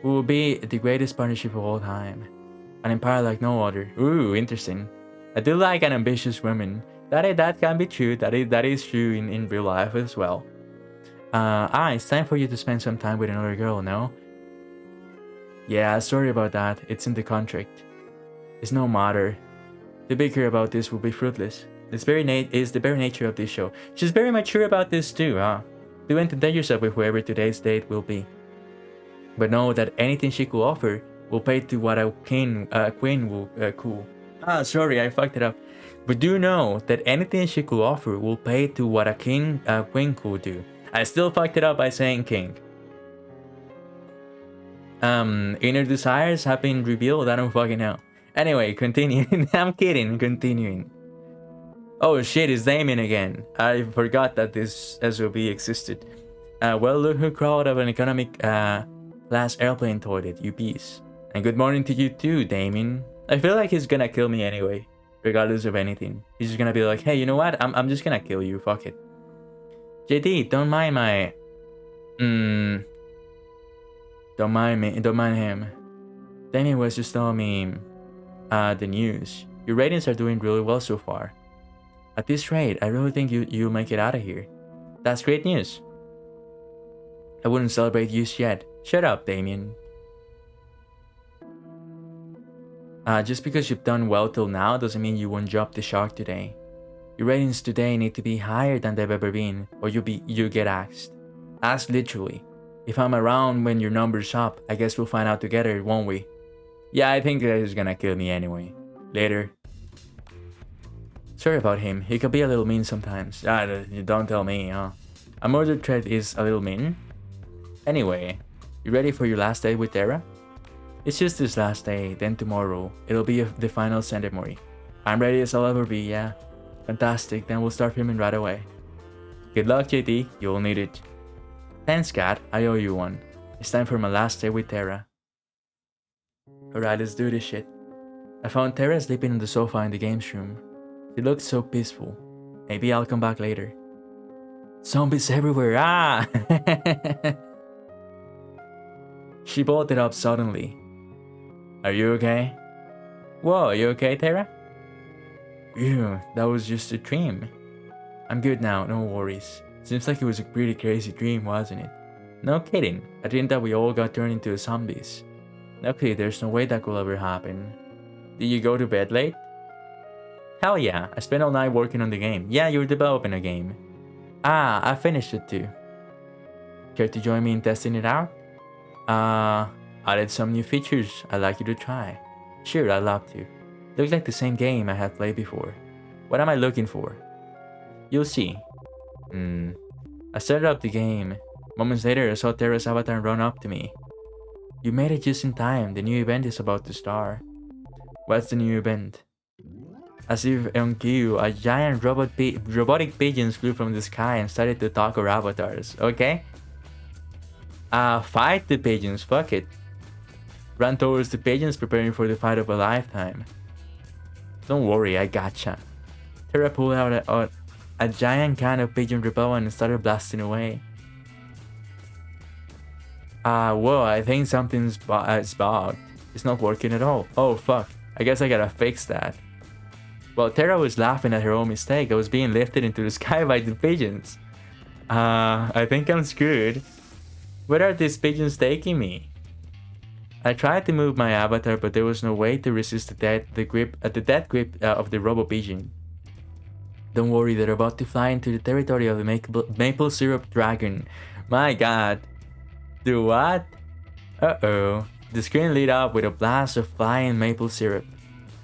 We will be the greatest partnership of all time. An empire like no other. Ooh, interesting. I do like an ambitious woman. That can be true. That is true in real life as well. It's time for you to spend some time with another girl, no? Yeah, sorry about that. It's in the contract. It's no matter. To bicker about this will be fruitless. It's the very nature of this show. She's very mature about this too, huh? Do entertain yourself with whoever today's date will be. But know that anything she could offer will pay to what a queen will cool. Sorry, I fucked it up. But do know that anything she could offer will pay to what a queen could do. I still fucked it up by saying king. Inner desires have been revealed. I don't fucking know. Anyway, continuing. I'm kidding. Continuing. Oh shit, it's Damien again. I forgot that this SOB existed. Well, look who crawled out of an economic class airplane toilet, you piece. And good morning to you too, Damien. I feel like he's gonna kill me anyway, regardless of anything. He's just gonna be like, hey, you know what? I'm just gonna kill you. Fuck it. JD, don't mind my... Don't mind him. Damien was just telling me the news. Your ratings are doing really well so far. At this rate, I really think you'll make it out of here. That's great news. I wouldn't celebrate just yet. Shut up, Damien. Just because you've done well till now doesn't mean you won't drop the shark today. Your ratings today need to be higher than they've ever been, or you get axed. Asked literally. If I'm around when your number's up, I guess we'll find out together, won't we? Yeah, I think that is gonna kill me anyway. Later. Sorry about him. He could be a little mean sometimes. You don't tell me, huh? A murder threat is a little mean. Anyway, you ready for your last day with Tara? It's just this last day, then tomorrow, it'll be the final ceremony. I'm ready as I'll ever be, yeah. Fantastic, then we'll start filming right away. Good luck, JT, you'll need it. Thanks, Kat, I owe you one. It's time for my last day with Tara. Alright, let's do this shit. I found Tara sleeping on the sofa in the games room. She looked so peaceful. Maybe I'll come back later. Zombies everywhere, ah! She bolted up suddenly. Are you okay? Whoa, are you okay, Tara? Ew, that was just a dream. I'm good now, no worries. Seems like it was a pretty crazy dream, wasn't it? No kidding, I dreamed that we all got turned into zombies. Luckily, there's no way that could ever happen. Did you go to bed late? Hell yeah, I spent all night working on the game. Yeah, you're developing a game. Ah, I finished it too. Care to join me in testing it out? Added some new features I'd like you to try. Sure, I'd love to. Looks like the same game I have played before. What am I looking for? You'll see. I started up the game. Moments later, I saw Tara's avatar run up to me. You made it just in time. The new event is about to start. What's the new event? As if on cue, a giant robotic pigeons flew from the sky and started to talk our avatars. Okay? Fight the pigeons, fuck it. Run towards the pigeons, preparing for the fight of a lifetime. Don't worry, I gotcha. Tara pulled out a giant can of pigeon repellent and started blasting away. Whoa, I think something's bugged. It's not working at all. Oh fuck, I guess I gotta fix that. While Tara was laughing at her own mistake, I was being lifted into the sky by the pigeons. I think I'm screwed. Where are these pigeons taking me? I tried to move my avatar, but there was no way to resist the death grip of the robo pigeon. Don't worry, they're about to fly into the territory of the maple syrup dragon. My god. Do what? Uh-oh. The screen lit up with a blast of flying maple syrup.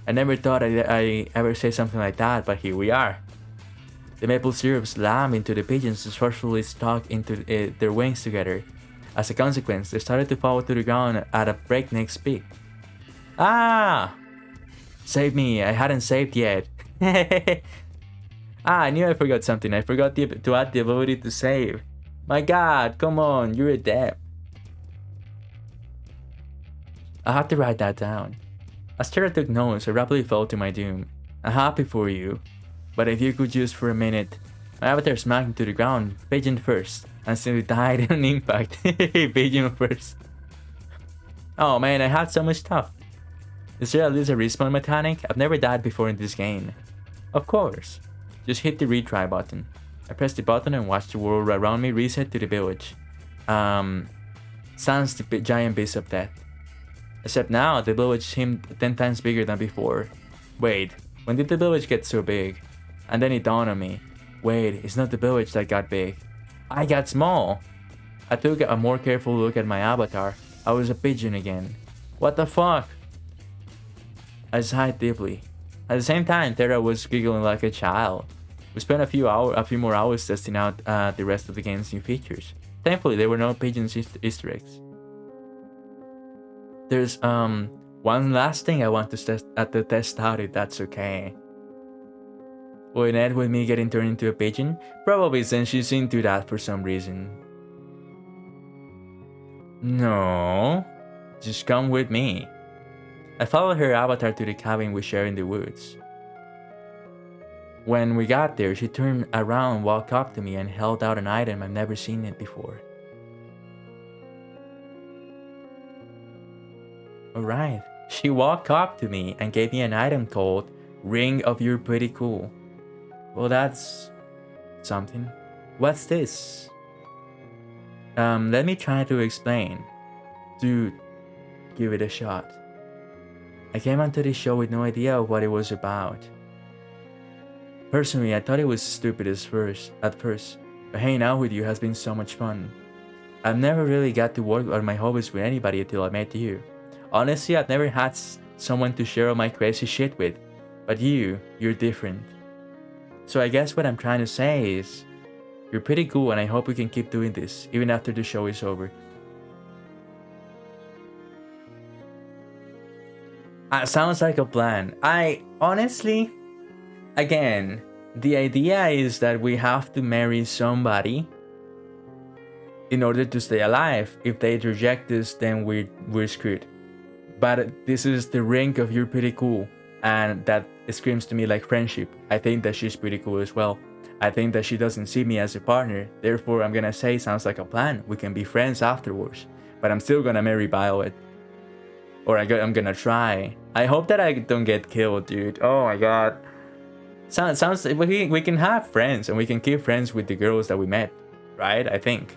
I never thought I ever say something like that, but here we are. The maple syrup slammed into the pigeons and forcefully stuck into their wings together. As a consequence, they started to fall to the ground at a breakneck speed. Ah! Save me, I hadn't saved yet. I knew I forgot something. I forgot to add the ability to save. My god, come on, you're adept. I had to write that down. As Tara took notes, I rapidly fell to my doom. I'm happy for you. But if you could just for a minute. My avatar smacked into the ground, pigeon first, and still died on impact. Pigeon first. Oh man, I had so much stuff. Is there at least a respawn mechanic? I've never died before in this game. Of course. Just hit the retry button. I pressed the button and watched the world around me reset to the village. Sans the giant beast of death. Except now, the village seemed 10 times bigger than before. Wait, when did the village get so big? And then it dawned on me. Wait, it's not the village that got big. I got small! I took a more careful look at my avatar. I was a pigeon again. What the fuck? I sighed deeply. At the same time, Tara was giggling like a child. We spent a few more hours testing out the rest of the game's new features. Thankfully, there were no pigeons Easter eggs. There's one last thing I want to test out, if that's okay. Will it end with me getting turned into a pigeon? Probably, since she's into that for some reason. No, just come with me. I followed her avatar to the cabin we share in the woods. When we got there, she turned around, walked up to me, and held out an item I've never seen it before. Alright, she walked up to me and gave me an item called Ring of You're Pretty Cool. Well, that's something. What's this? Let me try to explain. Dude, give it a shot. I came onto this show with no idea of what it was about. Personally, I thought it was stupid at first, but hanging out with you has been so much fun. I've never really got to work on my hobbies with anybody until I met you. Honestly, I've never had someone to share all my crazy shit with, but you're different. So I guess what I'm trying to say is, you're pretty cool and I hope we can keep doing this, even after the show is over. Sounds like a plan. I honestly, again, the idea is that we have to marry somebody in order to stay alive. If they reject us, then we're screwed. But this is the ring of you're pretty cool, and that screams to me like friendship. I think that she's pretty cool as well. I think that she doesn't see me as a partner. Therefore, I'm gonna say sounds like a plan. We can be friends afterwards. But I'm still gonna marry Violet. Or I'm gonna try. I hope that I don't get killed, dude. Oh my god. Sounds we can have friends and we can keep friends with the girls that we met, right? I think.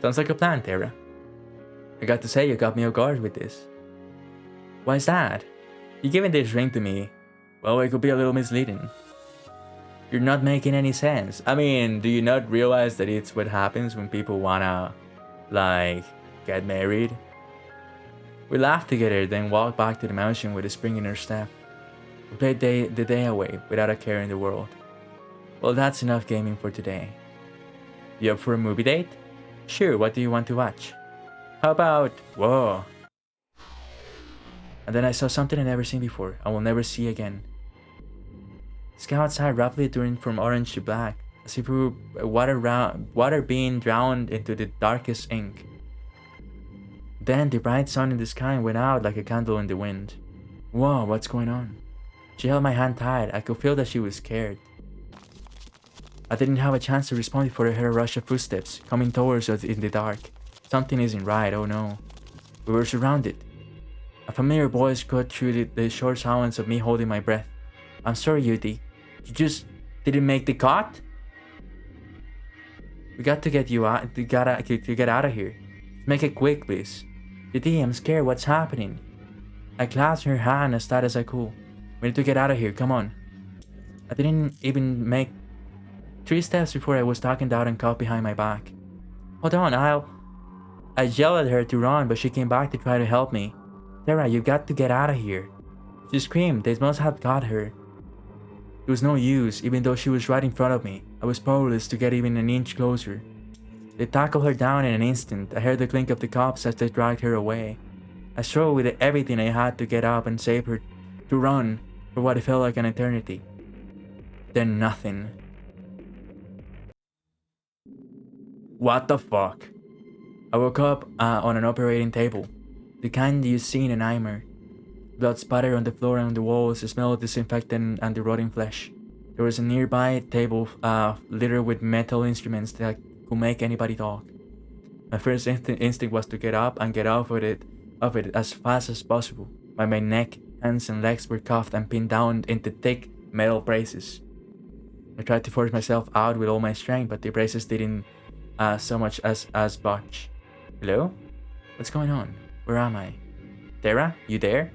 Sounds like a plan, Terra. I got to say, you got me off guard with this. Why is that? You giving this ring to me. Well, it could be a little misleading. You're not making any sense. I mean, do you not realize that it's what happens when people wanna, like, get married? We laughed together, then walked back to the mansion with a spring in her step. We played the day away without a care in the world. Well, that's enough gaming for today. You up for a movie date? Sure, what do you want to watch? How about... Whoa. And then I saw something I'd never seen before, I will never see again. The sky outside rapidly turned from orange to black, as if we were water being drowned into the darkest ink. Then the bright sun in the sky went out like a candle in the wind. Whoa, what's going on? She held my hand tight. I could feel that she was scared. I didn't have a chance to respond before I heard a rush of footsteps coming towards us in the dark. Something isn't right, oh no. We were surrounded. A familiar voice cut through the short silence of me holding my breath. I'm sorry, Yuti. You just didn't make the cut? We got to get you out to get out of here. Make it quick, please. Yuti, I'm scared. What's happening? I clasped her hand as tight as I could. We need to get out of here. Come on. I didn't even make 3 steps before I was talking down and caught behind my back. Hold on, I yelled at her to run, but she came back to try to help me. Terra, you got to get out of here. She screamed. They must have got her. It was no use, even though she was right in front of me. I was powerless to get even an inch closer. They tackled her down in an instant. I heard the clink of the cops as they dragged her away. I struggled with everything I had to get up and save her, to run for what felt like an eternity. Then nothing. What the fuck? I woke up on an operating table. The kind you see in a nightmare. Blood spattered on the floor and on the walls, the smell of disinfectant and the rotting flesh. There was a nearby table littered with metal instruments that could make anybody talk. My first instinct was to get up and get off of it as fast as possible, but my neck, hands and legs were cuffed and pinned down into thick metal braces. I tried to force myself out with all my strength, but the braces didn't so much as budge. Hello? What's going on? Where am I? Terra, you there?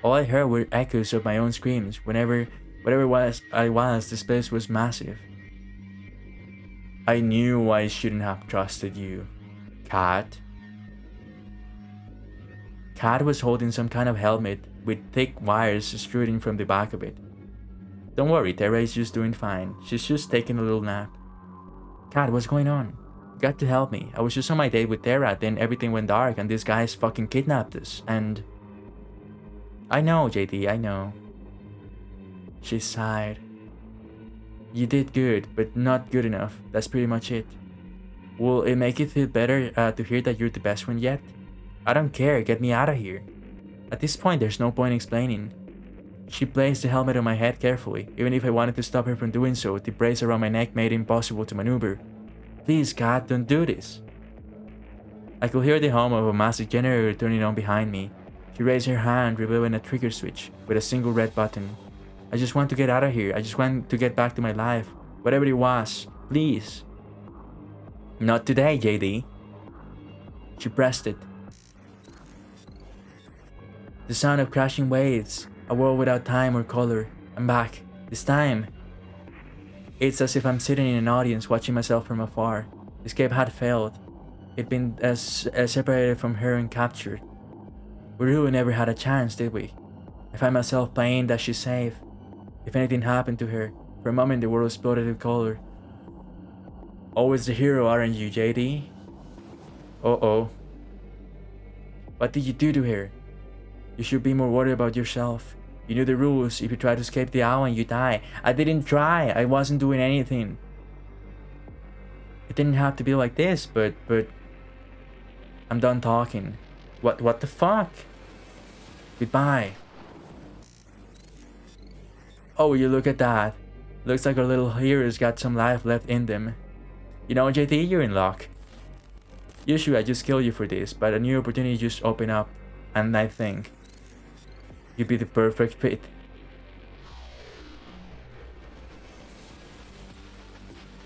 All I heard were echoes of my own screams. Whatever I was, this place was massive. I knew I shouldn't have trusted you. Kat? Kat was holding some kind of helmet with thick wires protruding from the back of it. Don't worry, Terra is just doing fine. She's just taking a little nap. Kat, what's going on? You got to help me. I was just on my date with Terra, then everything went dark and these guys fucking kidnapped us, and... I know, JD, I know. She sighed. You did good, but not good enough. That's pretty much it. Will it make you feel better to hear that you're the best one yet? I don't care, get me out of here. At this point, there's no point explaining. She placed the helmet on my head carefully. Even if I wanted to stop her from doing so, the brace around my neck made it impossible to maneuver. Please, Kat, don't do this. I could hear the hum of a massive generator turning on behind me. She raised her hand, revealing a trigger switch with a single red button. I just want to get out of here. I just want to get back to my life. Whatever it was, please. Not today, JD. She pressed it. The sound of crashing waves. A world without time or color. I'm back. This time. It's as if I'm sitting in an audience watching myself from afar. Escape had failed. It'd been separated from her and captured. We really never had a chance, did we? I find myself praying that she's safe. If anything happened to her, for a moment the world exploded with color. Always the hero, aren't you, JD? Uh-oh. What did you do to her? You should be more worried about yourself. You knew the rules. If you try to escape the island, you die. I didn't try. I wasn't doing anything. It didn't have to be like this, but I'm done talking. What the fuck? Goodbye. Oh, you look at that. Looks like our little heroes got some life left in them. You know, JD, you're in luck. Usually I just kill you for this, but a new opportunity just opened up, and I think you'd be the perfect fit.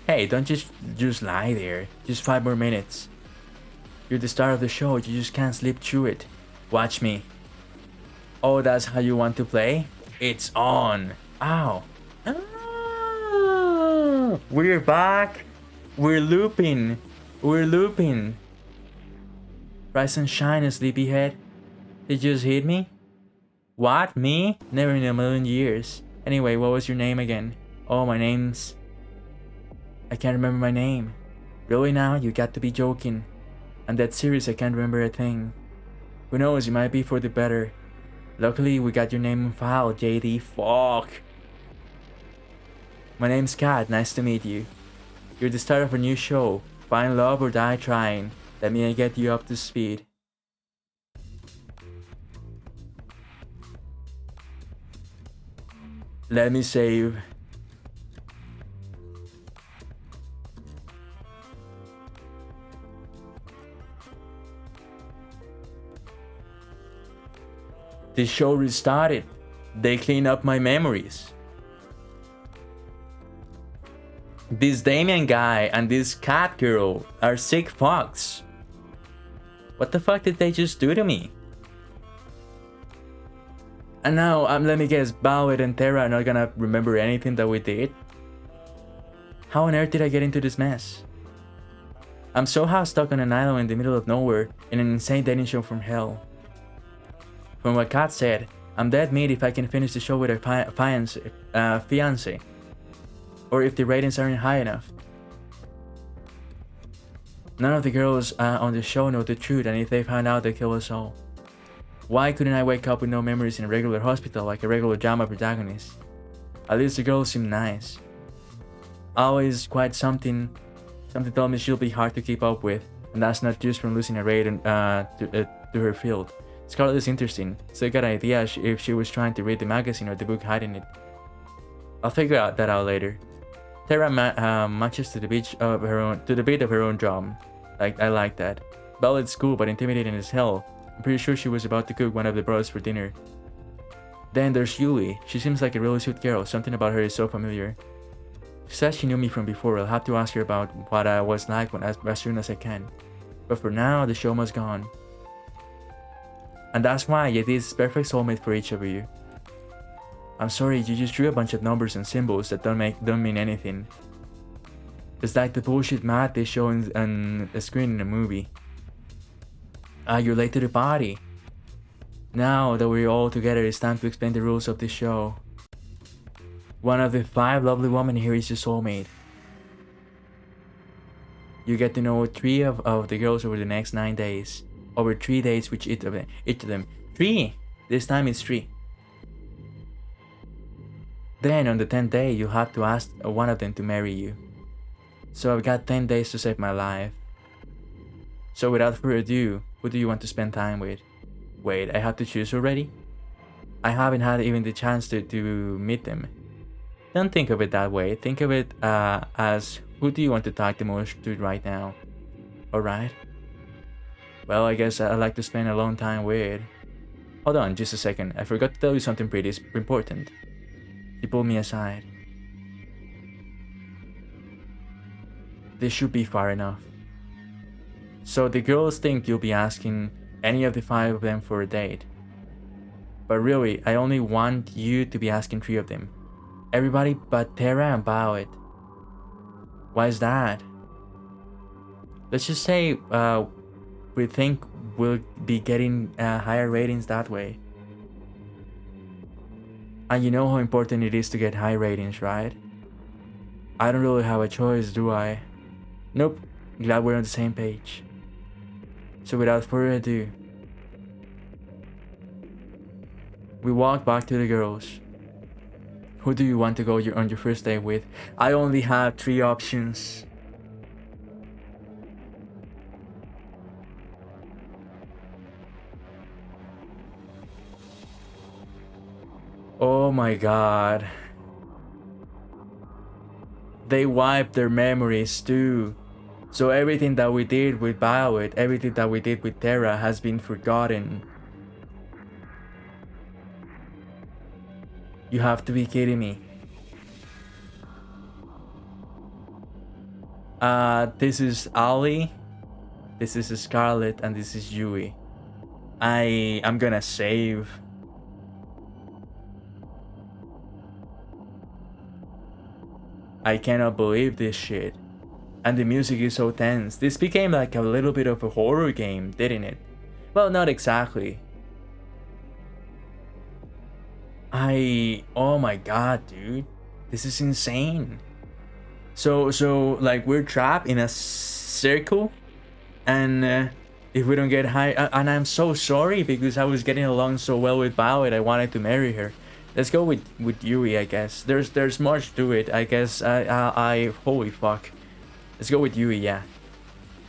Hey, don't just lie there. Just 5 more minutes. You're the star of the show, you just can't slip through it. Watch me. Oh, that's how you want to play? It's on. Ow. Ah, we're back. We're looping. We're looping. Rise and shine, sleepyhead. Did you just hit me? What? Me? Never in a million years. Anyway, what was your name again? Oh, my name's... I can't remember my name. Really now? You got to be joking. I'm that serious I can't remember a thing. Who knows, it might be for the better. Luckily, we got your name on file, JD. Fuck. My name's Kat, nice to meet you. You're the star of a new show. Find love or die trying. Let me get you up to speed. Let me save. The show restarted. They cleaned up my memories. This Damien guy and this cat girl are sick fucks. What the fuck did they just do to me? And now, let me guess, Balwet and Terra are not gonna remember anything that we did? How on earth did I get into this mess? I'm somehow stuck on an island in the middle of nowhere in an insane dating show from hell. From what Kat said, I'm dead meat if I can finish the show with a fiance. Or if the ratings aren't high enough. None of the girls on the show know the truth, and if they find out, they kill us all. Why couldn't I wake up with no memories in a regular hospital like a regular drama protagonist? At least the girls seem nice. Always quite something told me she'll be hard to keep up with, and that's not just from losing a rating to her field. Scarlett is interesting, so I got an idea if she was trying to read the magazine or the book hiding it. I'll figure that out later. Terra matches to the beat of her own drum. I like that. Ballet's cool but intimidating as hell. I'm pretty sure she was about to cook one of the brothers for dinner. Then there's Yuli. She seems like a really sweet girl. Something about her is so familiar. She says she knew me from before. I'll have to ask her about what I was like as soon as I can. But for now, the show must go on. And that's why it is perfect soulmate for each of you. I'm sorry, you just drew a bunch of numbers and symbols that don't mean anything. It's like the bullshit math they show on a screen in a movie. You're late to the party. Now that we're all together, it's time to explain the rules of this show. One of the 5 lovely women here is your soulmate. You get to know 3 of the girls over the next 9 days. Over 3 days with each of them. 3! This time it's 3. Then on the 10th day, you have to ask one of them to marry you. So I've got 10 days to save my life. So without further ado, who do you want to spend time with? Wait, I have to choose already? I haven't had even the chance to meet them. Don't think of it that way. Think of it as who do you want to talk the most to right now? Alright? Well, I guess I'd like to spend a long time with... Hold on, just a second. I forgot to tell you something pretty important. He pulled me aside. This should be far enough. So the girls think you'll be asking any of the 5 of them for a date. But really, I only want you to be asking 3 of them. Everybody but Terra and Bowet. Why is that? Let's just say we think we'll be getting higher ratings that way. And you know how important it is to get high ratings, right? I don't really have a choice, do I? Nope. Glad we're on the same page. So without further ado, we walk back to the girls. Who do you want to go on your first date with? I only have 3 options. Oh my god. They wiped their memories too. So everything that we did with Violet, everything that we did with Terra has been forgotten. You have to be kidding me. This is Ali, this is Scarlet, and this is Yui. I'm gonna save. I cannot believe this shit. And the music is so tense. This became like a little bit of a horror game, didn't it? Well, not exactly. Oh my god, dude. This is insane. So like we're trapped in a circle, and if we don't get high, and I'm so sorry because I was getting along so well with Violet, I wanted to marry her. Let's go with Yui, I guess. There's much to it, I guess. I holy fuck. Let's go with Yui, yeah.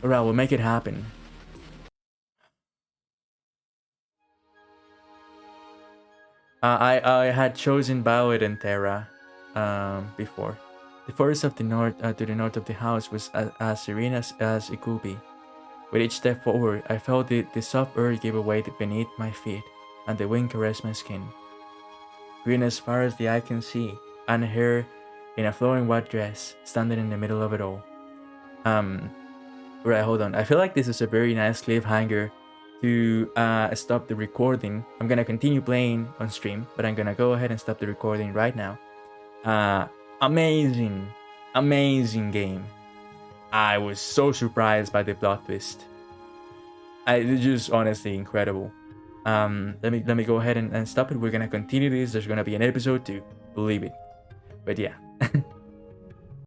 Alright, we'll make it happen. I had chosen Violet and Terra before. The forest of the north to the north of the house was as serene as it could be. With each step forward, I felt the soft earth give away beneath my feet, and the wind caressed my skin. Green as far as the eye can see, and her in a flowing white dress, standing in the middle of it all. Right, hold on. I feel like this is a very nice cliffhanger to stop the recording. I'm gonna continue playing on stream, but I'm gonna go ahead and stop the recording right now. Amazing game. I was so surprised by the plot twist. It's just honestly incredible. Let me go ahead and stop it. We're gonna continue this. There's gonna be an episode 2, believe it. But yeah.